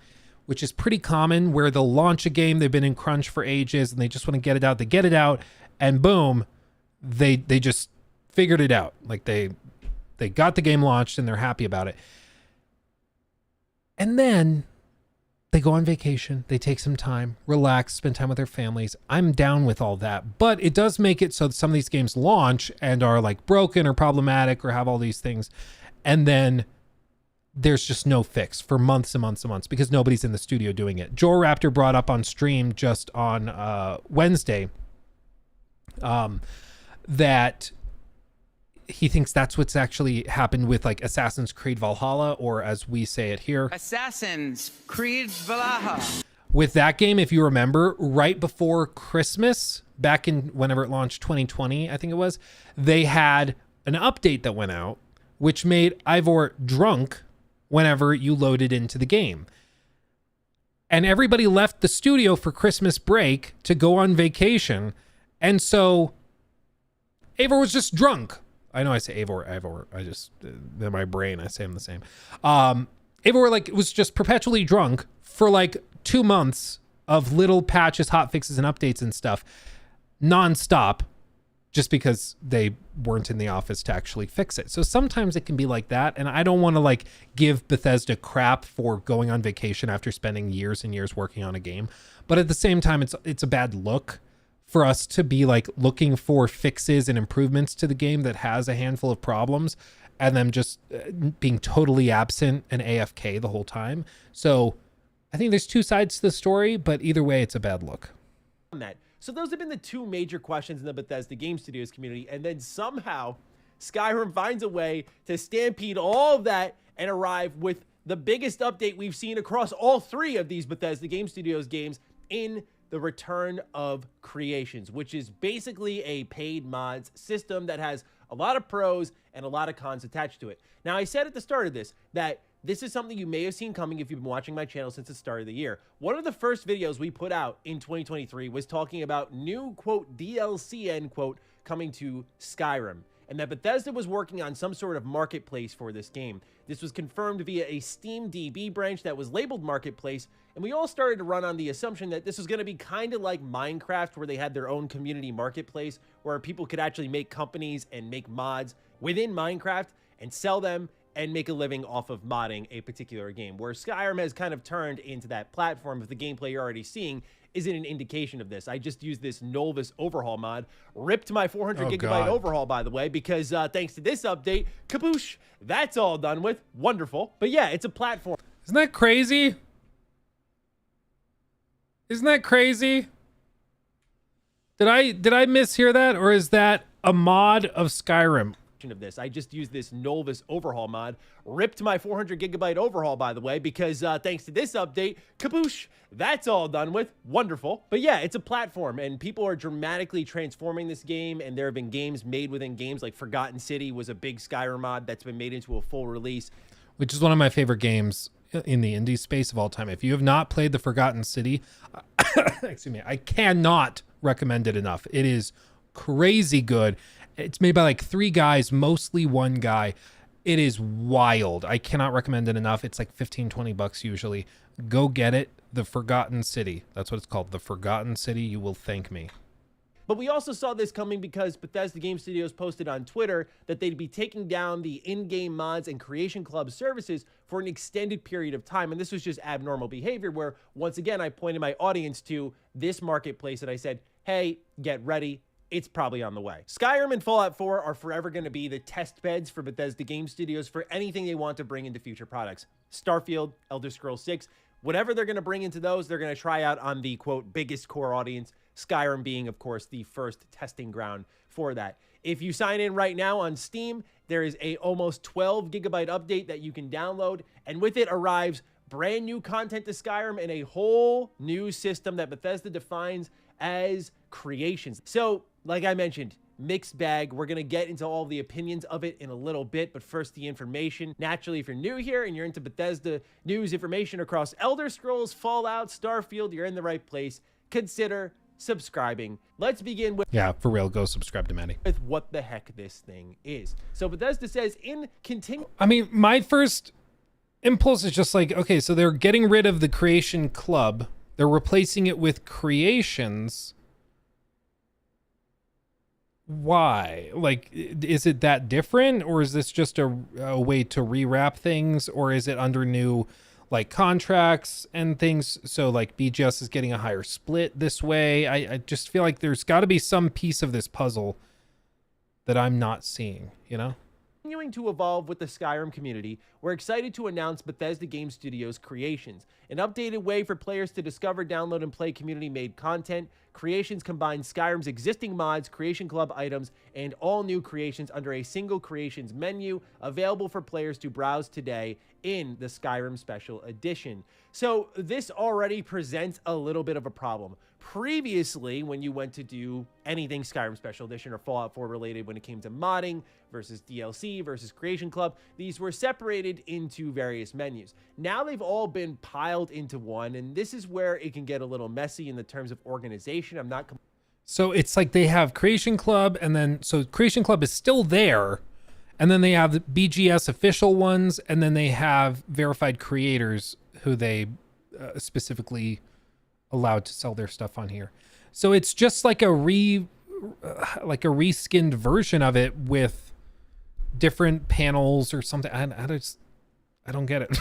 which is pretty common, where they'll launch a game, they've been in crunch for ages, and they just want to get it out. They get it out, and boom, they just figured it out. Like they got the game launched and they're happy about it. And then they go on vacation, they take some time, relax, spend time with their families. I'm down with all that, but it does make it so that some of these games launch and are like broken or problematic or have all these things. And then there's just no fix for months and months and months because nobody's in the studio doing it. Joel Raptor brought up on stream just on Wednesday that he thinks that's what's actually happened with like Assassin's Creed Valhalla, or as we say it here, Assassin's Creed Valhalla. With that game, if you remember, right before Christmas, back in whenever it launched, 2020, I think it was, they had an update that went out, which made Ivor drunk whenever you loaded into the game. And everybody left the studio for Christmas break to go on vacation. And so Eivor was just drunk. I know I say Eivor. I just, in my brain, I say them the same. Eivor like was just perpetually drunk for like 2 months of little patches, hot fixes, and updates and stuff, nonstop, just because they weren't in the office to actually fix it. So sometimes it can be like that, and I don't want to like give Bethesda crap for going on vacation after spending years and years working on a game, but at the same time, it's a bad look for us to be like looking for fixes and improvements to the game that has a handful of problems and them just being totally absent and AFK the whole time. So I think there's two sides to the story, but either way, it's a bad look. So those have been the two major questions in the Bethesda Game Studios community. And then somehow Skyrim finds a way to stampede all of that and arrive with the biggest update we've seen across all 3 of these Bethesda Game Studios games in the Return of Creations, which is basically a paid mods system that has a lot of pros and a lot of cons attached to it. Now, I said at the start of this that this is something you may have seen coming if you've been watching my channel since the start of the year. One of the first videos we put out in 2023 was talking about new, quote, DLC, end quote, coming to Skyrim. and that Bethesda was working on some sort of marketplace for this game. This was confirmed via a Steam DB branch that was labeled Marketplace, and we all started to run on the assumption that this was going to be kind of like Minecraft, where they had their own community marketplace where people could actually make companies and make mods within Minecraft and sell them and make a living off of modding a particular game, where Skyrim has kind of turned into that platform. If the gameplay you're already seeing isn't an indication of this. I just used this Nolvis overhaul mod, ripped my 400 gigabyte overhaul, by the way, because thanks to this update, kaboosh, that's all done with. Wonderful. But yeah, it's a platform. Isn't that crazy? Isn't that crazy? Did I mishear that, or is that a mod of Skyrim? Of this. I just used this Nolvis overhaul mod, ripped my 400 gigabyte overhaul, by the way, because thanks to this update, kaboosh, that's all done with. Wonderful. But yeah, it's a platform, and people are dramatically transforming this game, and there have been games made within games, like Forgotten City was a big Skyrim mod that's been made into a full release. Which is one of my favorite games in the indie space of all time. If you have not played the Forgotten City, excuse me, I cannot recommend it enough. It is crazy good. It's made by like 3 guys, mostly one guy. It is wild. I cannot recommend it enough. It's like 15-20 bucks usually. Go get it. The Forgotten City. That's what it's called. The Forgotten City. You will thank me. But we also saw this coming because Bethesda Game Studios posted on Twitter that they'd be taking down the in-game mods and Creation Club services for an extended period of time. And this was just abnormal behavior where, once again, I pointed my audience to this marketplace and I said, hey, get ready. It's probably on the way. Skyrim and Fallout 4 are forever going to be the test beds for Bethesda Game Studios for anything they want to bring into future products. Starfield, Elder Scrolls 6, whatever they're going to bring into those, they're going to try out on the, quote, biggest core audience, Skyrim being, of course, the first testing ground for that. If you sign in right now on Steam, there is a almost 12 gigabyte update that you can download, and with it arrives brand new content to Skyrim and a whole new system that Bethesda defines as creations. So, like I mentioned, mixed bag. We're going to get into all the opinions of it in a little bit, but first the information. Naturally, if you're new here and you're into Bethesda news information across Elder Scrolls, Fallout, Starfield, you're in the right place. Consider subscribing. Let's begin with... Yeah, for real, go subscribe to Maddie. ...with what the heck this thing is. So Bethesda says I mean, my first impulse is just like, okay, so they're getting rid of the Creation Club. They're replacing it with Creations. Why? Like, is it that different, or is this just a way to rewrap things, or is it under new like contracts and things? So like BGS is getting a higher split this way. I just feel like there's got to be some piece of this puzzle that I'm not seeing, you know? Continuing to evolve with the Skyrim community, we're excited to announce Bethesda Game Studios Creations, an updated way for players to discover, download, and play community-made content. Creations combines Skyrim's existing mods, Creation Club items, and all new creations under a single Creations menu, available for players to browse today in the Skyrim Special Edition. So this already presents a little bit of a problem. Previously, when you went to do anything Skyrim Special Edition or Fallout 4 related, when it came to modding versus DLC versus Creation Club, these were separated into various menus. Now they've all been piled into one, and this is where it can get a little messy in the terms of organization. I'm not... So it's like they have Creation Club, and then, so Creation Club is still there, and then they have the BGS official ones, and then they have verified creators who they specifically allowed to sell their stuff on here. So it's just like a reskinned version of it with different panels or something. I don't get it.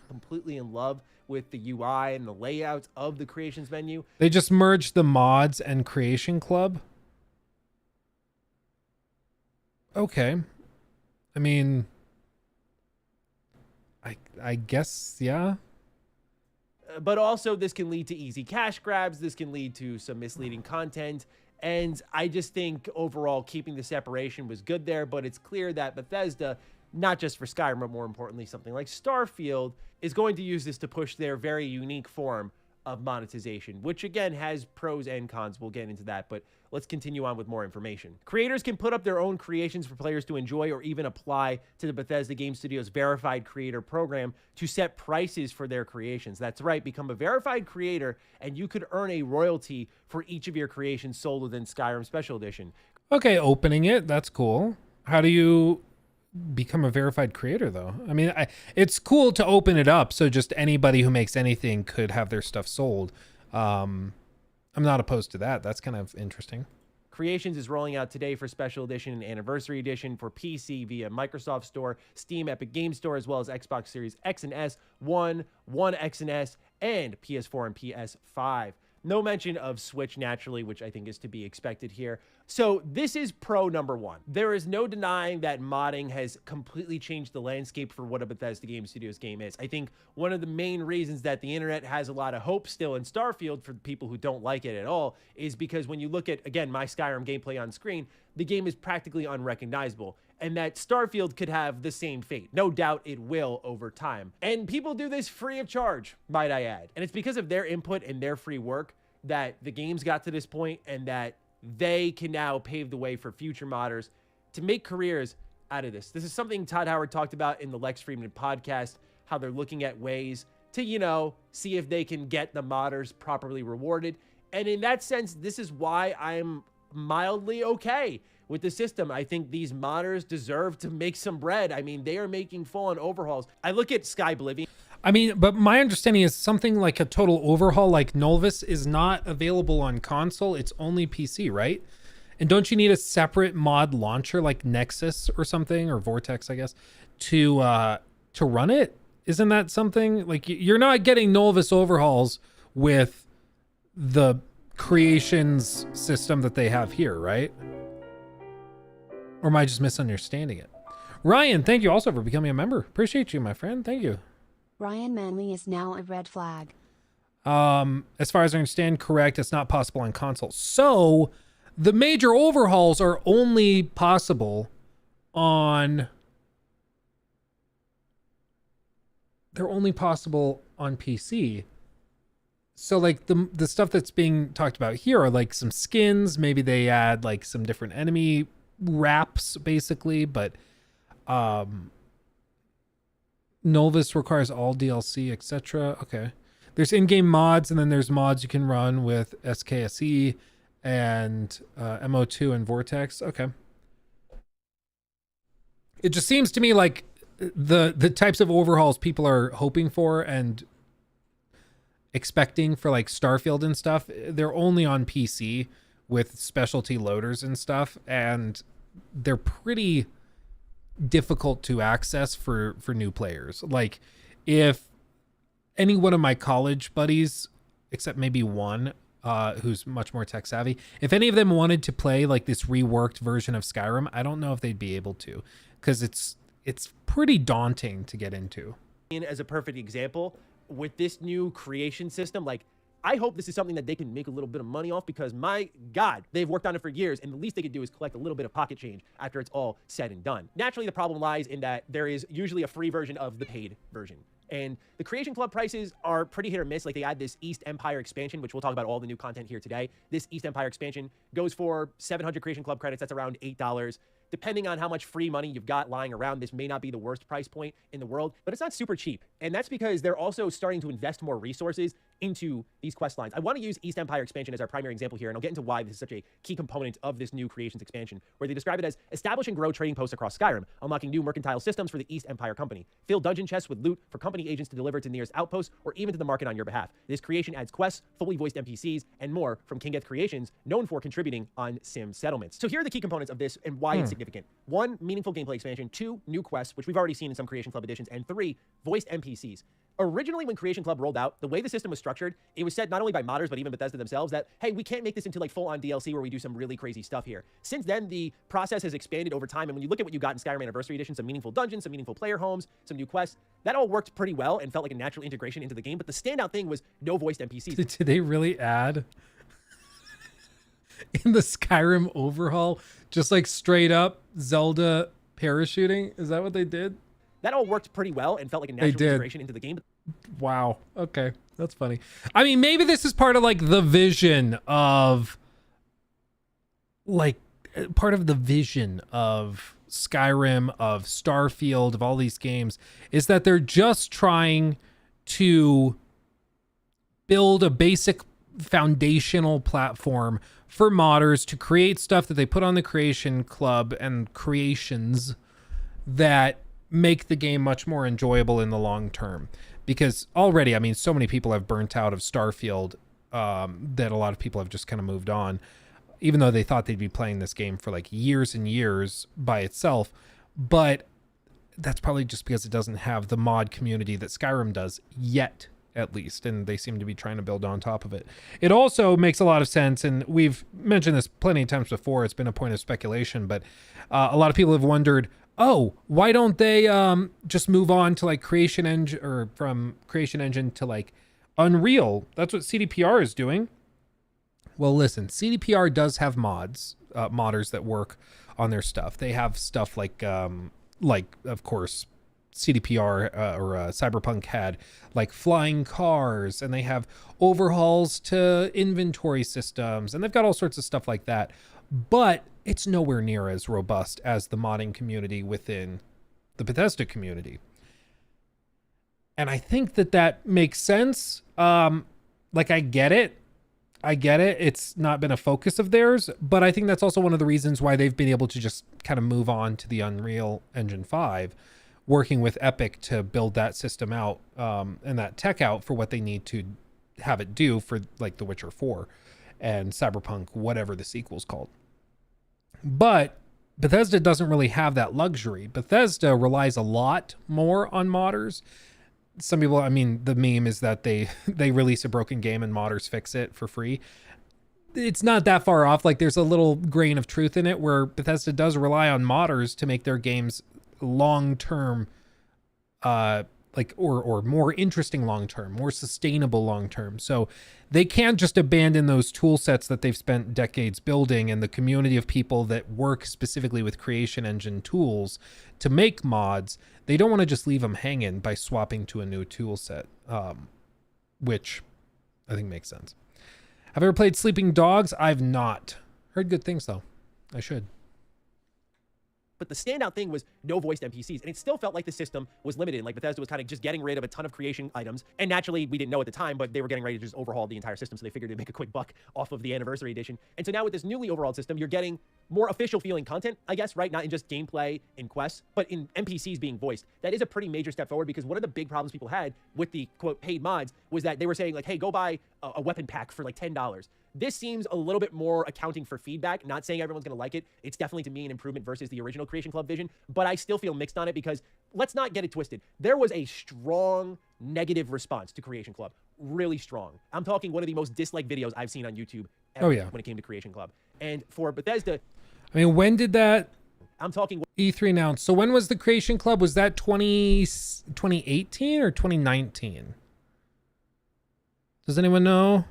Completely in love with the UI and the layout of the Creations menu. They just merged the mods and Creation Club. Okay. I mean, I guess, yeah. But also this can lead to easy cash grabs. This can lead to some misleading content. And I just think overall keeping the separation was good there, but it's clear that Bethesda, not just for Skyrim, but more importantly, something like Starfield, is going to use this to push their very unique form of monetization, which again has pros and cons. We'll get into that, but let's continue on with more information. Creators can put up their own creations for players to enjoy, or even apply to the Bethesda Game Studios verified creator program to set prices for their creations. That's right, become a verified creator and you could earn a royalty for each of your creations sold within Skyrim Special Edition. Okay, opening it, that's cool. How do you become a verified creator though? I mean, it's cool to open it up so just anybody who makes anything could have their stuff sold. I'm not opposed to that. That's kind of interesting. Creations is rolling out today for Special Edition and Anniversary Edition for PC via Microsoft Store, Steam, Epic Game Store, as well as Xbox Series X and S, One X and S, and PS4 and PS5. No mention of Switch, naturally, which I think is to be expected here. So this is pro number one. There is no denying that modding has completely changed the landscape for what a Bethesda Game Studios game is. I think one of the main reasons that the internet has a lot of hope still in Starfield for people who don't like it at all is because when you look at, again, my Skyrim gameplay on screen, the game is practically unrecognizable. And that Starfield could have the same fate. No doubt it will over time. And people do this free of charge, might I add. And it's because of their input and their free work that the games got to this point and that they can now pave the way for future modders to make careers out of this. This is something Todd Howard talked about in the Lex Friedman podcast, how they're looking at ways to, you know, see if they can get the modders properly rewarded. And in that sense, this is why I'm mildly okay with the system. I think these modders deserve to make some bread. I mean, they are making full-on overhauls. I look at Sky Oblivion. I mean, but my understanding is something like a total overhaul like Nulvis is not available on console. It's only PC, right? And don't you need a separate mod launcher like Nexus or something, or Vortex, I guess, to run it? Isn't that something like you're not getting Nulvis overhauls with the creations system that they have here, right? Or am I just misunderstanding it? Ryan, thank you also for becoming a member. Appreciate you, my friend. Thank you. Ryan Manley is now a red flag. As far as I understand, correct, it's not possible on console. So the major overhauls are only possible on... They're only possible on PC. So like the stuff that's being talked about here are like some skins. Maybe they add like some different enemy wraps basically, but Nulvis requires all DLC, etc. Okay. There's in-game mods, and then there's mods you can run with SKSE and MO2 and Vortex. Okay. It just seems to me like the types of overhauls people are hoping for and expecting for like Starfield and stuff, they're only on PC with specialty loaders and stuff, and they're pretty difficult to access for new players. Like if any one of my college buddies, except maybe one who's much more tech savvy, if any of them wanted to play like this reworked version of Skyrim, I don't know if they'd be able to, because it's pretty daunting to get into. As a perfect example, with this new creation system, like I hope this is something that they can make a little bit of money off, because my God, they've worked on it for years, and the least they could do is collect a little bit of pocket change after it's all said and done. Naturally, the problem lies in that there is usually a free version of the paid version. And the Creation Club prices are pretty hit or miss. Like they add this East Empire expansion, which we'll talk about all the new content here today. This East Empire expansion goes for 700 Creation Club credits. That's around $8. Depending on how much free money you've got lying around, this may not be the worst price point in the world, but it's not super cheap. And that's because they're also starting to invest more resources into these quest lines. I want to use East Empire expansion as our primary example here, and I'll get into why this is such a key component of this new Creations expansion, where they describe it as establish and grow trading posts across Skyrim, unlocking new mercantile systems for the East Empire Company, fill dungeon chests with loot for company agents to deliver to the nearest outpost or even to the market on your behalf. This creation adds quests, fully voiced NPCs, and more from Kingeth Creations, known for contributing on Sim settlements. So here are the key components of this and why it's significant. 1, meaningful gameplay expansion. 2, new quests, which we've already seen in some Creation Club editions. And 3, voiced NPCs. Originally, when Creation Club rolled out, the way the system was structured, it was said not only by modders, but even Bethesda themselves that, hey, we can't make this into like full-on DLC where we do some really crazy stuff here. Since then, the process has expanded over time, and when you look at what you got in Skyrim Anniversary Edition, some meaningful dungeons, some meaningful player homes, some new quests, that all worked pretty well and felt like a natural integration into the game, but the standout thing was no voiced NPCs. Did they really add in the Skyrim overhaul, just like straight up Zelda parachuting? Is that what they did? That all worked pretty well and felt like a natural integration into the game. Wow. Okay. That's funny. I mean, maybe this is part of like the vision of Skyrim, of Starfield, of all these games, is that they're just trying to build a basic foundational platform for modders to create stuff that they put on the Creation Club and creations that make the game much more enjoyable in the long term. Because already, I mean, so many people have burnt out of Starfield that a lot of people have just kind of moved on, even though they thought they'd be playing this game for like years and years by itself. But that's probably just because it doesn't have the mod community that Skyrim does yet, at least, and they seem to be trying to build on top of it. It also makes a lot of sense, and we've mentioned this plenty of times before. It's been a point of speculation, but a lot of people have wondered, oh, why don't they just move on to like Creation Engine, or from Creation Engine to like Unreal? That's what CDPR is doing. Well, listen, CDPR does have modders that work on their stuff. They have stuff like of course, CDPR or Cyberpunk had like flying cars, and they have overhauls to inventory systems, and they've got all sorts of stuff like that. But it's nowhere near as robust as the modding community within the Bethesda community. And I think that makes sense. Like, I get it. It's not been a focus of theirs, but I think that's also one of the reasons why they've been able to just kind of move on to the Unreal Engine 5, working with Epic to build that system out and that tech out for what they need to have it do for like The Witcher 4 and Cyberpunk, whatever the sequel's called. But Bethesda doesn't really have that luxury. Bethesda relies a lot more on modders. Some people, I mean, the meme is that they release a broken game and modders fix it for free. It's not that far off. Like, there's a little grain of truth in it, where Bethesda does rely on modders to make their games long-term, or more interesting long-term, more sustainable long-term. So they can't just abandon those tool sets that they've spent decades building, and the community of people that work specifically with Creation Engine tools to make mods. They don't want to just leave them hanging by swapping to a new tool set, which I think makes sense. Have I ever played Sleeping Dogs? I've not. Heard good things, though. I should. But the standout thing was no voiced NPCs, and it still felt like the system was limited. Like, Bethesda was kind of just getting rid of a ton of creation items, and naturally, we didn't know at the time, but they were getting ready to just overhaul the entire system, so they figured they'd make a quick buck off of the Anniversary Edition. And so now with this newly overhauled system, you're getting more official feeling content, I guess, right? Not in just gameplay and quests, but in NPCs being voiced. That is a pretty major step forward, because one of the big problems people had with the, quote, paid mods was that they were saying, like, hey, go buy a weapon pack for like $10. This seems a little bit more accounting for feedback. Not saying everyone's going to like it. It's definitely, to me, an improvement versus the original Creation Club vision, but I still feel mixed on it, because let's not get it twisted. There was a strong negative response to Creation Club. Really strong. I'm talking one of the most disliked videos I've seen on YouTube ever when it came to Creation Club. And for Bethesda, I mean, when did that I'm talking E3 announced? So when was the Creation Club? Was that 2018 or 2019? Does anyone know?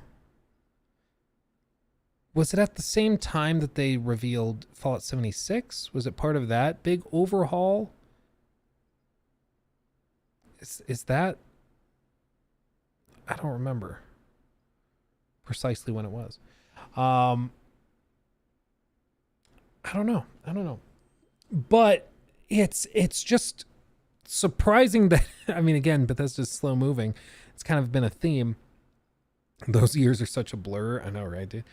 Was it at the same time that they revealed Fallout 76? Was it part of that big overhaul? Is that? I don't remember precisely when it was. I don't know. But it's just surprising that, I mean, again, Bethesda's slow moving. It's kind of been a theme. Those years are such a blur. I know, right, dude?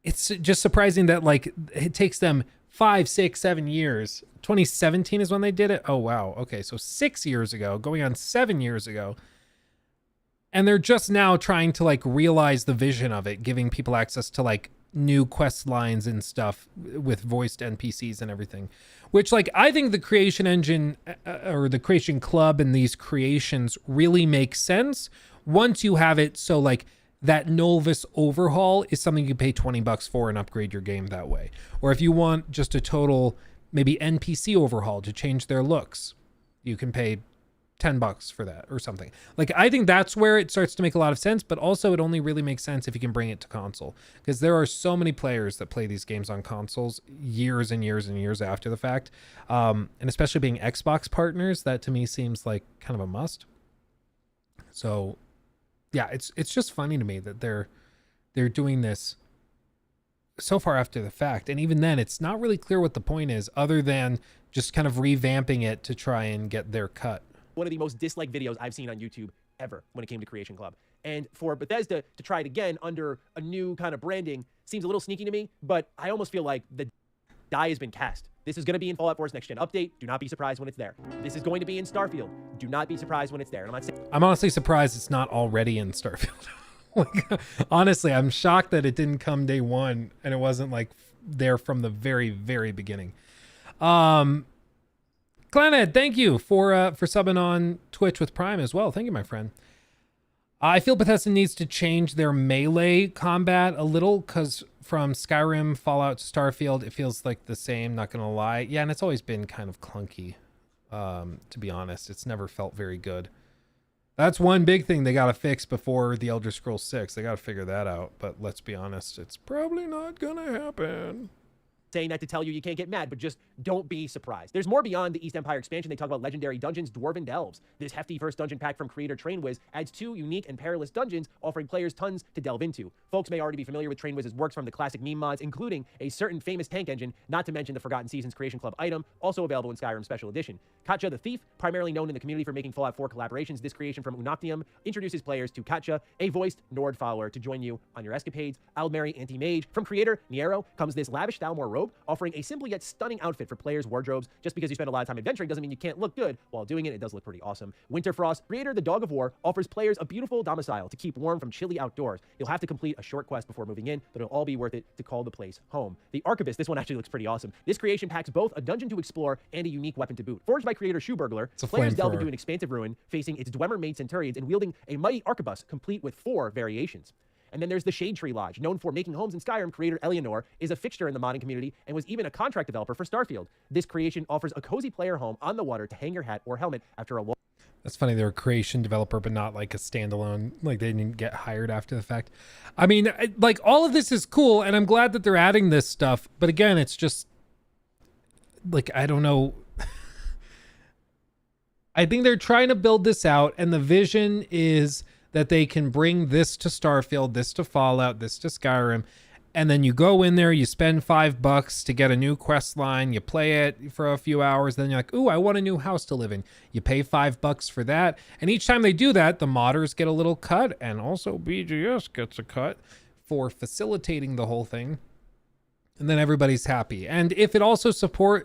It's just surprising that, like, it takes them 5, 6, 7 years. 2017 is when they did it. Oh, wow. Okay, so 6 years ago, going on 7 years ago. And they're just now trying to, like, realize the vision of it, giving people access to, like, new quest lines and stuff with voiced NPCs and everything. Which, like, I think the Creation Engine or the Creation Club and these creations really make sense once you have it. So, like, that Nulvis overhaul is something you pay $20 for and upgrade your game that way. Or if you want just a total maybe NPC overhaul to change their looks, you can pay $10 for that or something. Like, I think that's where it starts to make a lot of sense, but also it only really makes sense if you can bring it to console, because there are so many players that play these games on consoles years and years and years after the fact. And especially being Xbox partners, that to me seems like kind of a must. So yeah, it's just funny to me that they're doing this so far after the fact. And even then, it's not really clear what the point is, other than just kind of revamping it to try and get their cut. One of the most disliked videos I've seen on YouTube ever when it came to Creation Club. And for Bethesda to try it again under a new kind of branding seems a little sneaky to me, but I almost feel like the die has been cast. This is going to be in Fallout 4's next gen update. Do not be surprised when it's there. This is going to be in Starfield. Do not be surprised when it's there. And I'm not saying I'm honestly surprised it's not already in Starfield. Like, honestly, I'm shocked that it didn't come day one and it wasn't like there from the very, very beginning. Claned, thank you for subbing on Twitch with Prime as well. Thank you, my friend. I feel Bethesda needs to change their melee combat a little, because from Skyrim, Fallout to Starfield, it feels like the same, not gonna lie. Yeah, and it's always been kind of clunky, to be honest. It's never felt very good. That's one big thing they gotta fix before the Elder Scrolls 6. They gotta figure that out, but let's be honest, it's probably not gonna happen. saying that to tell you you can't get mad, but just don't be surprised. There's more beyond the East Empire expansion. They talk about legendary dungeons, Dwarven Delves. This hefty first dungeon pack from creator TrainWiz adds 2 unique and perilous dungeons, offering players tons to delve into. Folks may already be familiar with TrainWiz's works from the classic meme mods, including a certain famous tank engine, not to mention the Forgotten Seasons Creation Club item, also available in Skyrim Special Edition. Katja the Thief, primarily known in the community for making Fallout 4 collaborations, this creation from Unoptium introduces players to Katja, a voiced Nord follower, to join you on your escapades. Aldmeri Anti-Mage. From creator Niero comes this lavish Thalmor robe, offering a simple yet stunning outfit for players' wardrobes. Just because you spend a lot of time adventuring doesn't mean you can't look good while doing it. It does look pretty awesome. Winterfrost, creator the Dog of War, offers players a beautiful domicile to keep warm from chilly outdoors. You'll have to complete a short quest before moving in, but it'll all be worth it to call the place home. The Archivist, this one actually looks pretty awesome. This creation packs both a dungeon to explore and a unique weapon to boot. Forged by creator Shoeburglar, players delve into an expansive ruin, facing its Dwemer-made Centurions and wielding a mighty arquebus, complete with 4 variations. And then there's the Shade Tree Lodge. Known for making homes in Skyrim, creator Eleanor is a fixture in the modding community and was even a contract developer for Starfield. This creation offers a cozy player home on the water to hang your hat or helmet after a long... That's funny. They're a creation developer, but not like a standalone, like they didn't get hired after the fact. I mean, like all of this is cool and I'm glad that they're adding this stuff. But again, it's just like, I don't know. I think they're trying to build this out and the vision is that they can bring this to Starfield, this to Fallout, this to Skyrim, and then you go in there, you spend $5 to get a new quest line, you play it for a few hours, then you're like, ooh, I want a new house to live in. You pay $5 for that, and each time they do that, the modders get a little cut, and also BGS gets a cut for facilitating the whole thing. And then everybody's happy. And if it also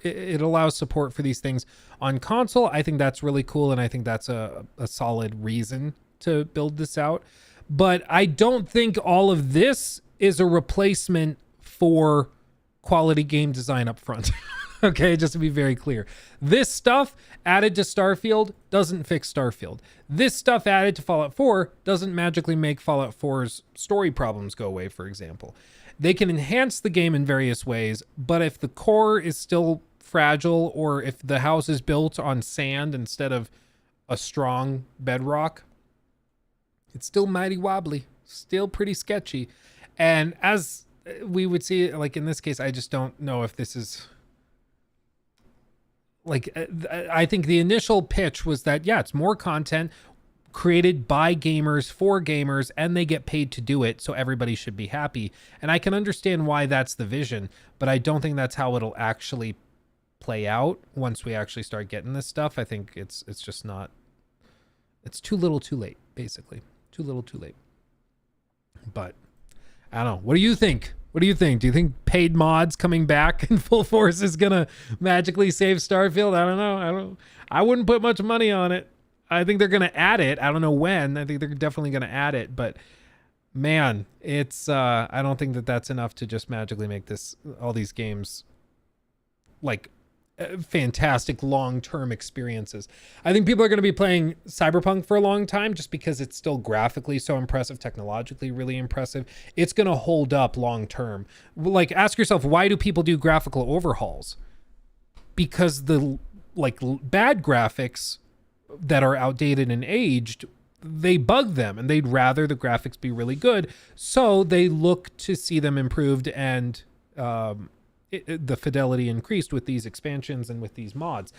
it allows support for these things on console, I think that's really cool, and I think that's a solid reason to build this out. But I don't think all of this is a replacement for quality game design up front. Okay, just to be very clear. This stuff added to Starfield doesn't fix Starfield. This stuff added to Fallout 4 doesn't magically make Fallout 4's story problems go away, for example. They can enhance the game in various ways, but if the core is still fragile or if the house is built on sand instead of a strong bedrock, it's still mighty wobbly, still pretty sketchy. And as we would see, like in this case, I just don't know if this is like, I think the initial pitch was that, yeah, it's more content created by gamers for gamers and they get paid to do it. So everybody should be happy. And I can understand why that's the vision, but I don't think that's how it'll actually play out once we actually start getting this stuff. I think it's just not, it's too little too late, basically. Too little too late. But I don't know. What do you think? What do you think? Do you think paid mods coming back in full force is gonna magically save Starfield? I don't know. I wouldn't put much money on it. I think they're gonna add it. I don't know when. I think they're definitely gonna add it, but man, it's I don't think that that's enough to just magically make all these games like fantastic long-term experiences. I think people are going to be playing Cyberpunk for a long time just because it's still graphically so impressive, technologically really impressive. It's going to hold up long-term. Like, ask yourself, why do people do graphical overhauls? Because the bad graphics that are outdated and aged, they bug them and they'd rather the graphics be really good. So they look to see them improved and the fidelity increased with these expansions and with these mods.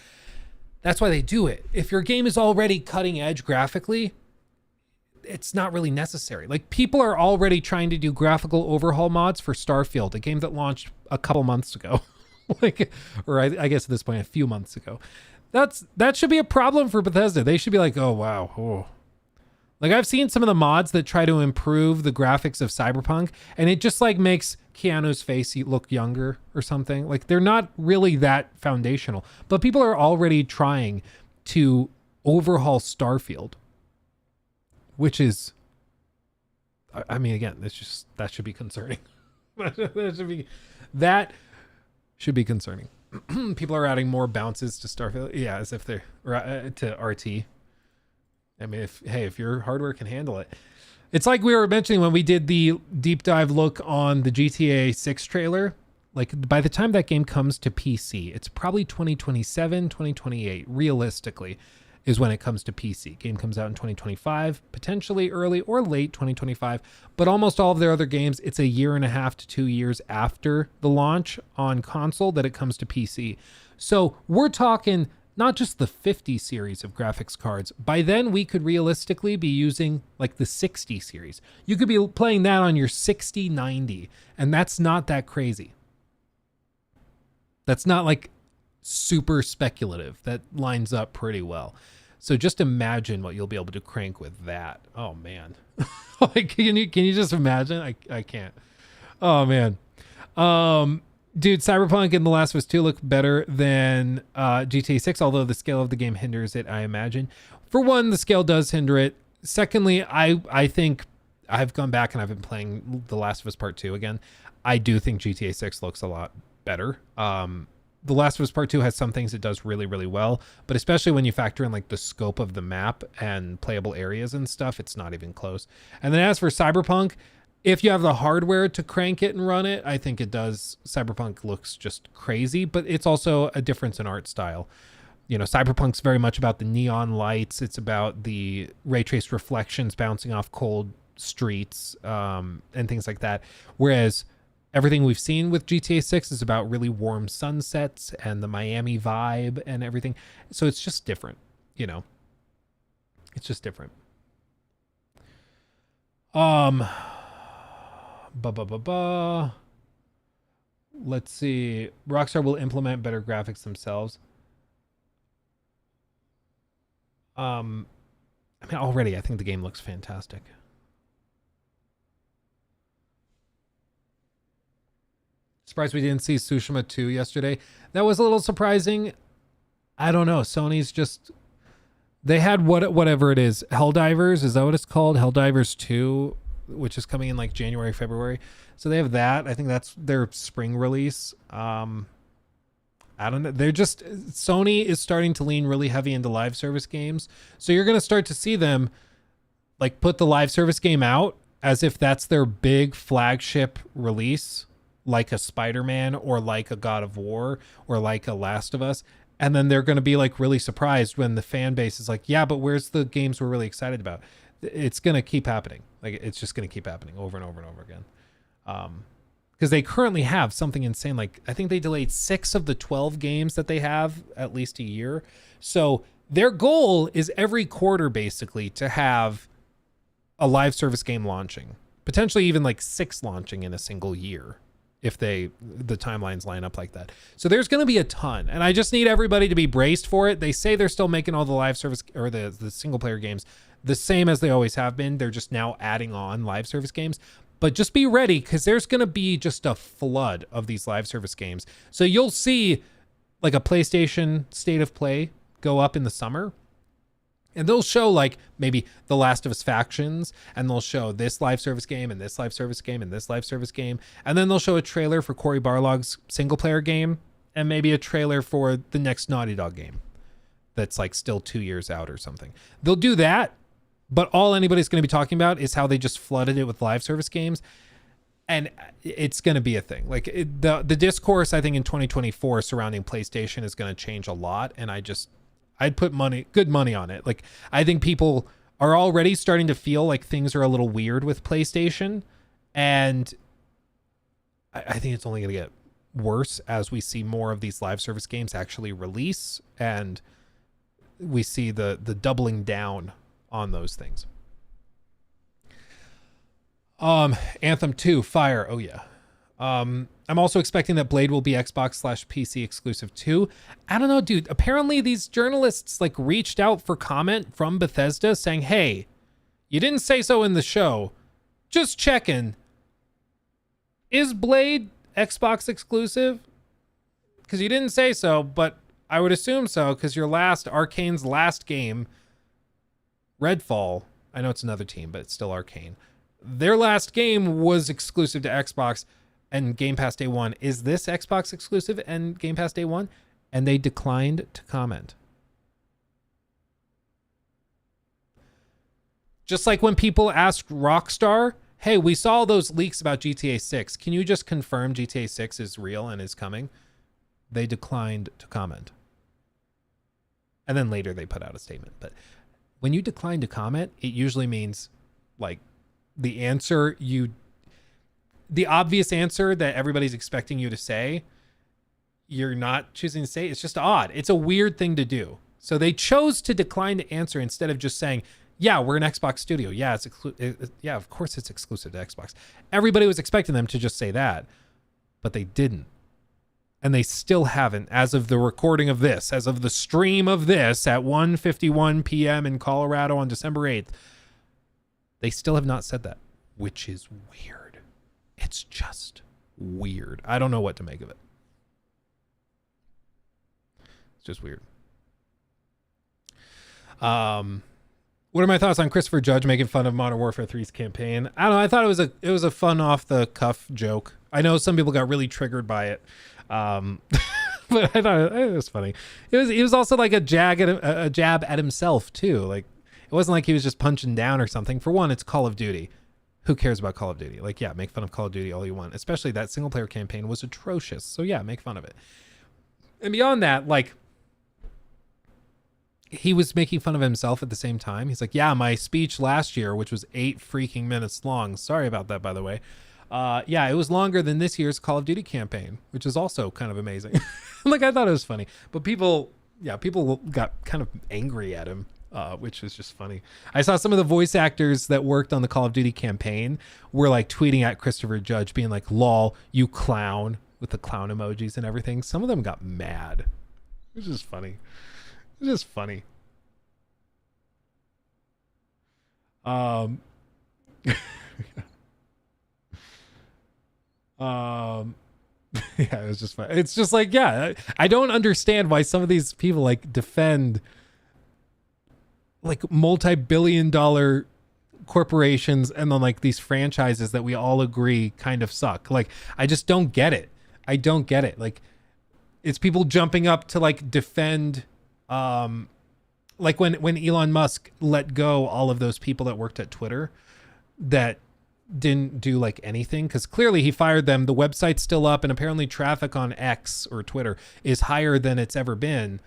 That's why they do it. If your game is already cutting edge graphically, it's not really necessary. Like, people are already trying to do graphical overhaul mods for Starfield, a game that launched a couple months ago. I guess at this point, a few months ago. That should be a problem for Bethesda. They should be like, oh, wow. Oh. Like I've seen some of the mods that try to improve the graphics of Cyberpunk, and it just like makes Keanu's face look younger or something. Like they're not really that foundational, but people are already trying to overhaul Starfield, which is, I mean, again, it's just, that should be concerning. that should be concerning. People are adding more bounces to Starfield. Yeah, as if they're to RT. I mean, if your hardware can handle it. It's like we were mentioning when we did the deep dive look on the GTA 6 trailer. Like by the time that game comes to PC, it's probably 2027, 2028, realistically, is when it comes to PC. Game comes out in 2025, potentially early or late 2025, but almost all of their other games, it's a 1.5 to 2 years after the launch on console that it comes to PC. So we're talking not just the 50 series of graphics cards. By then, we could realistically be using like the 60 series. You could be playing that on your 6090, and that's not that crazy. That's not like super speculative. That lines up pretty well. So just imagine what you'll be able to crank with that. Oh man. Like, can you just imagine? I can't. Oh man. Dude, Cyberpunk and The Last of Us 2 look better than GTA 6, although the scale of the game hinders it, I imagine. For one, the scale does hinder it. Secondly, I think I've gone back and I've been playing The Last of Us Part 2 again. I do think GTA 6 looks a lot better. The Last of Us Part 2 has some things it does really, really well, but especially when you factor in like the scope of the map and playable areas and stuff, it's not even close. And then as for Cyberpunk, if you have the hardware to crank it and run it, I think it does. Cyberpunk looks just crazy, but it's also a difference in art style. You know, Cyberpunk's very much about the neon lights. It's about the ray traced reflections bouncing off cold streets and things like that. Whereas everything we've seen with GTA 6 is about really warm sunsets and the Miami vibe and everything. So it's just different, you know. It's just different. Let's see. Rockstar will implement better graphics themselves. I mean, already I think the game looks fantastic. Surprised we didn't see Tsushima 2 yesterday. That was a little surprising. I don't know. Sony's just, they had whatever it is. Helldivers, is that what it's called? Helldivers 2, which is coming in like January, February. So they have that. I think that's their spring release. I don't know. They're just, Sony is starting to lean really heavy into live service games. So you're going to start to see them like put the live service game out as if that's their big flagship release, like a Spider-Man or like a God of War or like a Last of Us. And then they're going to be like really surprised when the fan base is like, yeah, but where's the games we're really excited about? It's going to keep happening. Like it's just going to keep happening over and over and over again. Because they currently have something insane. Like I think they delayed 6 of the 12 games that they have at least a year. So their goal is every quarter basically to have a live service game launching, potentially even like 6 launching in a single year if the timelines line up like that. So there's going to be a ton, and I just need everybody to be braced for it. They say they're still making all the live service or the single player games the same as they always have been. They're just now adding on live service games. But just be ready, because there's going to be just a flood of these live service games. So you'll see like a PlayStation State of Play go up in the summer, and they'll show like maybe The Last of Us Factions, and they'll show this live service game and this live service game and this live service game. And then they'll show a trailer for Cory Barlog's single player game and maybe a trailer for the next Naughty Dog game that's like still 2 years out or something. They'll do that. But all anybody's going to be talking about is how they just flooded it with live service games. And it's going to be a thing. Like the discourse, I think in 2024 surrounding PlayStation is going to change a lot. And I'd put good money on it. Like I think people are already starting to feel like things are a little weird with PlayStation. And I think it's only going to get worse as we see more of these live service games actually release. And we see the doubling down on those things. Anthem 2, Fire. Oh yeah. I'm also expecting that Blade will be Xbox/PC exclusive too. I don't know, dude. Apparently these journalists like reached out for comment from Bethesda saying, hey, You didn't say so in the show. Just checking. Is Blade Xbox exclusive? Because you didn't say so, but I would assume so, because your Arcane's last game, Redfall, I know it's another team, but it's still Arcane. Their last game was exclusive to Xbox and Game Pass Day 1. Is this Xbox exclusive and Game Pass Day 1? And they declined to comment. Just like when people asked Rockstar, hey, we saw those leaks about GTA 6. Can you just confirm GTA 6 is real and is coming? They declined to comment. And then later they put out a statement. But when you decline to comment, it usually means like the obvious answer that everybody's expecting you to say, you're not choosing to say. It's just odd. It's a weird thing to do. So they chose to decline to answer instead of just saying, yeah, we're an Xbox studio. Yeah, yeah, of course it's exclusive to Xbox. Everybody was expecting them to just say that, but they didn't. And they still haven't, as of the recording of this, as of the stream of this at 1:51 p.m. in Colorado on December 8th. They still have not said that, which is weird. It's just weird. I don't know what to make of it. It's just weird. What are my thoughts on Christopher Judge making fun of Modern Warfare 3's campaign? I don't know. I thought it was a fun off the cuff joke. I know some people got really triggered by it. But I thought it was funny. It was also like a jab at himself too. Like it wasn't like he was just punching down or something. For one, it's Call of Duty. Who cares about Call of Duty? Like, yeah, make fun of Call of Duty all you want. Especially that single player campaign was atrocious. So yeah, make fun of it. And beyond that, like, he was making fun of himself at the same time. He's like, yeah, my speech last year, which was 8 freaking minutes long. Sorry about that, by the way. Yeah, it was longer than this year's Call of Duty campaign, which is also kind of amazing. Like, I thought it was funny, but people got kind of angry at him, which was just funny. I saw some of the voice actors that worked on the Call of Duty campaign were like tweeting at Christopher Judge being like, lol, you clown, with the clown emojis and everything. Some of them got mad. It was just funny. It's just funny. Yeah, it was just fun. It's just like, yeah, I don't understand why some of these people like defend like multi-billion-dollar corporations and then like these franchises that we all agree kind of suck. Like, I just don't get it. I don't get it. Like, it's people jumping up to like defend like when Elon Musk let go all of those people that worked at Twitter that didn't do like anything, because clearly he fired them. The website's still up, and apparently traffic on X or Twitter is higher than it's ever been.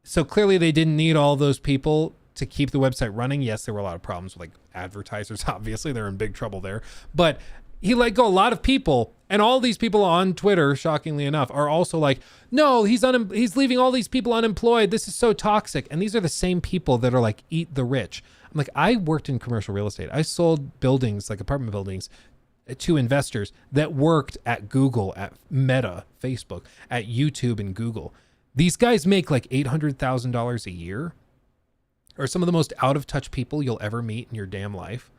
So clearly they didn't need all those people to keep the website running. Yes, there were a lot of problems with like advertisers. Obviously, they're in big trouble there. But he let go a lot of people, and all these people on Twitter, shockingly enough, are also like, no, he's leaving all these people unemployed. This is so toxic. And these are the same people that are like, eat the rich. I'm like, I worked in commercial real estate. I sold buildings, like apartment buildings, to investors that worked at Google, at Meta, Facebook, at YouTube and Google. These guys make like $800,000 a year, are some of the most out of touch people you'll ever meet in your damn life.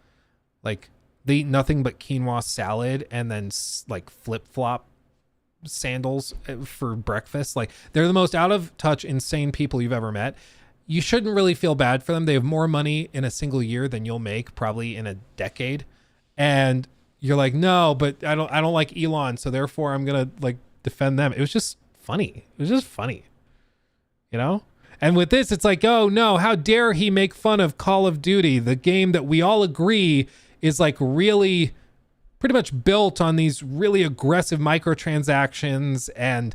Like, they eat nothing but quinoa salad and then like flip-flop sandals for breakfast. Like, they're the most out of touch, insane people you've ever met. You shouldn't really feel bad for them. They have more money in a single year than you'll make probably in a decade. And you're like, no, but I don't like Elon, so therefore I'm gonna like defend them. It was just funny. It was just funny, you know? And with this, it's like, oh no, how dare he make fun of Call of Duty, the game that we all agree is like really pretty much built on these really aggressive microtransactions and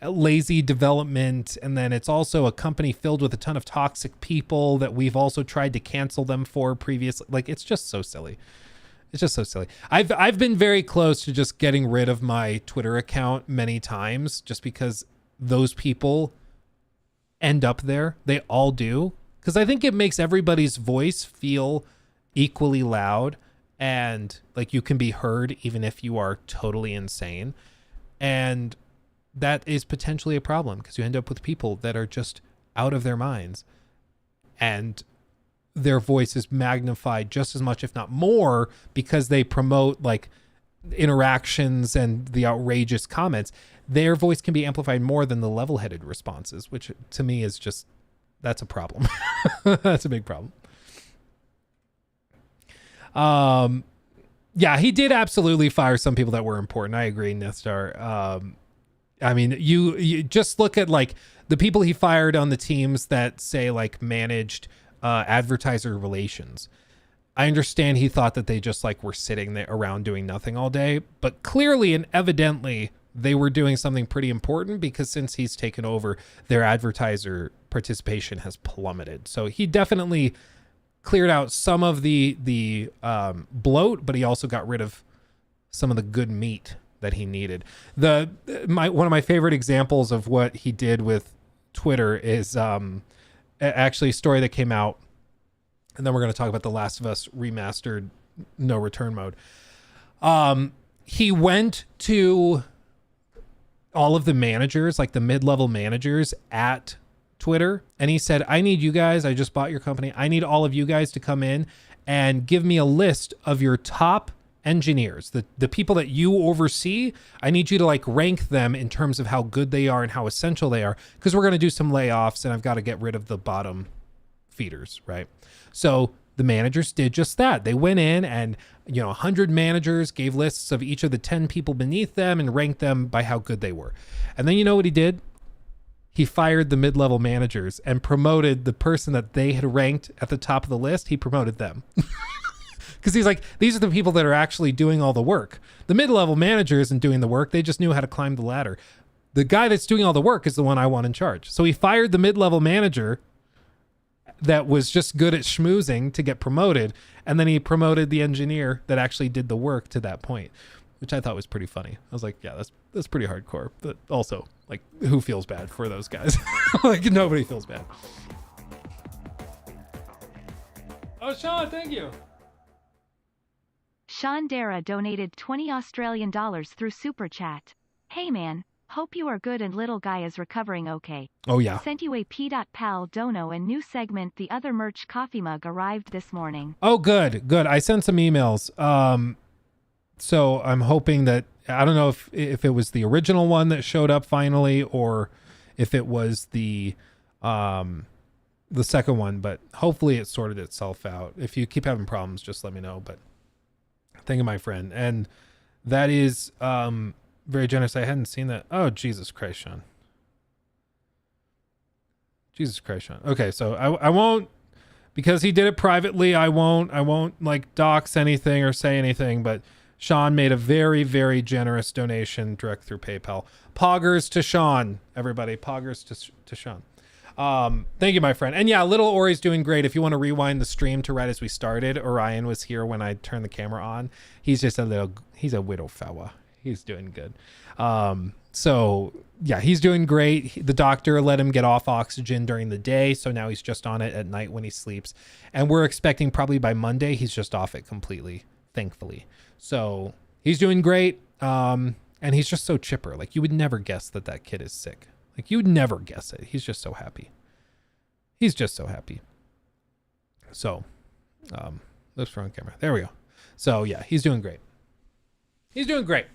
lazy development. And then it's also a company filled with a ton of toxic people that we've also tried to cancel them for previously. Like, it's just so silly. It's just so silly. I've been very close to just getting rid of my Twitter account many times just because those people end up there. They all do. Because I think it makes everybody's voice feel equally loud, and like you can be heard even if you are totally insane. And that is potentially a problem because you end up with people that are just out of their minds. And their voice is magnified just as much, if not more, because they promote like interactions and the outrageous comments. Their voice can be amplified more than the level-headed responses, which to me is just, that's a problem. That's a big problem. Yeah, he did absolutely fire some people that were important. I agree, Nestar. I mean, you just look at like the people he fired on the teams that say like managed advertiser relations. I understand he thought that they just like were sitting there around doing nothing all day, but clearly and evidently they were doing something pretty important, because since he's taken over, their advertiser participation has plummeted. So he definitely cleared out some of the bloat, but he also got rid of some of the good meat that he needed. One of my favorite examples of what he did with Twitter is actually a story that came out, and then we're going to talk about The Last of Us remastered no return mode. He went to all of the managers, like the mid-level managers at Twitter, and he said, I need you guys, I just bought your company, I need all of you guys to come in and give me a list of your top engineers, the people that you oversee. I need you to like rank them in terms of how good they are and how essential they are, because we're going to do some layoffs and I've got to get rid of the bottom feeders, right? So the managers did just that. They went in and, 100 managers gave lists of each of the 10 people beneath them and ranked them by how good they were. And then you know what he did? He fired the mid-level managers and promoted the person that they had ranked at the top of the list. He promoted them. Because he's like, these are the people that are actually doing all the work. The mid-level manager isn't doing the work. They just knew how to climb the ladder. The guy that's doing all the work is the one I want in charge. So he fired the mid-level manager that was just good at schmoozing to get promoted. And then he promoted the engineer that actually did the work to that point, which I thought was pretty funny. I was like, yeah, that's pretty hardcore. But also, like, who feels bad for those guys? Like, nobody feels bad. Oh, Sean, thank you. Sean Dara donated $20 through Super Chat. Hey man, hope you are good and little guy is recovering okay. Oh yeah. Sent you a P.Pal dono and new segment The Other Merch coffee mug arrived this morning. Oh, good. I sent some emails. So I'm hoping that, I don't know if it was the original one that showed up finally, or if it was the second one, but hopefully it sorted itself out. If you keep having problems, just let me know. But thank you, my friend. And that is very generous. I hadn't seen that. Oh, Jesus Christ, Sean. Jesus Christ, Sean. Okay, so I won't, because he did it privately, I won't like dox anything or say anything, but Sean made a very, very generous donation direct through PayPal. Poggers to Sean, everybody. Poggers to Sean. Thank you, my friend. And yeah, little Ori's doing great. If you want to rewind the stream to right as we started, Orion was here when I turned the camera on. He's just he's a widow fella. He's doing good. So yeah, he's doing great. The doctor let him get off oxygen during the day, so now he's just on it at night when he sleeps. And we're expecting probably by Monday he's just off it completely, thankfully. So he's doing great. And he's just so chipper. Like, you would never guess that kid is sick. Like, you would never guess it. He's just so happy. He's just so happy. So, let's front camera. There we go. So yeah, he's doing great. He's doing great.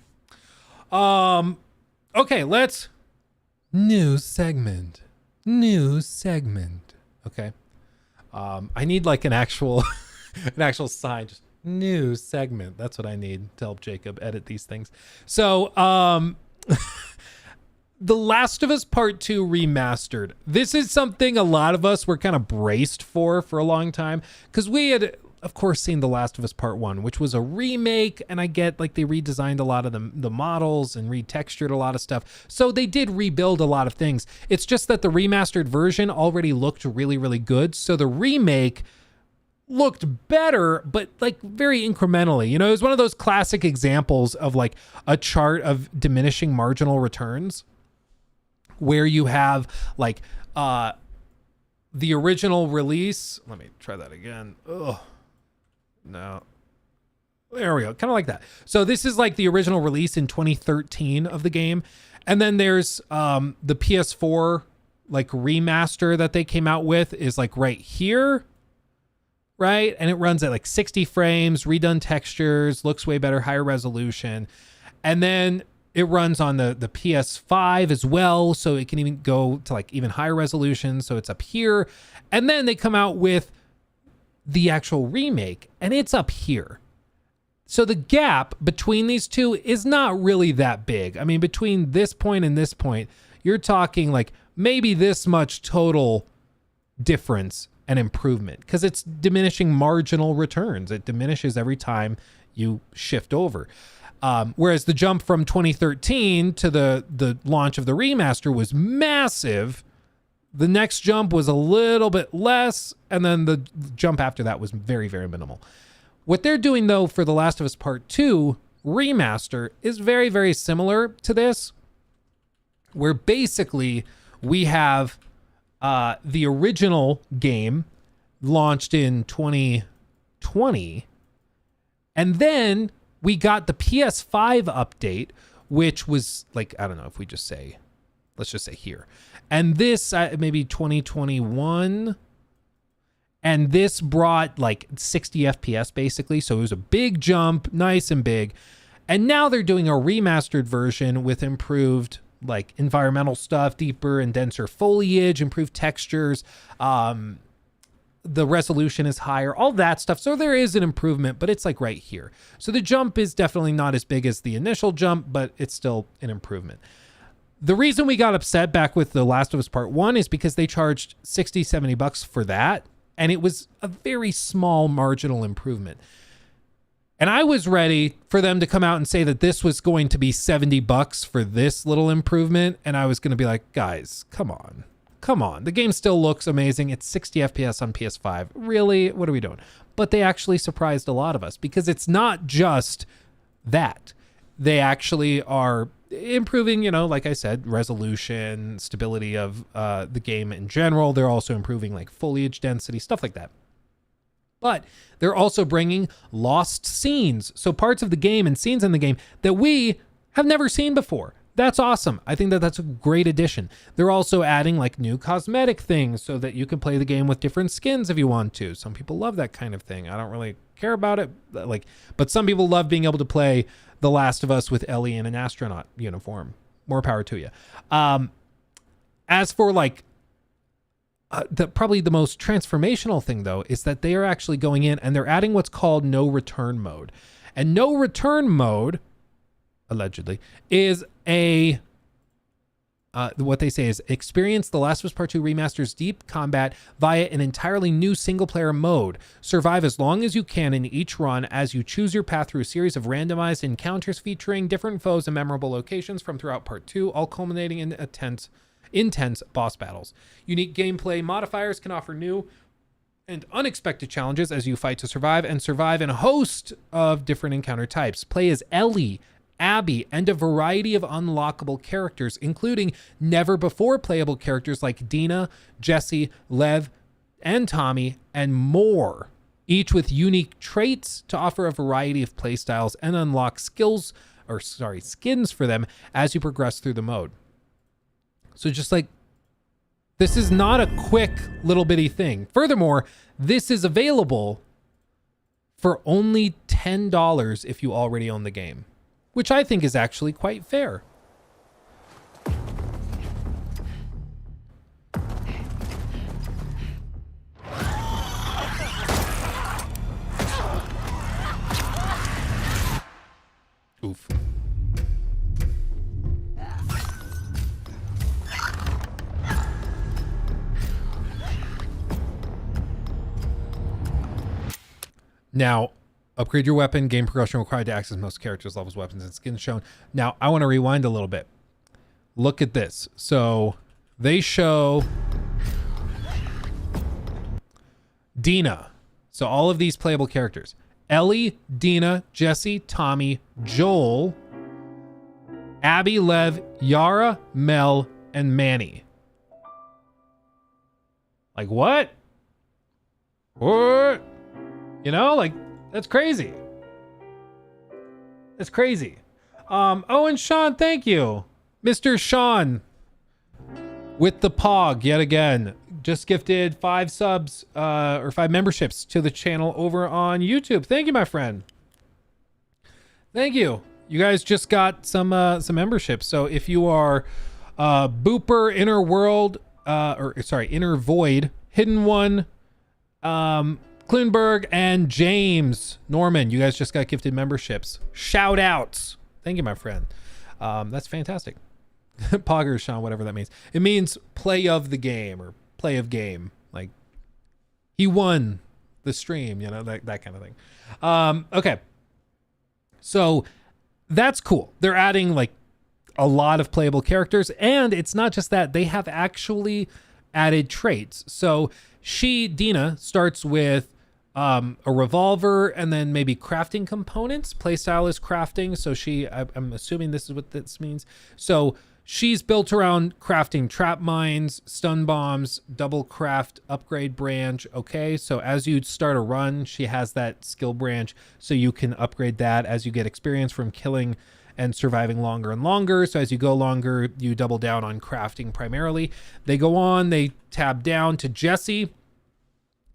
Okay, let's new segment. Okay. I need like an actual sign, just new segment. That's what I need to help Jacob edit these things. So, The Last of Us Part 2 Remastered. This is something a lot of us were kind of braced for a long time, because we had, of course, seen The Last of Us Part 1, which was a remake, and I get like they redesigned a lot of the models and retextured a lot of stuff. So they did rebuild a lot of things. It's just that the remastered version already looked really, really good. So the remake looked better, but like very incrementally. You know, it was one of those classic examples of like a chart of diminishing marginal returns, where you have like the original release. Let me try that again. Oh, no. There we go. Kind of like that. So this is like the original release in 2013 of the game. And then there's the PS4 like remaster that they came out with is like right here. right? And it runs at like 60 frames, redone textures, looks way better, higher resolution. And then it runs on the PS5 as well, so it can even go to like even higher resolution, so it's up here. And then they come out with the actual remake, and it's up here. So the gap between these two is not really that big. I mean, between this point and this point, you're talking like maybe this much total difference and improvement, because it's diminishing marginal returns. It diminishes every time you shift over. Whereas the jump from 2013 to the launch of the remaster was massive. The next jump was a little bit less, and then the jump after that was very, very minimal. What they're doing, though, for The Last of Us Part 2 remaster is very, very similar to this, where basically we have the original game launched in 2020, and then we got the PS5 update, which was like, I don't know if we just say, let's just say here. And this maybe 2021. And this brought like 60 FPS basically. So it was a big jump, nice and big. And now they're doing a remastered version with improved like environmental stuff, deeper and denser foliage, improved textures. The resolution is higher, all that stuff. So there is an improvement, but it's like right here. So the jump is definitely not as big as the initial jump, but it's still an improvement. The reason we got upset back with The Last of Us Part 1 is because they charged $60-$70 for that. And it was a very small marginal improvement. And I was ready for them to come out and say that this was going to be $70 for this little improvement. And I was going to be like, guys, come on. Come on. The game still looks amazing. It's 60 FPS on PS5. Really? What are we doing? But they actually surprised a lot of us, because it's not just that. They actually are improving, you know, like I said, resolution, stability of the game in general. They're also improving like foliage density, stuff like that. But they're also bringing lost scenes. So parts of the game and scenes in the game that we have never seen before. That's awesome. I think that that's a great addition. They're also adding like new cosmetic things so that you can play the game with different skins if you want to. Some people love that kind of thing. I don't really care about it, but some people love being able to play The Last of Us with Ellie in an astronaut uniform. More power to you. As for like probably the most transformational thing though is that they are actually going in and they're adding what's called no return mode. And no return mode, allegedly, is what they say is experience The Last of Us Part 2 Remaster's deep combat via an entirely new single-player mode. Survive as long as you can in each run as you choose your path through a series of randomized encounters featuring different foes and memorable locations from throughout Part 2, all culminating in intense boss battles. Unique gameplay modifiers can offer new and unexpected challenges as you fight to survive in a host of different encounter types. Play as Ellie, Abby, and a variety of unlockable characters, including never before playable characters like Dina, Jesse, Lev, and Tommy, and more, each with unique traits to offer a variety of playstyles and unlock skins for them as you progress through the mode. So just like, this is not a quick little bitty thing. Furthermore, this is available for only $10 if you already own the game, which I think is actually quite fair. Oof. Now, upgrade your weapon. Game progression required to access most characters, levels, weapons, and skins shown. Now, I want to rewind a little bit. Look at this. So, they show Dina. So, all of these playable characters. Ellie, Dina, Jesse, Tommy, Joel, Abby, Lev, Yara, Mel, and Manny. Like, what? What? You know, like, that's crazy. That's crazy. Oh, and Sean, thank you. Mr. Sean with the POG yet again. just gifted 5 subs or 5 memberships to the channel over on YouTube. Thank you, my friend. Thank you. You guys just got some memberships. So if you are Booper, Inner World, Inner Void, Hidden One, Klunberg, and James Norman, you guys just got gifted memberships. Shout outs. Thank you, my friend. That's fantastic. Poggers, Sean, whatever that means. It means play of the game or play of game. Like he won the stream, you know, that kind of thing. Okay. So that's cool. They're adding like a lot of playable characters, and it's not just that, they have actually added traits. So Dina starts with a revolver and then maybe crafting components. Playstyle is crafting. So I'm assuming this is what this means. So she's built around crafting trap mines, stun bombs, double craft upgrade branch. Okay, so as you start a run, she has that skill branch, so you can upgrade that as you get experience from killing and surviving longer and longer. So as you go longer, you double down on crafting primarily. They go on, they tab down to Jesse.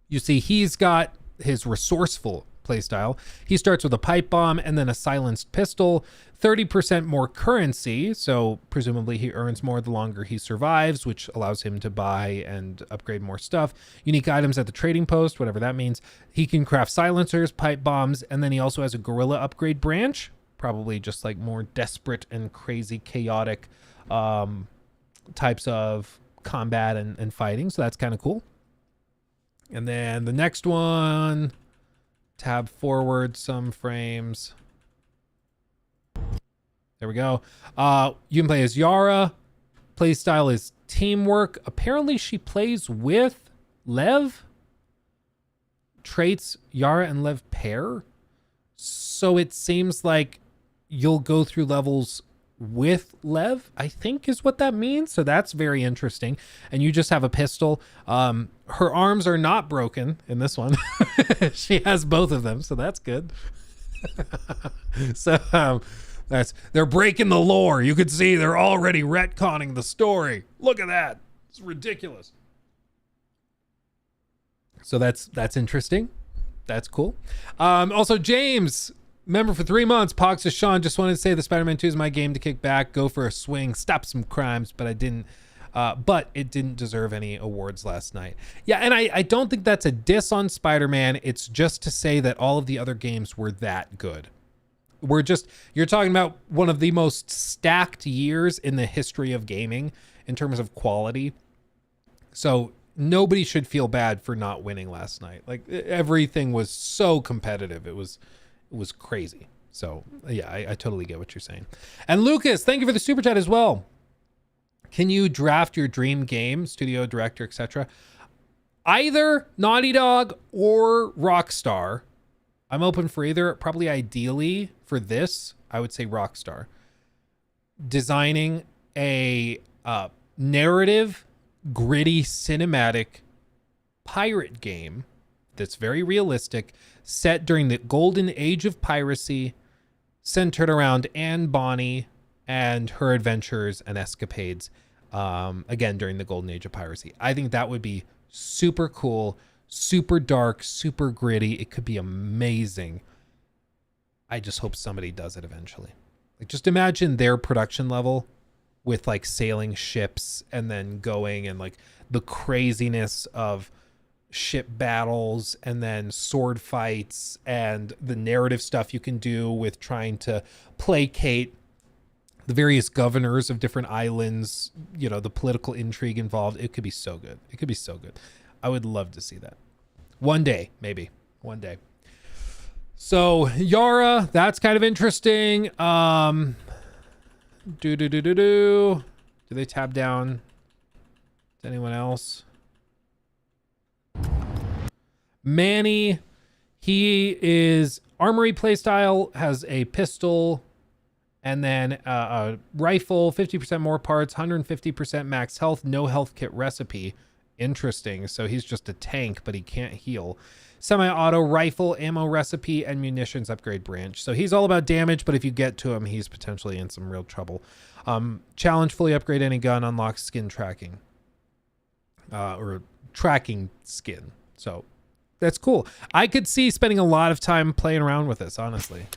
You see he's got his resourceful playstyle. He starts with a pipe bomb and then a silenced pistol, 30% more currency, so presumably he earns more the longer he survives, which allows him to buy and upgrade more stuff. Unique items at the trading post, whatever that means. He can craft silencers, pipe bombs, and then he also has a gorilla upgrade branch, probably just like more desperate and crazy chaotic types of combat and fighting, so that's kind of cool. And then the next one, tab forward some frames. There we go. You can play as Yara. Play style is teamwork. Apparently she plays with Lev. Traits, Yara and Lev pair. So it seems like you'll go through levels with Lev, I think is what that means. So that's very interesting. And you just have a pistol. Her arms are not broken in this one. She has both of them, so that's good. So they're breaking the lore. You could see they're already retconning the story. Look at that. It's ridiculous. So that's interesting. That's cool. Also, James, member for 3 months. Pog says, Sean, just wanted to say the Spider-Man 2 is my game to kick back, go for a swing, stop some crimes, but it didn't deserve any awards last night. Yeah, and I don't think that's a diss on Spider-Man. It's just to say that all of the other games were that good. You're talking about one of the most stacked years in the history of gaming in terms of quality. So nobody should feel bad for not winning last night. Like everything was so competitive. It was crazy. So yeah, I totally get what you're saying. And Lucas, thank you for the super chat as well. Can you draft your dream game, studio director, etc.? Either Naughty Dog or Rockstar. I'm open for either. Probably ideally for this, I would say Rockstar. Designing a narrative, gritty, cinematic pirate game that's very realistic, set during the golden age of piracy, centered around Anne Bonny and her adventures and escapades, again, during the golden age of piracy. I think that would be super cool, super dark, super gritty. It could be amazing. I just hope somebody does it eventually. Like, just imagine their production level with like sailing ships and then going and like the craziness of ship battles and then sword fights and the narrative stuff you can do with trying to placate the various governors of different islands, you know, the political intrigue involved. It could be so good. It could be so good. I would love to see that. One day, maybe. One day. So, Yara, that's kind of interesting. Do they tab down to anyone else? Manny, he is armory playstyle, has a pistol and then a rifle, 50% more parts, 150% max health, no health kit recipe. Interesting. So he's just a tank, but he can't heal. Semi-auto rifle, ammo recipe, and munitions upgrade branch. So he's all about damage, but if you get to him, he's potentially in some real trouble. Challenge, fully upgrade any gun, unlocks skin tracking. Or tracking skin. So that's cool. I could see spending a lot of time playing around with this, honestly.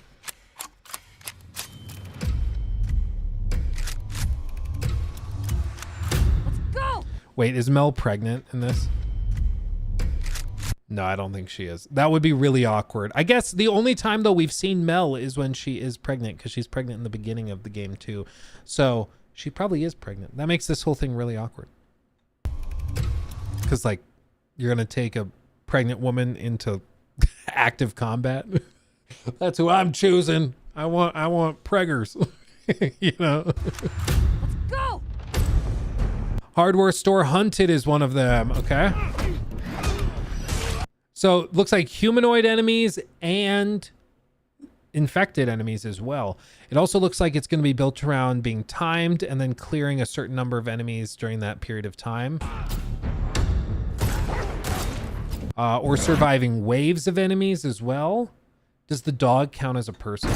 Let's go. Wait, is Mel pregnant in this? No, I don't think she is. That would be really awkward. I guess the only time though we've seen Mel is when she is pregnant, because she's pregnant in the beginning of the game too. So she probably is pregnant. That makes this whole thing really awkward. Because like you're gonna take a pregnant woman into active combat. That's who I'm choosing. I want preggers. You know. Let's go. Hardware store hunted is one of them. Okay. So it looks like humanoid enemies and infected enemies as well. It also looks like it's going to be built around being timed and then clearing a certain number of enemies during that period of time. Or surviving waves of enemies as well. Does the dog count as a person?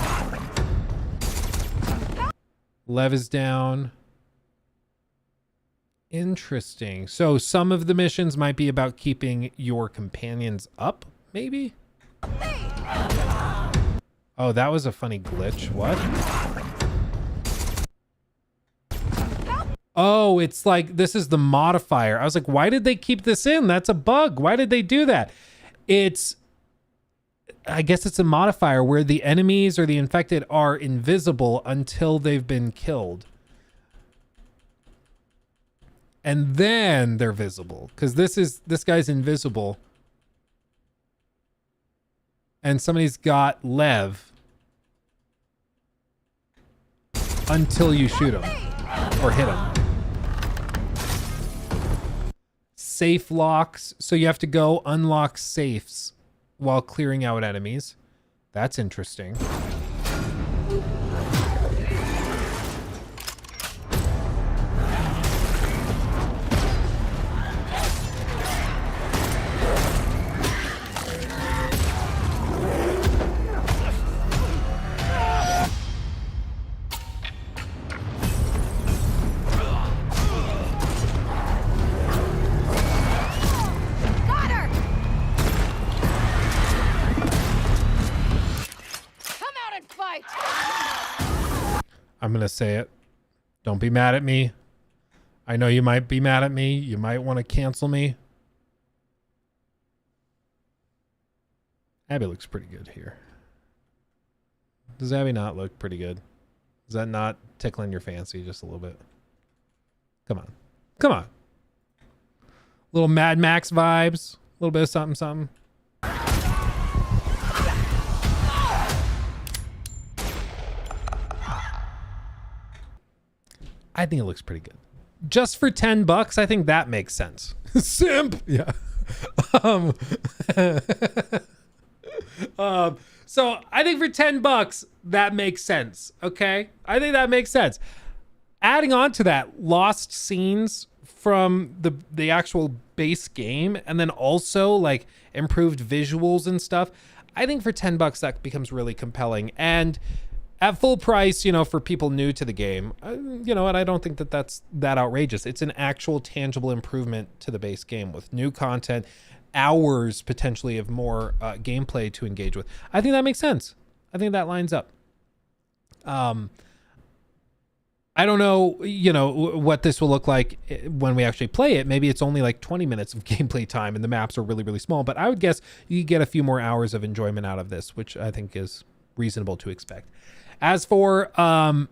Lev is down. Interesting. So some of the missions might be about keeping your companions up, maybe? Oh, that was a funny glitch. What? Oh, it's like this is the modifier. I was like, why did they keep this in? That's a bug. Why did they do that? I guess it's a modifier where the enemies or the infected are invisible until they've been killed. And then they're visible, because this guy's invisible. And somebody's got Lev until you shoot him or hit him. Safe locks. So you have to go unlock safes while clearing out enemies. That's interesting. I'm going to say it. Don't be mad at me. I know you might be mad at me. You might want to cancel me. Abby looks pretty good here. Does Abby not look pretty good? Is that not tickling your fancy just a little bit? Come on. Come on. Little Mad Max vibes. A little bit of something, something. I think it looks pretty good. Just for $10, I think that makes sense. Simp. Yeah. So I think for $10, that makes sense. Okay. I think that makes sense. Adding on to that, lost scenes from the actual base game, and then also like improved visuals and stuff. I think for $10, that becomes really compelling. And at full price, you know, for people new to the game, you know, and I don't think that that's that outrageous. It's an actual tangible improvement to the base game with new content, hours potentially of more gameplay to engage with. I think that makes sense. I think that lines up. I don't know, you know, what this will look like when we actually play it. Maybe it's only like 20 minutes of gameplay time and the maps are really, really small, but I would guess you get a few more hours of enjoyment out of this, which I think is reasonable to expect. As for, well,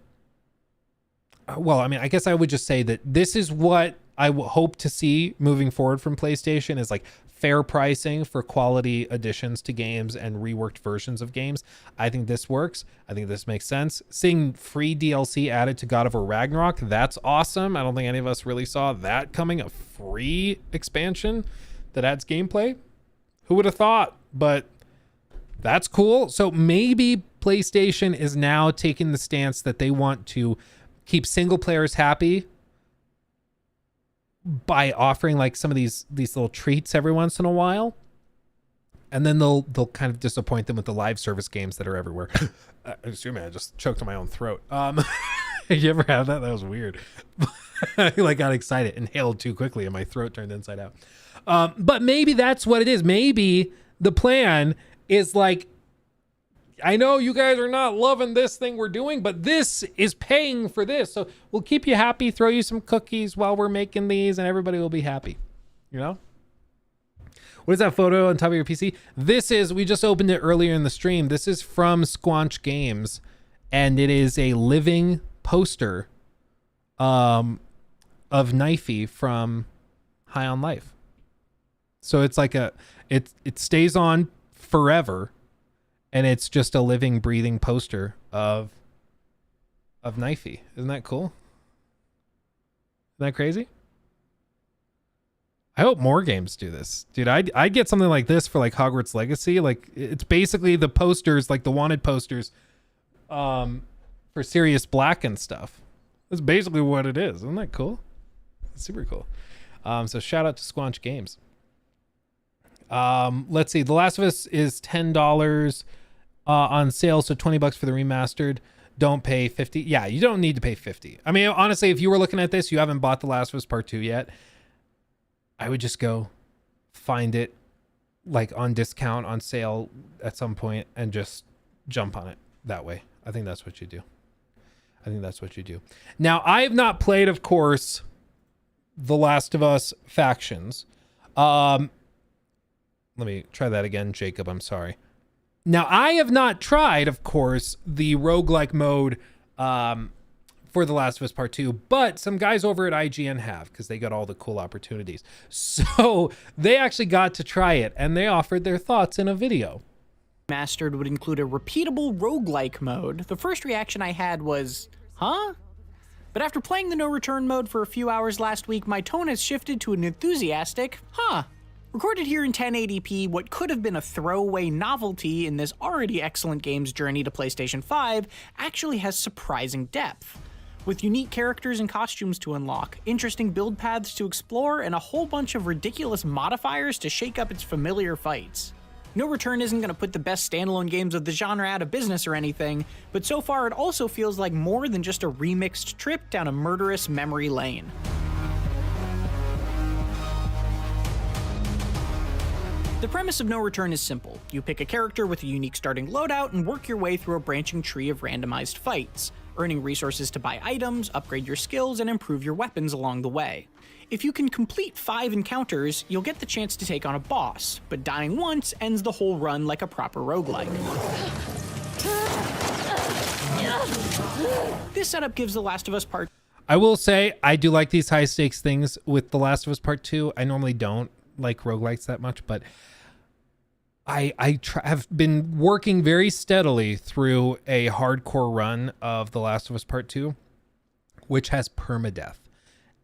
I mean, I guess I would just say that this is what I hope to see moving forward from PlayStation is like fair pricing for quality additions to games and reworked versions of games. I think this works. I think this makes sense. Seeing free DLC added to God of War Ragnarok, that's awesome. I don't think any of us really saw that coming, a free expansion that adds gameplay. Who would have thought? But that's cool. So maybe PlayStation is now taking the stance that they want to keep single players happy by offering like some of these little treats every once in a while, and then they'll kind of disappoint them with the live service games that are everywhere. Excuse me, I just choked on my own throat. You ever have that? That was weird. I like got excited, inhaled too quickly, and my throat turned inside out. But maybe that's what it is. Maybe the plan is like, I know you guys are not loving this thing we're doing, but this is paying for this. So we'll keep you happy, throw you some cookies while we're making these, and everybody will be happy. You know? What is that photo on top of your PC? This is, we just opened it earlier in the stream. This is from Squanch Games, and it is a living poster of Knifey from High on Life. So it's like it stays on forever. And it's just a living, breathing poster of Knifey. Isn't that cool? Isn't that crazy? I hope more games do this. Dude, I'd get something like this for like Hogwarts Legacy. Like, it's basically the posters, like the wanted posters for Sirius Black and stuff. That's basically what it is. Isn't that cool? It's super cool. So shout out to Squanch Games. Let's see. The Last of Us is $10 on sale, so $20 for the remastered. Don't pay $50. Yeah, you don't need to pay $50. I mean, honestly, if you were looking at this, you haven't bought The Last of Us Part 2 yet, I would just go find it like on discount, on sale at some point, and just jump on it that way. I think that's what you do. Now, I have not played, of course, The Last of Us Factions. Let me try that again, Jacob. I'm sorry. Now, I have not tried, of course, the roguelike mode for The Last of Us Part 2, but some guys over at IGN have, because they got all the cool opportunities. So they actually got to try it, and they offered their thoughts in a video. Mastered would include a repeatable roguelike mode. The first reaction I had was, huh? But after playing the no return mode for a few hours last week, my tone has shifted to an enthusiastic, huh? Recorded here in 1080p, what could have been a throwaway novelty in this already excellent game's journey to PlayStation 5 actually has surprising depth. With unique characters and costumes to unlock, interesting build paths to explore, and a whole bunch of ridiculous modifiers to shake up its familiar fights. No Return isn't going to put the best standalone games of the genre out of business or anything, but so far it also feels like more than just a remixed trip down a murderous memory lane. The premise of No Return is simple. You pick a character with a unique starting loadout and work your way through a branching tree of randomized fights, earning resources to buy items, upgrade your skills, and improve your weapons along the way. If you can complete 5 encounters, you'll get the chance to take on a boss, but dying once ends the whole run like a proper roguelike. This setup gives The Last of Us Part... I will say, I do like these high stakes things with The Last of Us Part 2. I normally don't like roguelikes that much, but I have been working very steadily through a hardcore run of The Last of Us Part 2, which has permadeath.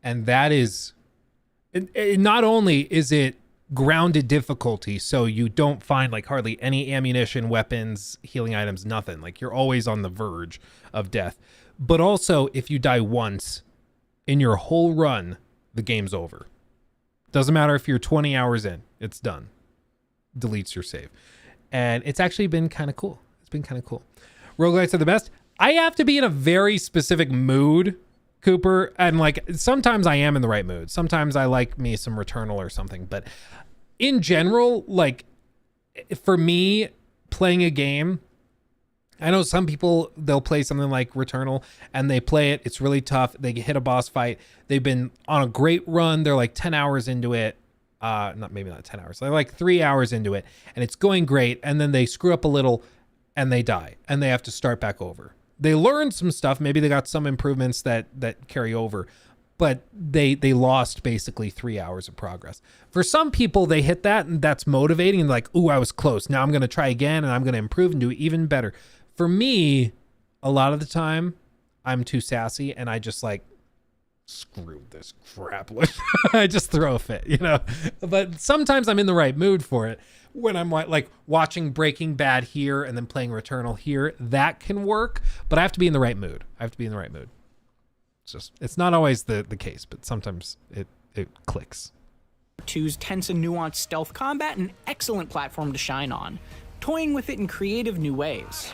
And that is, not only is it grounded difficulty, so you don't find like hardly any ammunition, weapons, healing items, nothing. Like you're always on the verge of death. But also, if you die once in your whole run, the game's over. Doesn't matter if you're 20 hours in, it's done. Deletes your save. And it's actually been kind of cool. It's been kind of cool. Roguelikes are the best. I have to be in a very specific mood, Cooper. And like, sometimes I am in the right mood. Sometimes I like me some Returnal or something. But in general, like, for me, playing a game, I know some people, they'll play something like Returnal and they play it. It's really tough. They hit a boss fight. They've been on a great run. They're like 10 hours into it. Maybe not 10 hours. They're like 3 hours into it and it's going great. And then they screw up a little and they die and they have to start back over. They learned some stuff. Maybe they got some improvements that carry over, but they lost basically 3 hours of progress. For some people, they hit that and that's motivating and like, ooh, I was close. Now I'm going to try again and I'm going to improve and do even better. For me, a lot of the time, I'm too sassy and I just like, screw this crap. I just throw a fit, you know? But sometimes I'm in the right mood for it. When I'm like watching Breaking Bad here and then playing Returnal here, that can work, but I have to be in the right mood. It's not always the case, but sometimes it clicks. 2's tense and nuanced stealth combat, an excellent platform to shine on, toying with it in creative new ways.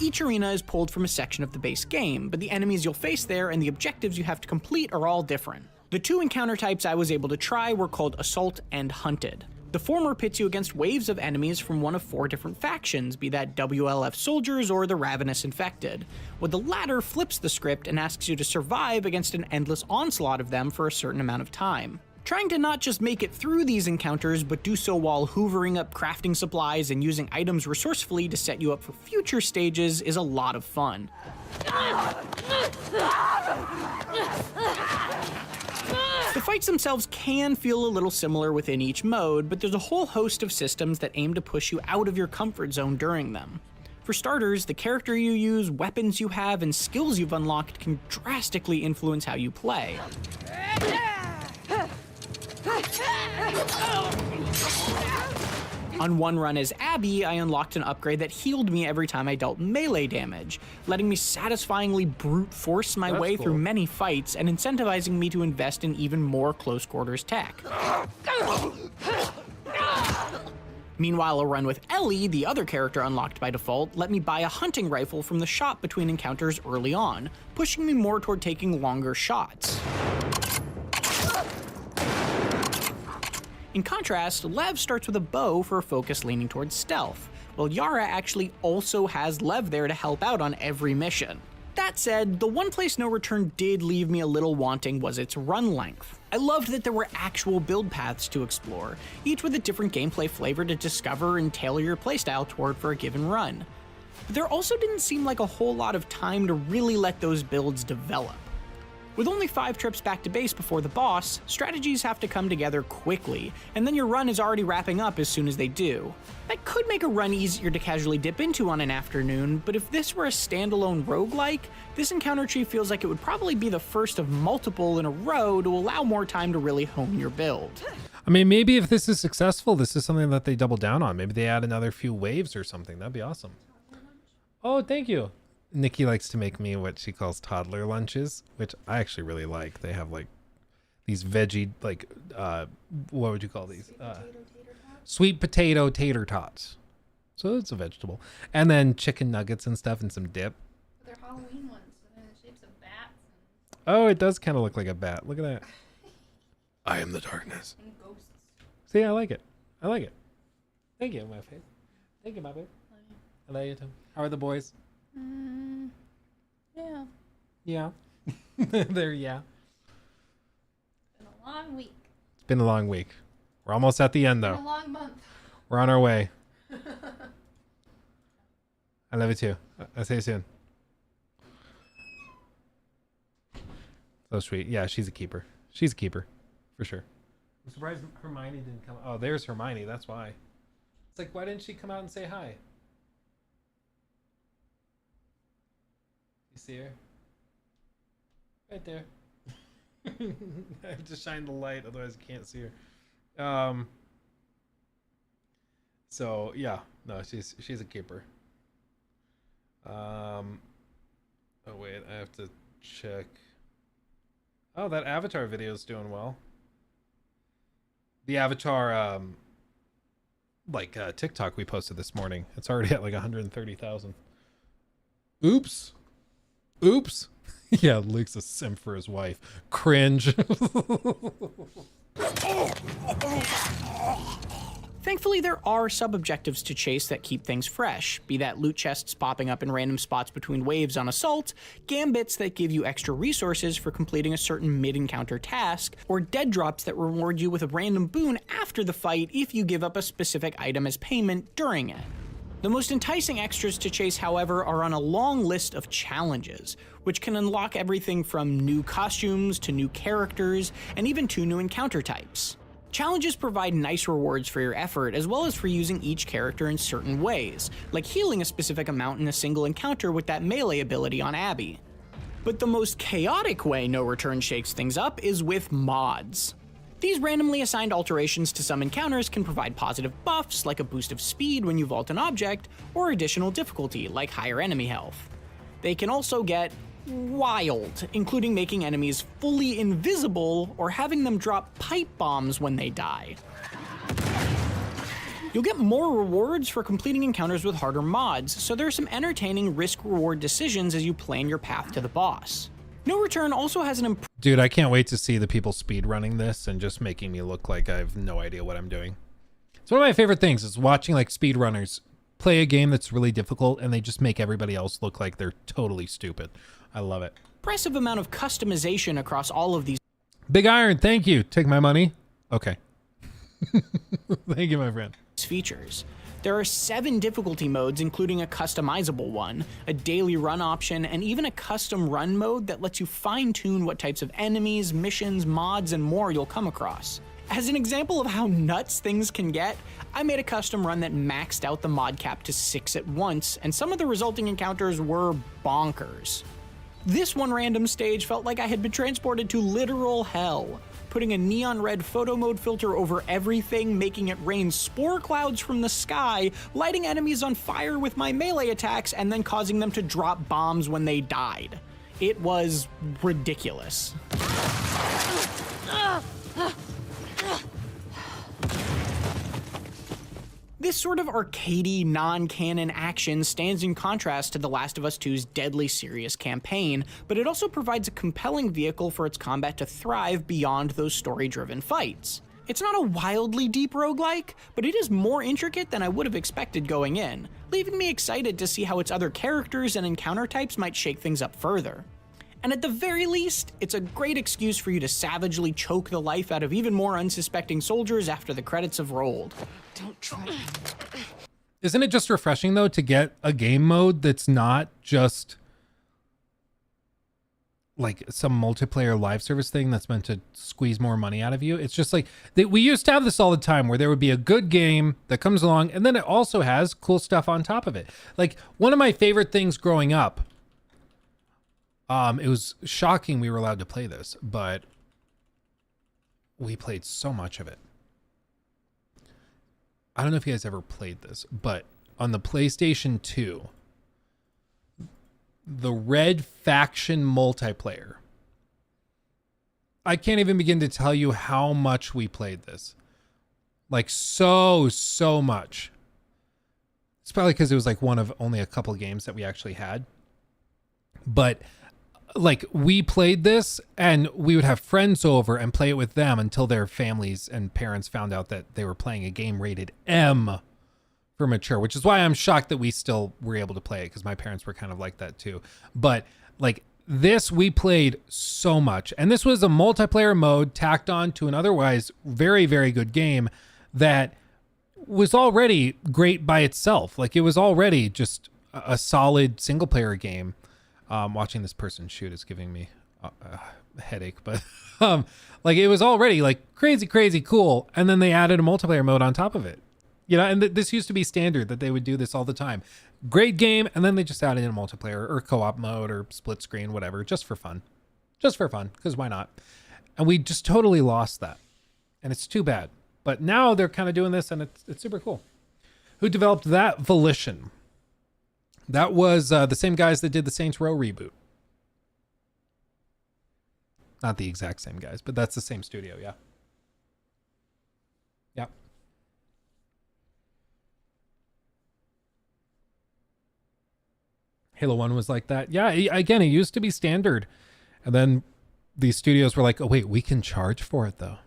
Each arena is pulled from a section of the base game, but the enemies you'll face there and the objectives you have to complete are all different. The two encounter types I was able to try were called Assault and Hunted. The former pits you against waves of enemies from one of 4 different factions, be that WLF soldiers or the Ravenous Infected, while the latter flips the script and asks you to survive against an endless onslaught of them for a certain amount of time. Trying to not just make it through these encounters, but do so while hoovering up crafting supplies and using items resourcefully to set you up for future stages is a lot of fun. The fights themselves can feel a little similar within each mode, but there's a whole host of systems that aim to push you out of your comfort zone during them. For starters, the character you use, weapons you have, and skills you've unlocked can drastically influence how you play. On one run as Abby, I unlocked an upgrade that healed me every time I dealt melee damage, letting me satisfyingly brute force my way through many fights and incentivizing me to invest in even more close quarters tech. Meanwhile, a run with Ellie, the other character unlocked by default, let me buy a hunting rifle from the shop between encounters early on, pushing me more toward taking longer shots. In contrast, Lev starts with a bow for a focus leaning towards stealth, while Yara actually also has Lev there to help out on every mission. That said, the one place No Return did leave me a little wanting was its run length. I loved that there were actual build paths to explore, each with a different gameplay flavor to discover and tailor your playstyle toward for a given run. But there also didn't seem like a whole lot of time to really let those builds develop. With only 5 trips back to base before the boss, strategies have to come together quickly, and then your run is already wrapping up as soon as they do. That could make a run easier to casually dip into on an afternoon, but if this were a standalone roguelike, this encounter tree feels like it would probably be the first of multiple in a row to allow more time to really hone your build. I mean, maybe if this is successful, this is something that they double down on. Maybe they add another few waves or something. That'd be awesome. Oh, thank you. Nikki likes to make me what she calls toddler lunches, which I actually really like. They have like these veggie, like, what would you call these? Sweet potato tater tots. So it's a vegetable. And then chicken nuggets and stuff and some dip. They're Halloween ones, so they're in the shapes of bats. Oh, it does kind of look like a bat. Look at that. I am the darkness. And ghosts. See, I like it. I like it. Thank you, my face. Thank you, my babe. I love you too. How are the boys? Yeah. Yeah. There, yeah. It's been a long week. It's been a long week. We're almost at the end, It's though. been a long month. We're on our way. I love you too. I'll see you soon. So sweet. Yeah, she's a keeper. She's a keeper. For sure. I'm surprised Hermione didn't come. Oh, there's Hermione. That's why. It's like, why didn't she come out and say hi? You see her? Right there. I have to shine the light, otherwise I can't see her. So yeah, no, she's a keeper. Oh wait, I have to check. Oh, that Avatar video is doing well. The Avatar TikTok we posted this morning. It's already at like 130,000. Oops. Oops. Yeah, Luke's a simp for his wife. Cringe. Thankfully, there are sub-objectives to chase that keep things fresh, be that loot chests popping up in random spots between waves on Assault, gambits that give you extra resources for completing a certain mid-encounter task, or dead drops that reward you with a random boon after the fight if you give up a specific item as payment during it. The most enticing extras to chase, however, are on a long list of challenges, which can unlock everything from new costumes to new characters, and even 2 new encounter types. Challenges provide nice rewards for your effort, as well as for using each character in certain ways, like healing a specific amount in a single encounter with that melee ability on Abby. But the most chaotic way No Return shakes things up is with mods. These randomly assigned alterations to some encounters can provide positive buffs, like a boost of speed when you vault an object, or additional difficulty, like higher enemy health. They can also get wild, including making enemies fully invisible or having them drop pipe bombs when they die. You'll get more rewards for completing encounters with harder mods, so there are some entertaining risk-reward decisions as you plan your path to the boss. No Return also has an Dude, I can't wait to see the people speed running this and just making me look like I have no idea what I'm doing. It's one of my favorite things is watching like speedrunners play a game that's really difficult and they just make everybody else look like they're totally stupid. I love it. impressive amount of customization across all of these. Big Iron, thank you. Take my money. Okay. Thank you, my friend. Features. There are 7 difficulty modes, including a customizable one, a daily run option, and even a custom run mode that lets you fine-tune what types of enemies, missions, mods, and more you'll come across. As an example of how nuts things can get, I made a custom run that maxed out the mod cap to 6 at once, and some of the resulting encounters were bonkers. This one random stage felt like I had been transported to literal hell, putting a neon red photo mode filter over everything, making it rain spore clouds from the sky, lighting enemies on fire with my melee attacks, and then causing them to drop bombs when they died. It was ridiculous. This sort of arcadey, non-canon action stands in contrast to The Last of Us 2's deadly serious campaign, but it also provides a compelling vehicle for its combat to thrive beyond those story-driven fights. It's not a wildly deep roguelike, but it is more intricate than I would have expected going in, leaving me excited to see how its other characters and encounter types might shake things up further. And at the very least, it's a great excuse for you to savagely choke the life out of even more unsuspecting soldiers after the credits have rolled. Don't try. Isn't it just refreshing though to get a game mode that's not just like some multiplayer live service thing that's meant to squeeze more money out of you? It's just like we used to have this all the time where there would be a good game that comes along and then it also has cool stuff on top of it. Like one of my favorite things growing up, it was shocking we were allowed to play this, but we played so much of it. I don't know if you guys ever played this, but on the PlayStation 2, the Red Faction multiplayer. I can't even begin to tell you how much we played this. Like so much. It's probably because it was like one of only a couple games that we actually had. But like we played this and we would have friends over and play it with them until their families and parents found out that they were playing a game rated M for mature, which is why I'm shocked that we still were able to play it because my parents were kind of like that too. But like this, we played so much, and this was a multiplayer mode tacked on to an otherwise very, very good game that was already great by itself. Like it was already just a solid single player game. Watching this person shoot is giving me a headache, but like it was already like crazy cool, and then they added a multiplayer mode on top of it, you know. And this used to be standard that they would do this all the time. Great game, and then they just added in a multiplayer or co-op mode or split screen, whatever, just for fun, because why not? And we just totally lost that, and it's too bad. But now they're kind of doing this, and it's super cool. Who developed that? Volition. That was the same guys that did the Saints Row reboot. Not the exact same guys, but that's the same studio, yeah. Yep. Halo 1 was like that. Yeah, again, it used to be standard. And then these studios were like, oh, wait, we can charge for it, though.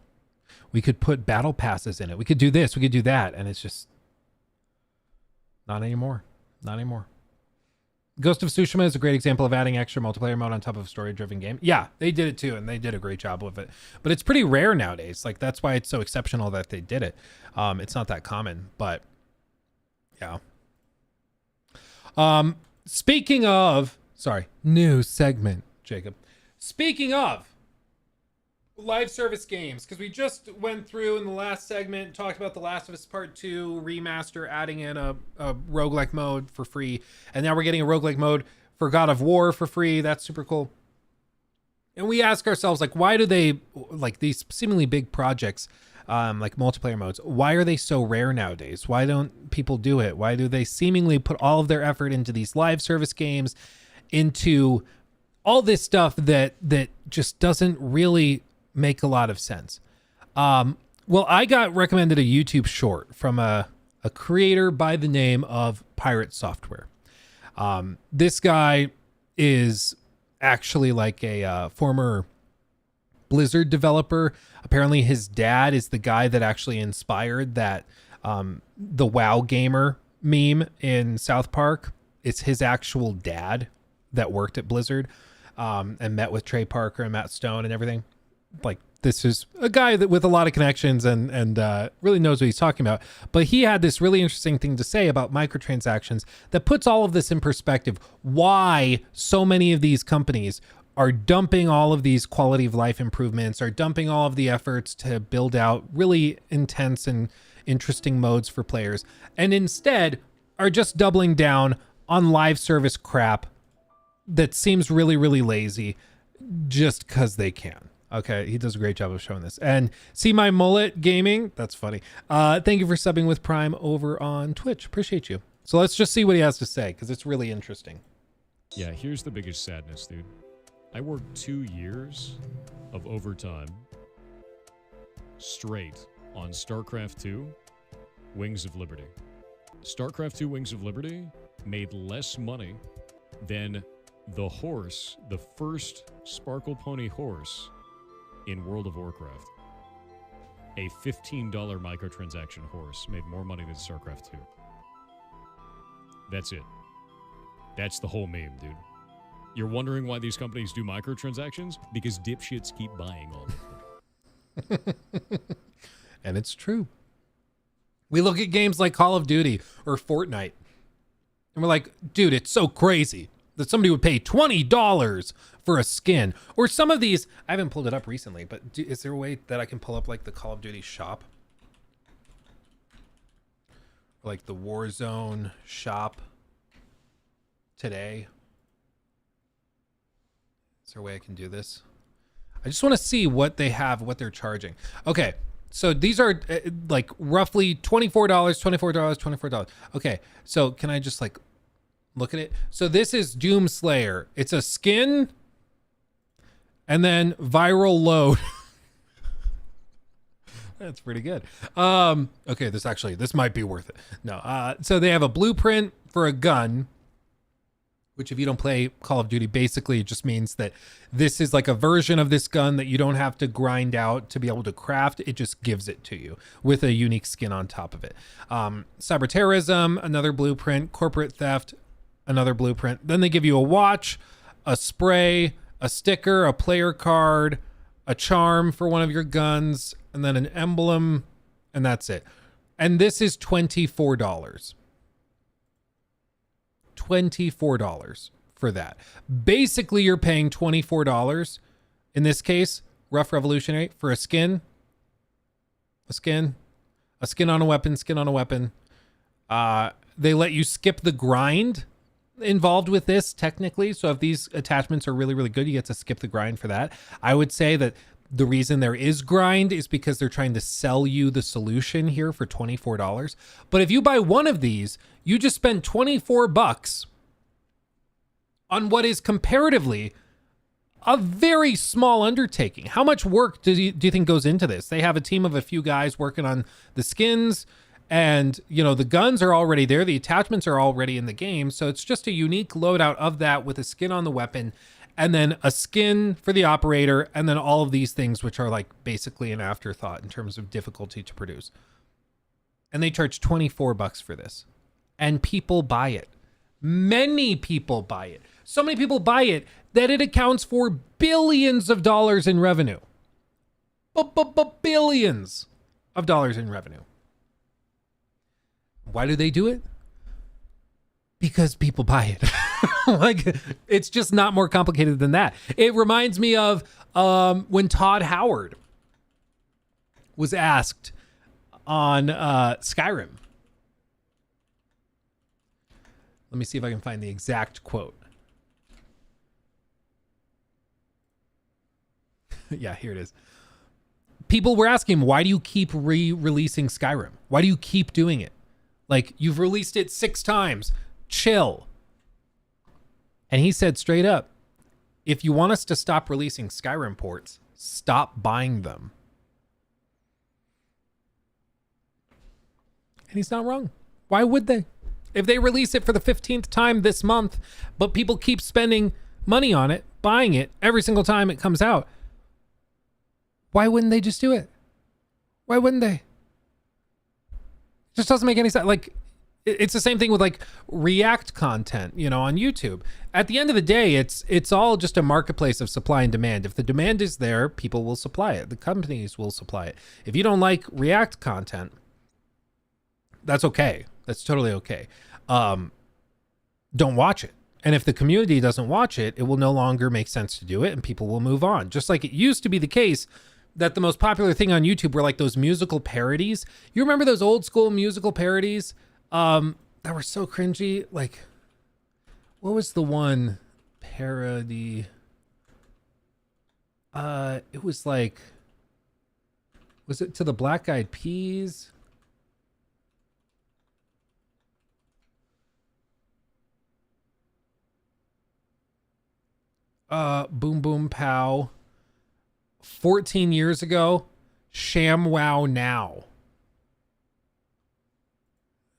We could put battle passes in it. We could do this. We could do that. And it's just not anymore. Not anymore. Ghost of Tsushima is a great example of adding extra multiplayer mode on top of a story-driven game. Yeah, they did it too, and they did a great job with it. But it's pretty rare nowadays. Like, that's why it's so exceptional that they did it. It's not that common, but yeah. Speaking of, new segment, Jacob. Speaking of live service games, because we just went through in the last segment and talked about The Last of Us Part 2 remaster, adding in a roguelike mode for free, and now we're getting a roguelike mode for God of War for free. That's super cool. And we ask ourselves, like, why do they, like, these seemingly big projects, like multiplayer modes, why are they so rare nowadays? Why don't people do it? Why do they seemingly put all of their effort into these live service games, into all this stuff that just doesn't really make a lot of sense? Well, I got recommended a YouTube short from a creator by the name of Pirate Software. This guy is actually like a former Blizzard developer. Apparently his dad is the guy that actually inspired that the WoW gamer meme in South Park. It's his actual dad that worked at Blizzard and met with Trey Parker and Matt Stone and everything. Like, this is a guy that with a lot of connections and really knows what he's talking about. But he had this really interesting thing to say about microtransactions that puts all of this in perspective. Why so many of these companies are dumping all of these quality of life improvements, are dumping all of the efforts to build out really intense and interesting modes for players, and instead are just doubling down on live service crap that seems really, really lazy just because they can. Okay, he does a great job of showing this. And See My Mullet Gaming, that's funny. Thank you for subbing with Prime over on Twitch. Appreciate you. So let's just see what he has to say, because it's really interesting. Yeah, here's the biggest sadness, dude. I worked 2 years of overtime straight on StarCraft 2 Wings of Liberty. StarCraft 2 Wings of Liberty made less money than the horse, the first Sparkle Pony horse in World of Warcraft. A $15 microtransaction horse made more money than StarCraft 2. That's it. That's the whole meme, dude. You're wondering why these companies do microtransactions? Because dipshits keep buying all of them. And it's true. We look at games like Call of Duty or Fortnite, and we're like, dude, it's so crazy that somebody would pay $20 for a skin. Or some of these, I haven't pulled it up recently, but is there a way that I can pull up like the Call of Duty shop? Like the Warzone shop today? Is there a way I can do this? I just want to see what they have, what they're charging. Okay, so these are like roughly $24. Okay, so can I just like look at it? So this is Doomslayer. It's a skin and then viral load. That's pretty good. Okay, this might be worth it. No, so they have a blueprint for a gun, which if you don't play Call of Duty, basically it just means that this is like a version of this gun that you don't have to grind out to be able to craft. It just gives it to you with a unique skin on top of it. Cyber terrorism, another blueprint. Corporate theft, another blueprint. Then they give you a watch, a spray, a sticker, a player card, a charm for one of your guns, and then an emblem, and that's it. And this is $24. $24 for that. Basically, you're paying $24 in this case, Rough Revolutionary, for a skin on a weapon, They let you skip the grind involved with this technically. So if these attachments are really, really good, you get to skip the grind for that. I would say that the reason there is grind is because they're trying to sell you the solution here for $24. But if you buy one of these, you just spend $24 on what is comparatively a very small undertaking. How much work do you think goes into this? They have a team of a few guys working on the skins, and the guns are already there. The attachments are already in the game. So it's just a unique loadout of that with a skin on the weapon, and then a skin for the operator, and then all of these things, which are like basically an afterthought in terms of difficulty to produce. And they charge $24 for this. And people buy it. Many people buy it. So many people buy it that it accounts for billions of dollars in revenue. Billions of dollars in revenue. Why do they do it? Because people buy it. Like, it's just not more complicated than that. It reminds me of when Todd Howard was asked on Skyrim. Let me see if I can find the exact quote. Yeah, here it is. People were asking him, why do you keep re-releasing Skyrim? Why do you keep doing it? Like, you've released it 6 times. Chill. And he said straight up, if you want us to stop releasing Skyrim ports, stop buying them. And he's not wrong. Why would they? If they release it for the 15th time this month, but people keep spending money on it, buying it every single time it comes out. Why wouldn't they just do it? Why wouldn't they? It just doesn't make any sense. Like, it's the same thing with like React content, you know, on YouTube. At the end of the day, it's all just a marketplace of supply and demand. If the demand is there, people will supply it. The companies will supply it. If you don't like React content, that's okay. That's totally okay. Don't watch it. And if the community doesn't watch it, it will no longer make sense to do it and people will move on. Just like it used to be the case that the most popular thing on YouTube were like those musical parodies. You remember those old school musical parodies? That were so cringy. Like, what was the one parody? It was like, was it To the Black Eyed Peas? Boom Boom Pow. 14 years ago, Sham Wow Now.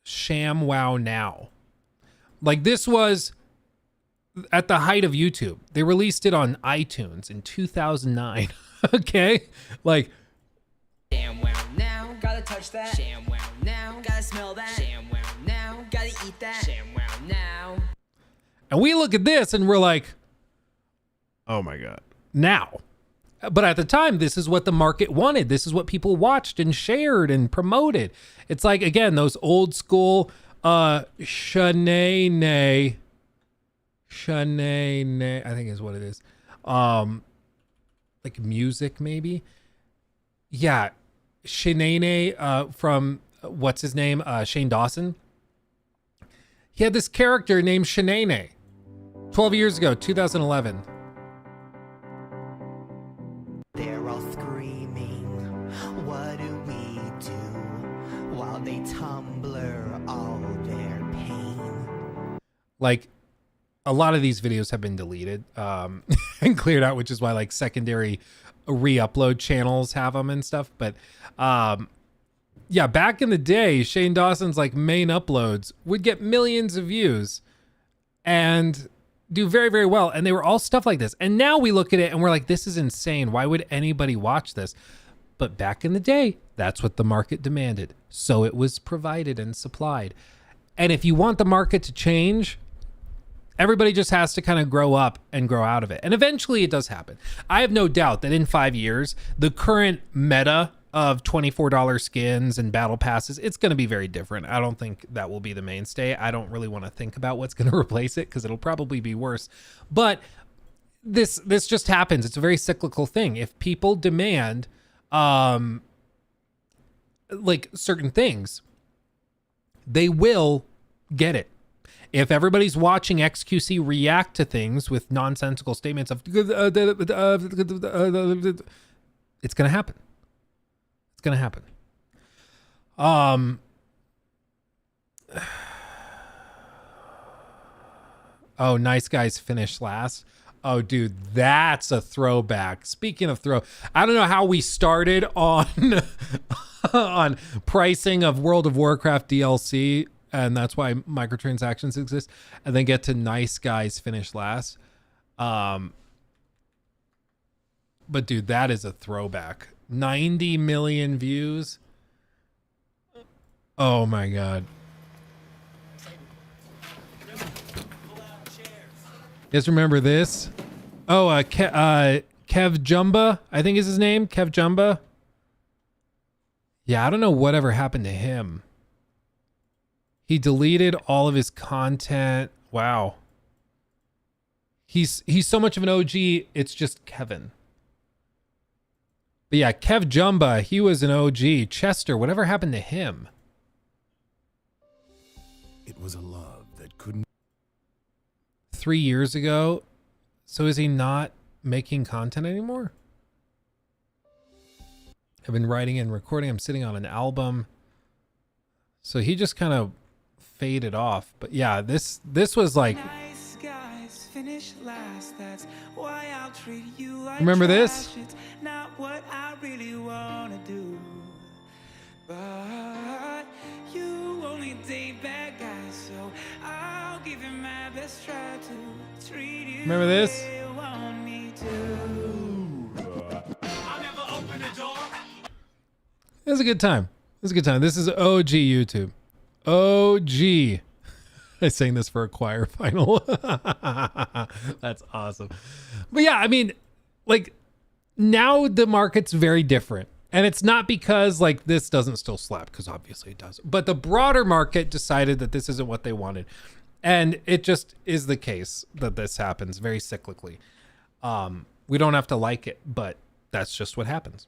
Sham Wow Now. Like, this was at the height of YouTube. They released it on iTunes in 2009. Okay? Like, Sham Wow Now, gotta touch that. Sham Wow Now, gotta smell that. Sham Wow Now, gotta eat that. Sham Wow Now. and we look at this and we're like, oh my God. Now. But at the time, this is what the market wanted. This is what people watched and shared and promoted. It's like, again, those old school Shanae, I think is what it is. Like music, maybe. Yeah. Shanae from, what's his name? Shane Dawson. He had this character named Shanae 12 years ago, 2011. They're all screaming, what do we do? While they Tumblr all their pain. Like, a lot of these videos have been deleted and cleared out, which is why like secondary re-upload channels have them and stuff. But yeah, back in the day, Shane Dawson's like main uploads would get millions of views and do very, very well. And they were all stuff like this. And now we look at it and we're like, this is insane. Why would anybody watch this? But back in the day, that's what the market demanded. So it was provided and supplied. And if you want the market to change, everybody just has to kind of grow up and grow out of it. And eventually it does happen. I have no doubt that in 5 years, the current meta of $24 skins and battle passes, it's going to be very different. I don't think that will be the mainstay. I don't really want to think about what's going to replace it because it'll probably be worse. But this just happens. It's a very cyclical thing. If people demand like certain things, they will get it. If everybody's watching XQC react to things with nonsensical statements of it's going to happen. It's going to happen. Oh, Nice Guys finished last. Oh, dude, that's a throwback. Speaking of I don't know how we started on on pricing of World of Warcraft DLC, and that's why microtransactions exist, and then get to Nice Guys finish last. But dude, that is a throwback. 90 million views. Oh my God. You guys remember this? Oh, Kev Jumba, I think is his name. Kev Jumba. Yeah, I don't know whatever happened to him. He deleted all of his content. Wow. He's so much of an OG, it's just Kevin. But yeah, Kev Jumba, he was an OG. Chester, whatever happened to him? It was a love that couldn't. 3 years ago. So is he not making content anymore? I've been writing and recording. I'm sitting on an album. So he just kind of faded off. But yeah, this was like. Nice guys finish last. That's why I'll treat you like Remember this? It's not what I really want to do. But you only date bad guys, so I'll give it my best try to treat you. Remember this? the way you want was a good time. It was a good time. This is OG YouTube. OG. I sang this for a choir final. That's awesome. But yeah, I mean, like, now the market's very different. And it's not because like this doesn't still slap, because obviously it does. But the broader market decided that this isn't what they wanted. And it just is the case that this happens very cyclically. We don't have to like it, but that's just what happens.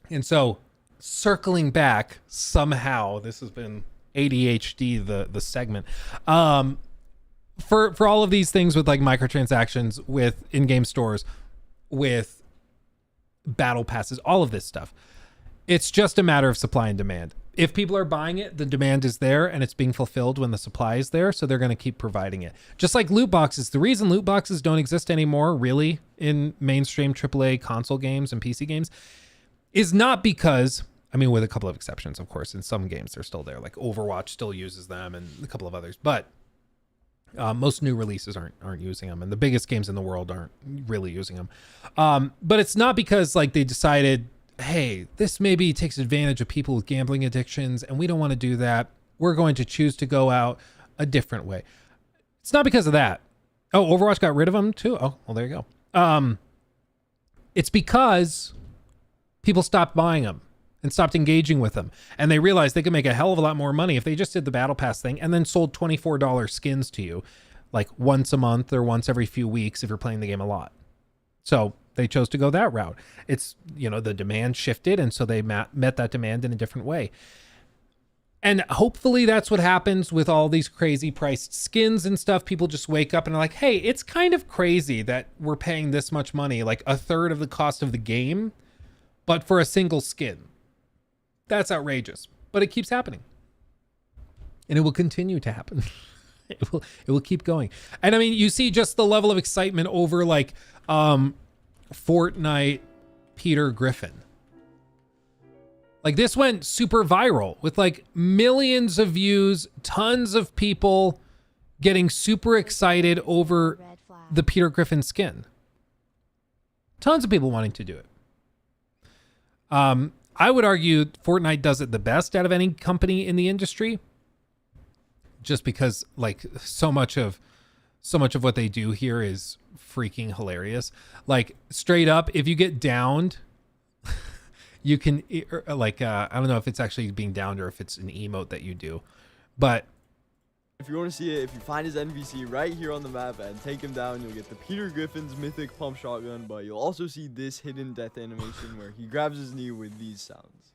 And so circling back somehow, this has been ADHD, the segment, for all of these things with like microtransactions, with in-game stores, with battle passes, all of this stuff, it's just a matter of supply and demand. If people are buying it, the demand is there and it's being fulfilled when the supply is there, so they're going to keep providing it. Just like loot boxes. The reason loot boxes don't exist anymore really in mainstream AAA console games and PC games is not because, I mean, with a couple of exceptions, of course, in some games they're still there, like Overwatch still uses them and a couple of others, but most new releases aren't using them, and the biggest games in the world aren't really using them. But it's not because like they decided, hey, this maybe takes advantage of people with gambling addictions and we don't want to do that. We're going to choose to go out a different way. It's not because of that. Oh, Overwatch got rid of them too? Oh, well, there you go. It's because people stopped buying them and stopped engaging with them. And they realized they could make a hell of a lot more money if they just did the battle pass thing and then sold $24 skins to you like once a month or once every few weeks if you're playing the game a lot. So they chose to go that route. It's, you know, the demand shifted, and so they met that demand in a different way. And hopefully that's what happens with all these crazy priced skins and stuff. People just wake up and are like, hey, it's kind of crazy that we're paying this much money, like a third of the cost of the game, but for a single skin. That's outrageous, but it keeps happening. And it will continue to happen. It will keep going. And I mean, you see just the level of excitement over like Fortnite Peter Griffin. Like this went super viral with like millions of views, tons of people getting super excited over the Peter Griffin skin. Tons of people wanting to do it. I would argue Fortnite does it the best out of any company in the industry, just because like so much of what they do here is freaking hilarious. Like straight up, if you get downed, you can like I don't know if it's actually being downed or if it's an emote that you do, but if you want to see it, if you find his NPC right here on the map and take him down, you'll get the Peter Griffin's mythic pump shotgun, but you'll also see this hidden death animation where he grabs his knee with these sounds.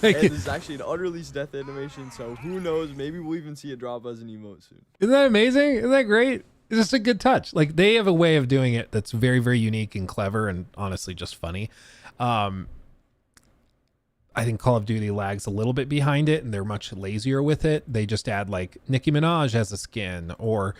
Like, and this is actually an unreleased death animation, so who knows, maybe we'll even see it drop as an emote soon. Isn't that amazing? Isn't that great? It's just a good touch. Like they have a way of doing it that's very, very unique and clever and honestly just funny. I think Call of Duty lags a little bit behind it and they're much lazier with it. They just add like Nicki Minaj as a skin or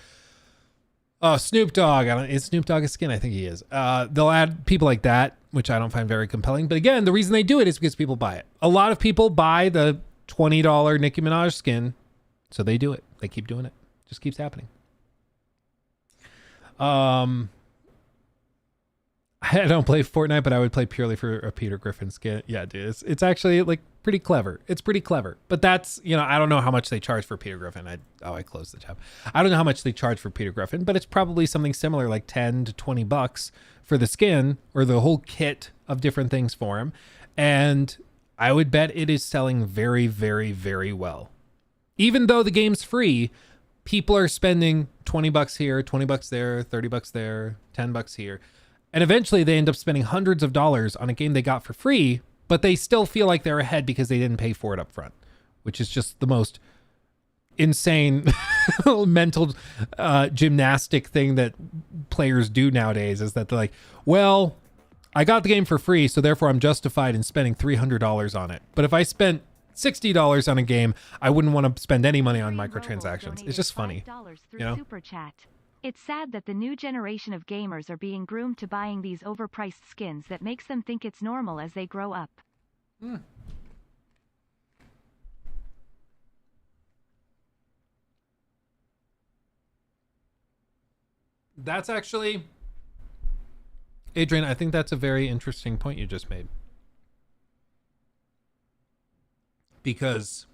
Snoop Dogg. Is Snoop Dogg a skin? I think he is. They'll add people like that, which I don't find very compelling. But again, the reason they do it is because people buy it. A lot of people buy the $20 Nicki Minaj skin. So they do it. They keep doing it. Just keeps happening. I don't play Fortnite, but I would play purely for a Peter Griffin skin. Yeah, dude, it's actually like pretty clever. It's pretty clever. But that's, you know, I don't know how much they charge for Peter Griffin. I closed the tab. I don't know how much they charge for Peter Griffin, but it's probably something similar, like 10 to 20 bucks for the skin or the whole kit of different things for him. And I would bet it is selling very, very, very well. Even though the game's free, people are spending 20 bucks here, 20 bucks there, 30 bucks there, 10 bucks here. And eventually they end up spending hundreds of dollars on a game they got for free, but they still feel like they're ahead because they didn't pay for it up front, which is just the most insane mental gymnastic thing that players do nowadays, is that they're like, well, I got the game for free, so therefore I'm justified in spending $300 on it. But if I spent $60 on a game, I wouldn't want to spend any money on microtransactions. It's just funny, you know? Super Chat. It's sad that the new generation of gamers are being groomed to buying these overpriced skins that makes them think it's normal as they grow up. That's actually Adrian, I think that's a very interesting point you just made. Because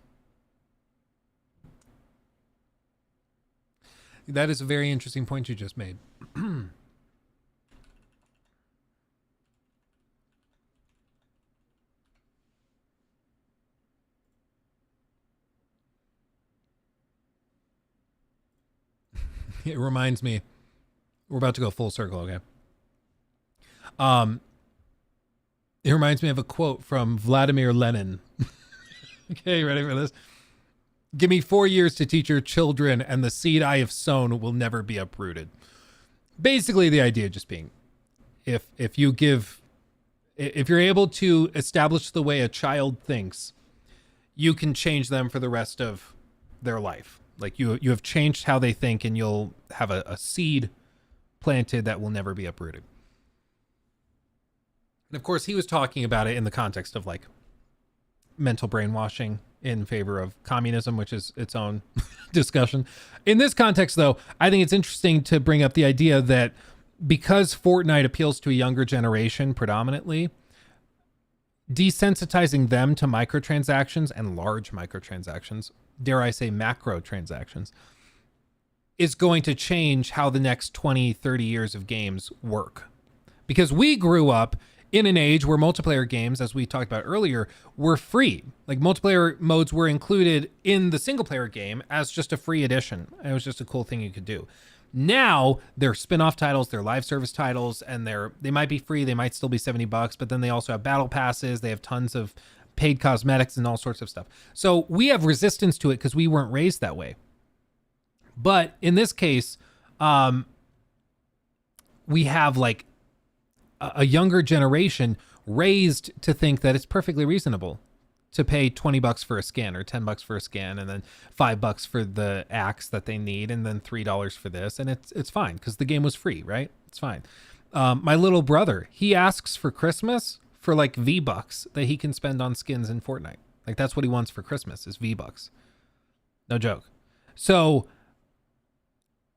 that is a very interesting point you just made. It reminds me, we're about to go full circle, okay? It reminds me of a quote from Vladimir Lenin. Okay, ready for this? Give me 4 years to teach your children, and the seed I have sown will never be uprooted. Basically, the idea just being, if you're able to establish the way a child thinks, you can change them for the rest of their life. Like you have changed how they think, and you'll have a seed planted that will never be uprooted. And of course, he was talking about it in the context of like mental brainwashing in favor of communism, which is its own discussion. In this context, though, I think it's interesting to bring up the idea that because Fortnite appeals to a younger generation predominantly, desensitizing them to microtransactions and large microtransactions, dare I say macro transactions, is going to change how the next 20, 30 years of games work. Because we grew up in an age where multiplayer games, as we talked about earlier, were free. Like multiplayer modes were included in the single player game as just a free addition. It was just a cool thing you could do. Now they're spin-off titles, they're live service titles, and they might be free, they might still be $70, but then they also have battle passes, they have tons of paid cosmetics and all sorts of stuff. So we have resistance to it because we weren't raised that way. But in this case, we have like a younger generation raised to think that it's perfectly reasonable to pay $20 for a skin or $10 for a skin, and then $5 for the axe that they need, and then $3 for this, and it's fine because the game was free, right? It's fine. My little brother, he asks for Christmas for like V-Bucks that he can spend on skins in Fortnite. Like that's what he wants for Christmas is V-Bucks. No joke. So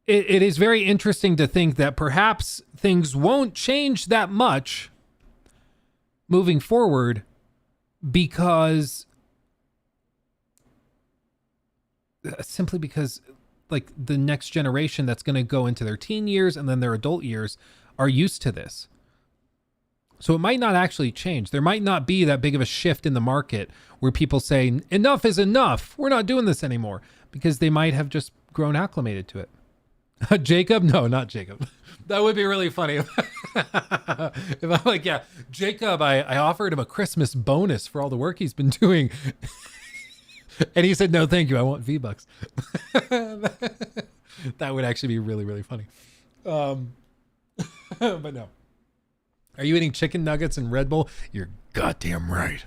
it is very interesting to think that perhaps things won't change that much moving forward simply because like the next generation that's going to go into their teen years and then their adult years are used to this. So it might not actually change. There might not be that big of a shift in the market where people say enough is enough. We're not doing this anymore, because they might have just grown acclimated to it. Jacob? No, not Jacob. That would be really funny. If I'm like, yeah, Jacob, I offered him a Christmas bonus for all the work he's been doing. And he said, no, thank you. I want V-Bucks. That would actually be really, really funny. But no. Are you eating chicken nuggets and Red Bull? You're goddamn right.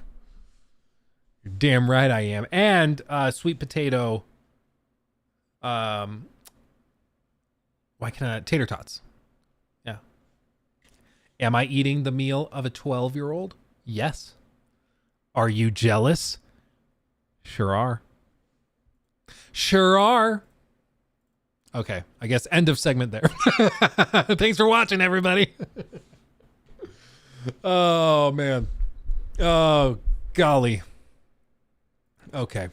You're damn right I am. And sweet potato. Tater tots. Yeah. Am I eating the meal of a 12-year-old? Yes. Are you jealous? Sure are. Sure are. Okay, I guess end of segment there. Thanks for watching, everybody. Oh, man. Oh, golly. Okay.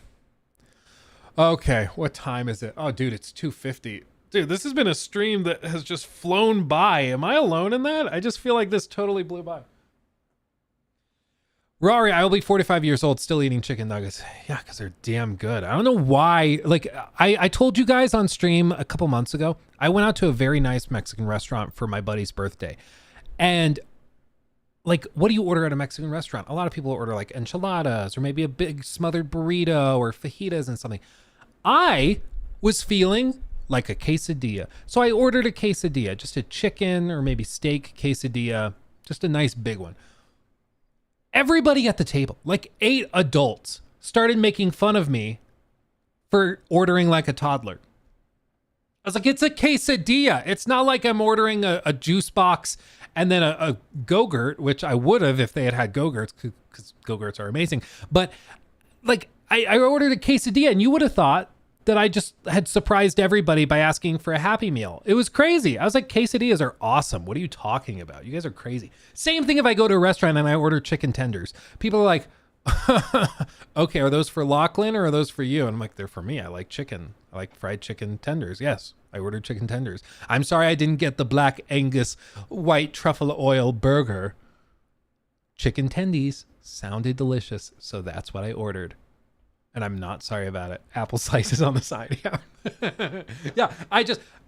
Okay, what time is it? Oh, dude, it's 2:50. Dude, this has been a stream that has just flown by. Am I alone in that? I just feel like this totally blew by. Rory, I will be 45 years old, still eating chicken nuggets. Yeah, because they're damn good. I don't know why. Like, I told you guys on stream a couple months ago, I went out to a very nice Mexican restaurant for my buddy's birthday. And, like, what do you order at a Mexican restaurant? A lot of people order, like, enchiladas or maybe a big smothered burrito or fajitas and something. I was feeling like a quesadilla. So I ordered a quesadilla, just a chicken or maybe steak quesadilla, just a nice big one. Everybody at the table, like 8 adults, started making fun of me for ordering like a toddler. I was like, it's a quesadilla. It's not like I'm ordering a juice box and then a Go-Gurt, which I would have if they had Go-Gurts, because Go-Gurts are amazing. But like I ordered a quesadilla, and you would have thought that I just had surprised everybody by asking for a Happy Meal. It was crazy. I was like, quesadillas are awesome. What are you talking about? You guys are crazy. Same thing if I go to a restaurant and I order chicken tenders. People are like, okay, are those for Lachlan or are those for you? And I'm like, they're for me. I like chicken. I like fried chicken tenders. Yes, I ordered chicken tenders. I'm sorry I didn't get the Black Angus white truffle oil burger. Chicken tendies sounded delicious, so that's what I ordered. And I'm not sorry about it. Apple slices on the side. Yeah. Yeah.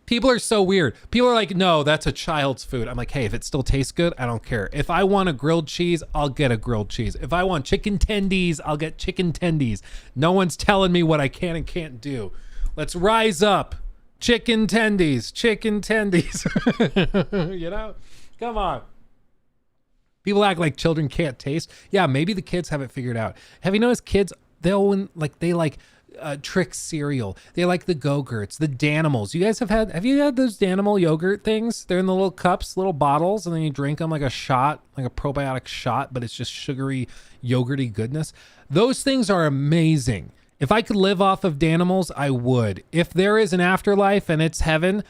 People are so weird. People are like, no, that's a child's food. I'm like, hey, if it still tastes good, I don't care. If I want a grilled cheese, I'll get a grilled cheese. If I want chicken tendies, I'll get chicken tendies. No one's telling me what I can and can't do. Let's rise up. Chicken tendies, chicken tendies. You know, come on. People act like children can't taste. Yeah, maybe the kids have it figured out. Have you noticed kids, they like Trix cereal. They like the Go-Gurts, the Danimals. You guys have you had those Danimal yogurt things? They're in the little cups, little bottles, and then you drink them like a shot, like a probiotic shot, but it's just sugary, yogurty goodness. Those things are amazing. If I could live off of Danimals, I would. If there is an afterlife and it's heaven,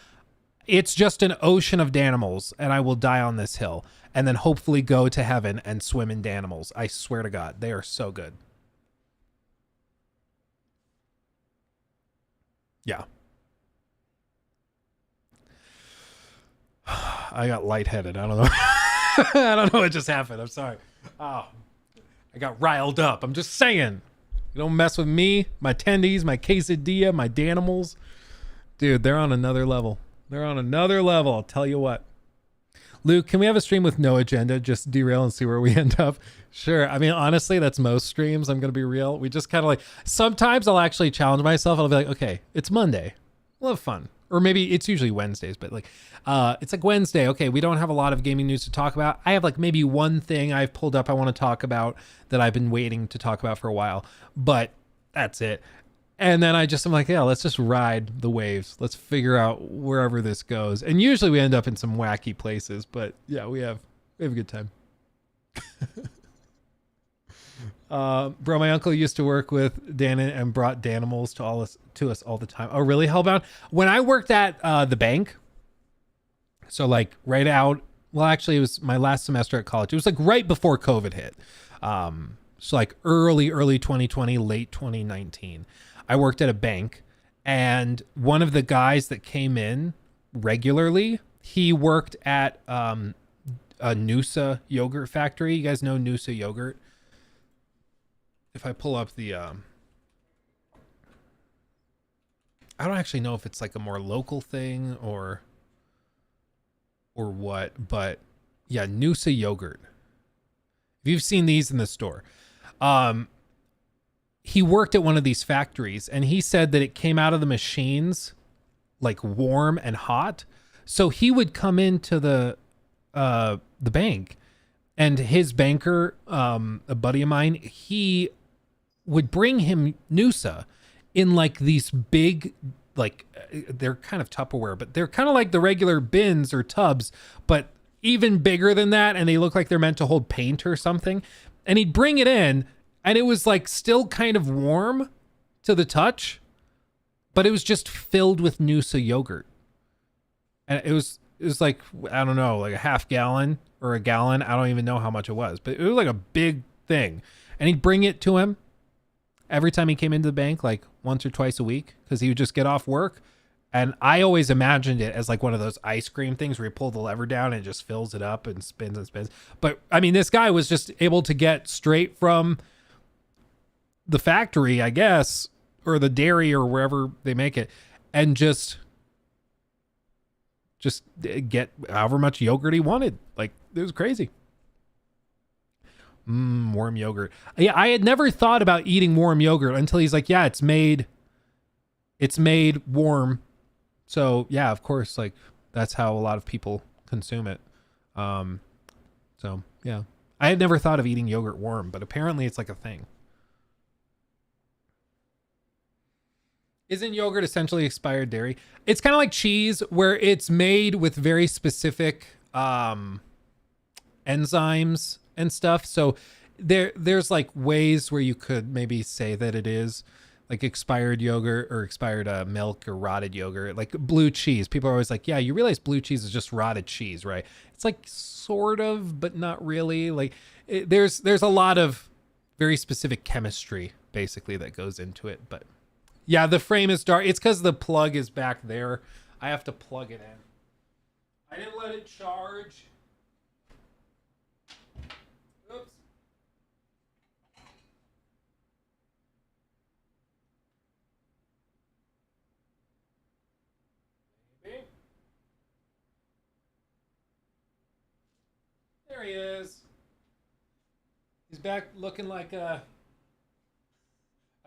it's just an ocean of Danimals, and I will die on this hill and then hopefully go to heaven and swim in Danimals. I swear to God, they are so good. Yeah. I got lightheaded. I don't know. I don't know what just happened. I'm sorry. Oh, I got riled up. I'm just saying. You don't mess with me, my tendies, my quesadilla, my Danimals. Dude, they're on another level. They're on another level. I'll tell you what. Luke, can we have a stream with no agenda? Just derail and see where we end up. Sure. I mean, honestly, that's most streams. I'm going to be real. We just kind of like, sometimes I'll actually challenge myself. I'll be like, okay, it's Monday. We'll have fun. Or maybe it's usually Wednesdays, but like, it's like Wednesday. Okay, we don't have a lot of gaming news to talk about. I have like maybe one thing I've pulled up I want to talk about that I've been waiting to talk about for a while, but that's it. And then I'm like, yeah, let's just ride the waves. Let's figure out wherever this goes. And usually we end up in some wacky places, but yeah, we have a good time. Bro, my uncle used to work with Dan and brought Danimals to us all the time. Oh, really, Hellbound? When I worked at the bank, so like right out, well, actually it was my last semester at college. It was like right before COVID hit. So like early 2020, late 2019. I worked at a bank, and one of the guys that came in regularly, he worked at a Noosa yogurt factory. You guys know Noosa yogurt? If I pull up the, I don't actually know if it's like a more local thing or what, but yeah, Noosa yogurt. If you've seen these in the store, he worked at one of these factories, and he said that it came out of the machines like warm and hot. So he would come into the bank, and his banker, a buddy of mine, he would bring him Noosa in like these big, like they're kind of Tupperware, but they're kind of like the regular bins or tubs, but even bigger than that. And they look like they're meant to hold paint or something. And he'd bring it in, and it was like still kind of warm to the touch, but it was just filled with Noosa yogurt. And it was like, I don't know, like a half gallon or a gallon. I don't even know how much it was, but it was like a big thing. And he'd bring it to him every time he came into the bank, like once or twice a week, because he would just get off work. And I always imagined it as like one of those ice cream things where you pull the lever down and it just fills it up and spins and spins. But I mean, this guy was just able to get straight from the factory, I guess, or the dairy or wherever they make it, and just get however much yogurt he wanted. Like, it was crazy. Warm yogurt. Yeah, I had never thought about eating warm yogurt until he's like, yeah, it's made warm. So yeah, of course, like that's how a lot of people consume it. So yeah, I had never thought of eating yogurt warm, but apparently it's like a thing. Isn't yogurt essentially expired dairy? It's kind of like cheese, where it's made with very specific enzymes and stuff. So there's like ways where you could maybe say that it is like expired yogurt or expired milk or rotted yogurt, like blue cheese. People are always like, yeah, you realize blue cheese is just rotted cheese, right? It's like sort of, but not really. Like there's a lot of very specific chemistry basically that goes into it. But yeah, the frame is dark. It's because the plug is back there. I have to plug it in. I didn't let it charge. Oops. Maybe. There he is. He's back looking like a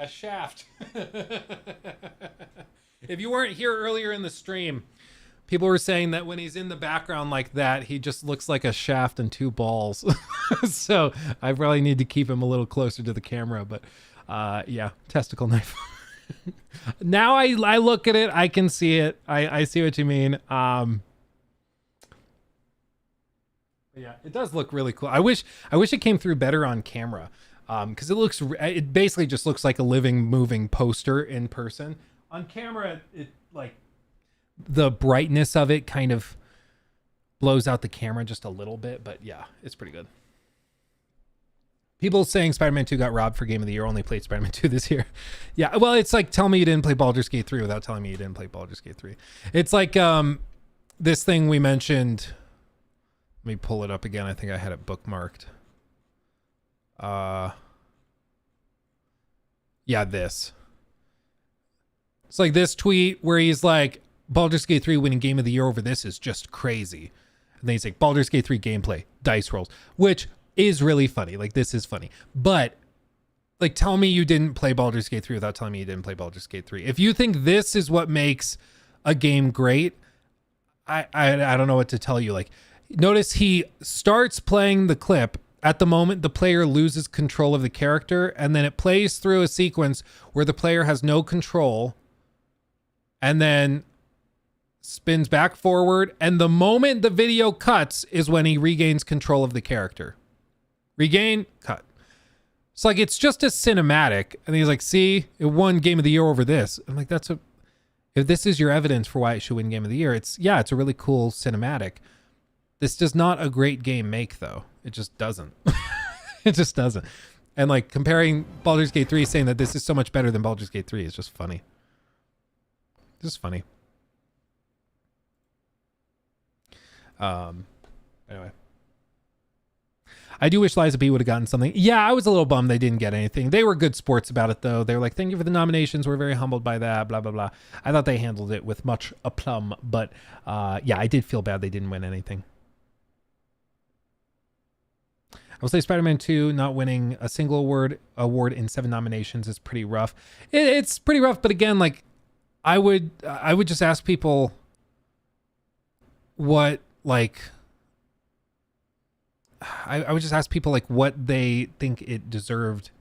shaft. If you weren't here earlier in the stream, people were saying that when he's in the background like that, he just looks like a shaft and two balls. So I probably need to keep him a little closer to the camera, but yeah, testicle knife. Now I look at it, I can see it. I see what you mean. Yeah, it does look really cool. I wish it came through better on camera. Because it basically just looks like a living, moving poster in person. On camera, it like the brightness of it kind of blows out the camera just a little bit, but yeah, it's pretty good. People saying Spider-Man 2 got robbed for Game of the Year, only played Spider-Man 2 this year. Yeah, well, it's like, tell me you didn't play Baldur's Gate 3 without telling me you didn't play Baldur's Gate 3. It's like this thing we mentioned. Let me pull it up again. I think I had it bookmarked. Yeah, this. It's like this tweet where he's like, Baldur's Gate 3 winning Game of the Year over this is just crazy. And then he's like, Baldur's Gate 3 gameplay, dice rolls, which is really funny. Like, this is funny. But, like, tell me you didn't play Baldur's Gate 3 without telling me you didn't play Baldur's Gate 3. If you think this is what makes a game great, I don't know what to tell you. Like, notice he starts playing the clip. At the moment, the player loses control of the character, and then it plays through a sequence where the player has no control, and then spins back forward, and the moment the video cuts is when he regains control of the character. Regain, cut. It's like, it's just a cinematic, and he's like, see, it won Game of the Year over this. I'm like, if this is your evidence for why it should win Game of the Year, it's a really cool cinematic. This does not a great game make, though. It just doesn't. It just doesn't. And like comparing Baldur's Gate 3, saying that this is so much better than Baldur's Gate 3 is just funny. Just funny. Anyway. I do wish Liza B would have gotten something. Yeah, I was a little bummed they didn't get anything. They were good sports about it, though. They were like, thank you for the nominations. We're very humbled by that, blah, blah, blah. I thought they handled it with much aplomb. But yeah, I did feel bad they didn't win anything. I will say Spider-Man 2 not winning a single award in 7 nominations is pretty rough. It's pretty rough, but again, like I would just ask people what like I would just ask people like what they think it deserved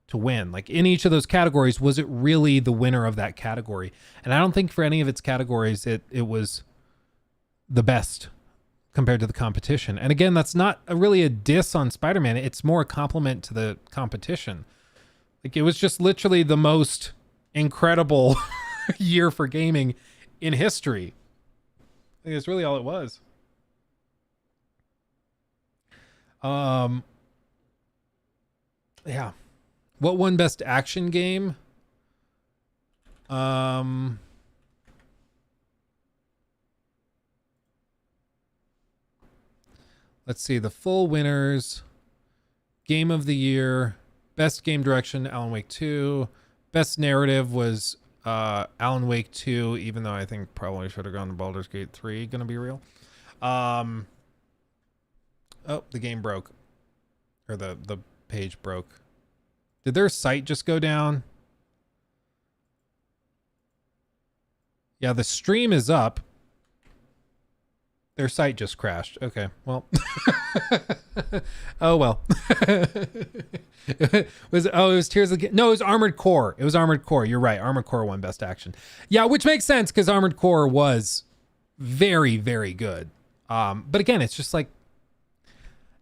to win. Like in each of those categories, was it really the winner of that category? And I don't think for any of its categories it was the best compared to the competition. And again, that's not really a diss on Spider-Man. It's more a compliment to the competition. Like it was just literally the most incredible year for gaming in history. I think that's really all it was. Yeah. What won best action game? Let's see, the full winners. Game of the year. Best game direction, Alan Wake 2. Best narrative was Alan Wake 2, even though I think probably should have gone to Baldur's Gate 3, gonna be real. Oh, the game broke. Or the page broke. Did their site just go down? Yeah, the stream is up. Their site just crashed. Okay, well. Oh, well. It was Tears of the... No, it was Armored Core. It was Armored Core. You're right. Armored Core won Best Action. Yeah, which makes sense because Armored Core was very, very good. But again, it's just like,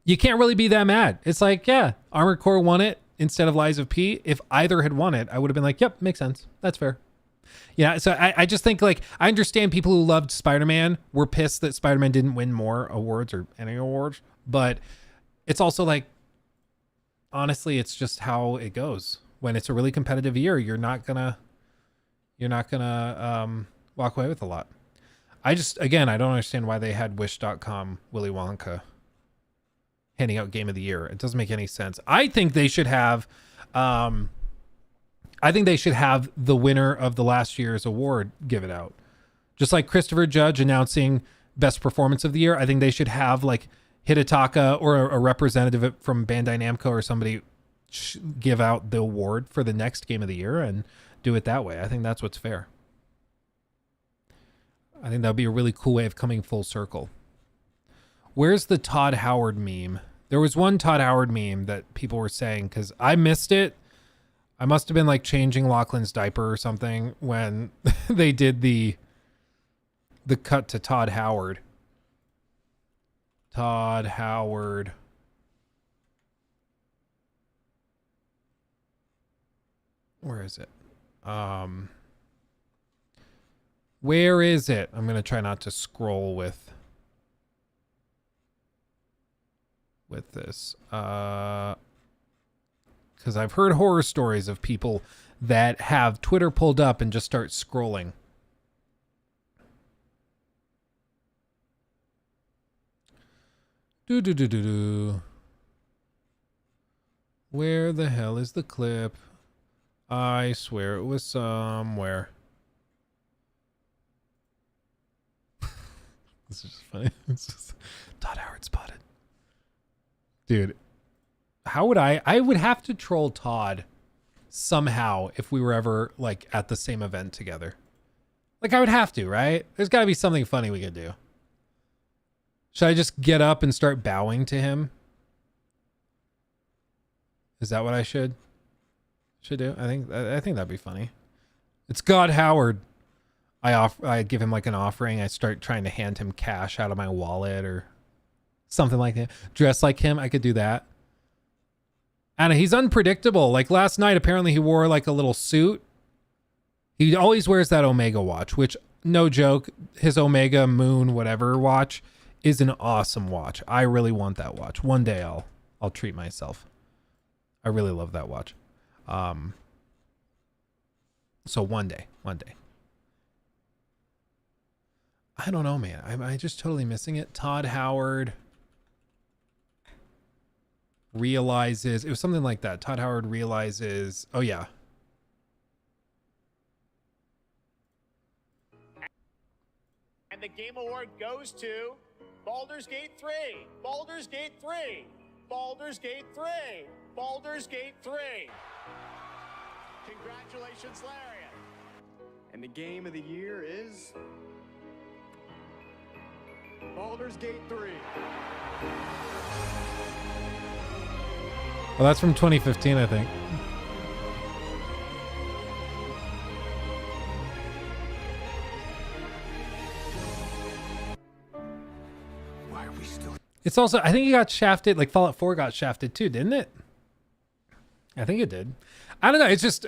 you can't really be that mad. It's like, yeah, Armored Core won it. instead of Lies of P, if either had won it, I would have been like, yep, makes sense. That's fair. Yeah, so I just think, like, I understand people who loved Spider-Man were pissed that Spider-Man didn't win more awards or any awards, but it's also like, honestly, it's just how it goes. When it's a really competitive year, you're not gonna walk away with a lot. I don't understand why they had Wish.com Willy Wonka handing out Game of the Year. It doesn't make any sense. I think they should have the winner of the last year's award give it out. Just like Christopher Judge announcing Best Performance of the Year, I think they should have like Hidetaka or a representative from Bandai Namco or somebody give out the award for the next Game of the Year and do it that way. I think that's what's fair. I think that would be a really cool way of coming full circle. Where's the Todd Howard meme? There was one Todd Howard meme that people were saying, because I missed it. I must have been like changing Lachlan's diaper or something when they did the cut to Todd Howard. Todd Howard. Where is it? Where is it? I'm going to try not to scroll with this. Because I've heard horror stories of people that have Twitter pulled up and just start scrolling. Where the hell is the clip? I swear it was somewhere. This is just funny. It's just Todd Howard spotted. Dude, how would I would have to troll Todd somehow if we were ever like at the same event together. Like I would have to, right? There's got to be something funny we could do. Should I just get up and start bowing to him? Is that what I should do? I think that'd be funny. It's God Howard. I give him like an offering. I start trying to hand him cash out of my wallet or something like that. Dress like him. I could do that. And he's unpredictable. Like last night, apparently he wore like a little suit. He always wears that Omega watch, which no joke, his Omega Moon, whatever watch is an awesome watch. I really want that watch. One day I'll treat myself. I really love that watch. So one day. I don't know, man. Am I just totally missing it? Todd Howard realizes... It was something like that. Todd Howard realizes... Oh, yeah. And the Game Award goes to Baldur's Gate 3. Baldur's Gate 3. Baldur's Gate 3. Baldur's Gate 3. Congratulations, Larian. And the Game of the Year is... Baldur's Gate 3. Well, that's from 2015, I think. Why are we still... It's also, I think he got shafted, like Fallout 4 got shafted too, didn't it? I think it did. I don't know. It's just,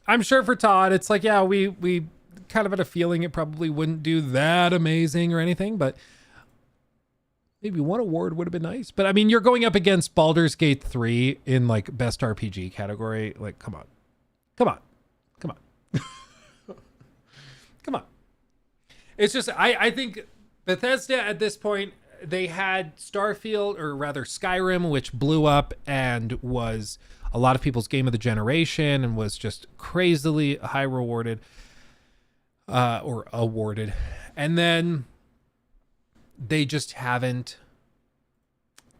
I'm sure for Todd, it's like, yeah, we kind of had a feeling it probably wouldn't do that amazing or anything, but maybe one award would have been nice. But I mean, you're going up against Baldur's Gate 3 in like best RPG category. Like, come on. It's just, I think Bethesda at this point, they had Starfield, or rather Skyrim, which blew up and was a lot of people's game of the generation and was just crazily high rewarded or awarded. And then they just haven't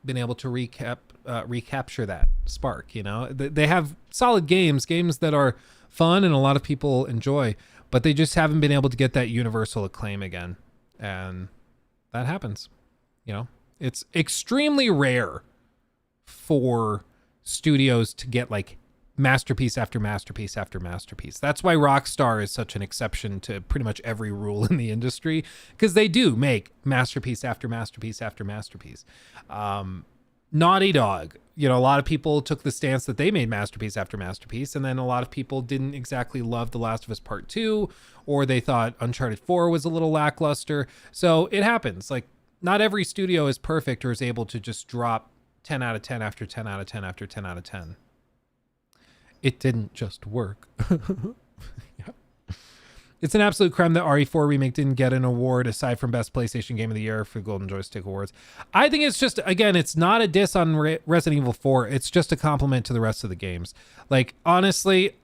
been able to recapture that spark, you know? They have solid games that are fun and a lot of people enjoy, but they just haven't been able to get that universal acclaim again. And that happens. You know, it's extremely rare for studios to get like masterpiece after masterpiece after masterpiece. That's why Rockstar is such an exception to pretty much every rule in the industry, because they do make masterpiece after masterpiece after masterpiece. Naughty Dog, you know, a lot of people took the stance that they made masterpiece after masterpiece, and then a lot of people didn't exactly love The Last of Us Part 2, or they thought Uncharted 4 was a little lackluster. So it happens. Like, not every studio is perfect or is able to just drop 10 out of 10 after 10 out of 10 after 10 out of 10. It didn't just work. Yeah. It's an absolute crime that RE4 Remake didn't get an award aside from Best PlayStation Game of the Year for Golden Joystick Awards. I think it's just, again, it's not a diss on Resident Evil 4. It's just a compliment to the rest of the games. Like, honestly,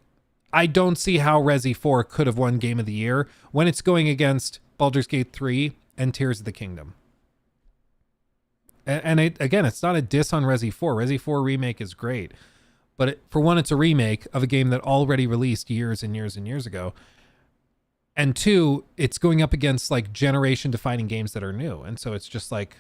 I don't see how Resi 4 could have won Game of the Year when it's going against Baldur's Gate 3 and Tears of the Kingdom. And again, it's not a diss on Resi 4. Resi 4 Remake is great. But for one, it's a remake of a game that already released years and years and years ago. And two, it's going up against like generation defining games that are new. And so it's just like,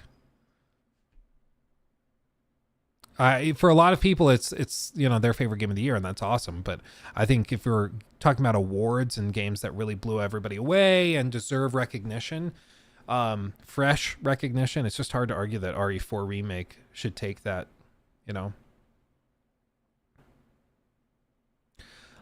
for a lot of people, it's, you know, their favorite game of the year, and that's awesome. But I think if we're talking about awards and games that really blew everybody away and deserve recognition, fresh recognition, it's just hard to argue that RE4 Remake should take that, you know.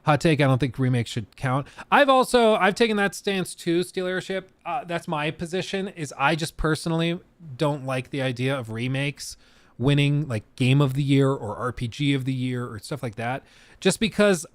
Hot take, I don't think remakes should count. I've taken that stance too, Steel Airship. That's my position, is I just personally don't like the idea of remakes winning like Game of the Year or RPG of the Year or stuff like that, just because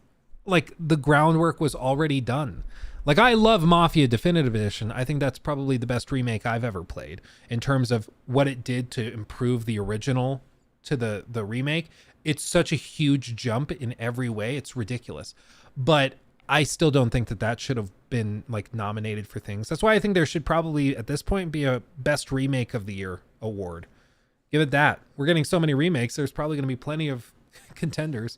like the groundwork was already done. Like, I love Mafia Definitive Edition. I think that's probably the best remake I've ever played in terms of what it did to improve the original to the remake. It's such a huge jump in every way. It's ridiculous. But I still don't think that should have been like nominated for things. That's why I think there should probably at this point be a Best Remake of the Year award. Give it that. We're getting so many remakes. There's probably going to be plenty of contenders.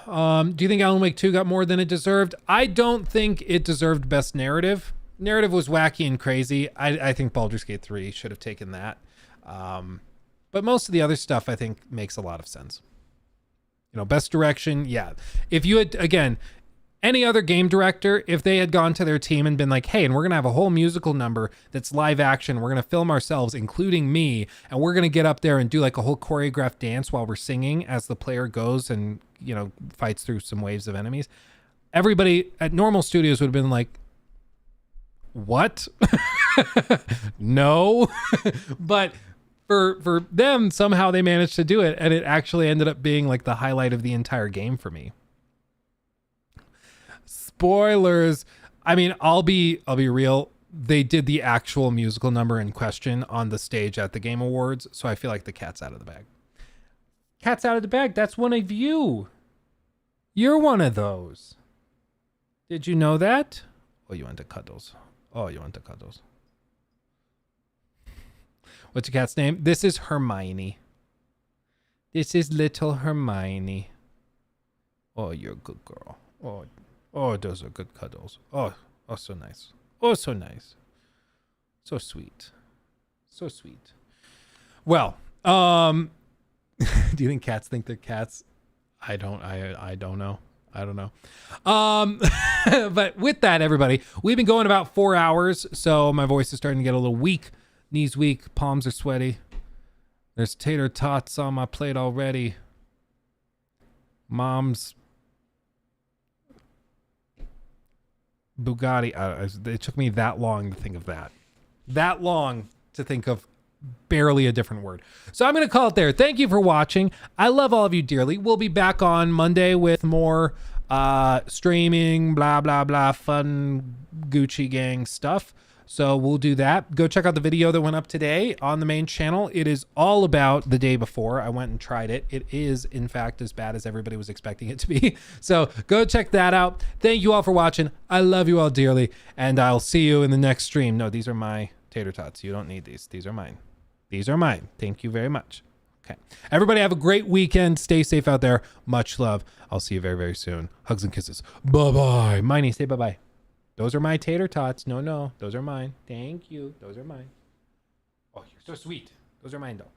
Do you think Alan Wake 2 got more than it deserved? I don't think it deserved Best Narrative. Narrative was wacky and crazy. I think Baldur's Gate 3 should have taken that. But most of the other stuff, I think, makes a lot of sense. You know, Best Direction, yeah. If you had, again, any other game director, if they had gone to their team and been like, hey, and we're going to have a whole musical number that's live action. We're going to film ourselves, including me, and we're going to get up there and do like a whole choreographed dance while we're singing as the player goes and, you know, fights through some waves of enemies. Everybody at normal studios would have been like, what? No. But for them, somehow they managed to do it, and it actually ended up being like the highlight of the entire game for me. Spoilers. I mean, I'll be real. They did the actual musical number in question on the stage at the Game Awards, so I feel like the cat's out of the bag. Cat's out of the bag. That's one of you. You're one of those. Did you know that? Oh, you want the cuddles. Oh, you want the cuddles. What's your cat's name? This is Hermione. This is little Hermione. Oh, you're a good girl. Oh, those are good cuddles. Oh, so nice. Oh, so nice. So sweet. So sweet. Well, do you think cats think they're cats? I don't know. I don't know. But with that, everybody, we've been going about 4 hours, so my voice is starting to get a little weak. Knees weak, palms are sweaty. There's tater tots on my plate already. Mom's Bugatti. It took me that long to think of that. That long to think of barely a different word. So I'm going to call it there. Thank you for watching. I love all of you dearly. We'll be back on Monday with more streaming, blah, blah, blah, fun Gucci gang stuff. So we'll do that. Go check out the video that went up today on the main channel. It is all about the day before. I went and tried it. It is, in fact, as bad as everybody was expecting it to be. So go check that out. Thank you all for watching. I love you all dearly, and I'll see you in the next stream. No, these are my tater tots. You don't need these. These are mine. These are mine. Thank you very much. Okay. Everybody have a great weekend. Stay safe out there. Much love. I'll see you very, very soon. Hugs and kisses. Bye-bye. Miney, say bye-bye. Those are my tater tots. No, those are mine. Thank you. Those are mine. Oh, you're so sweet. Those are mine, though.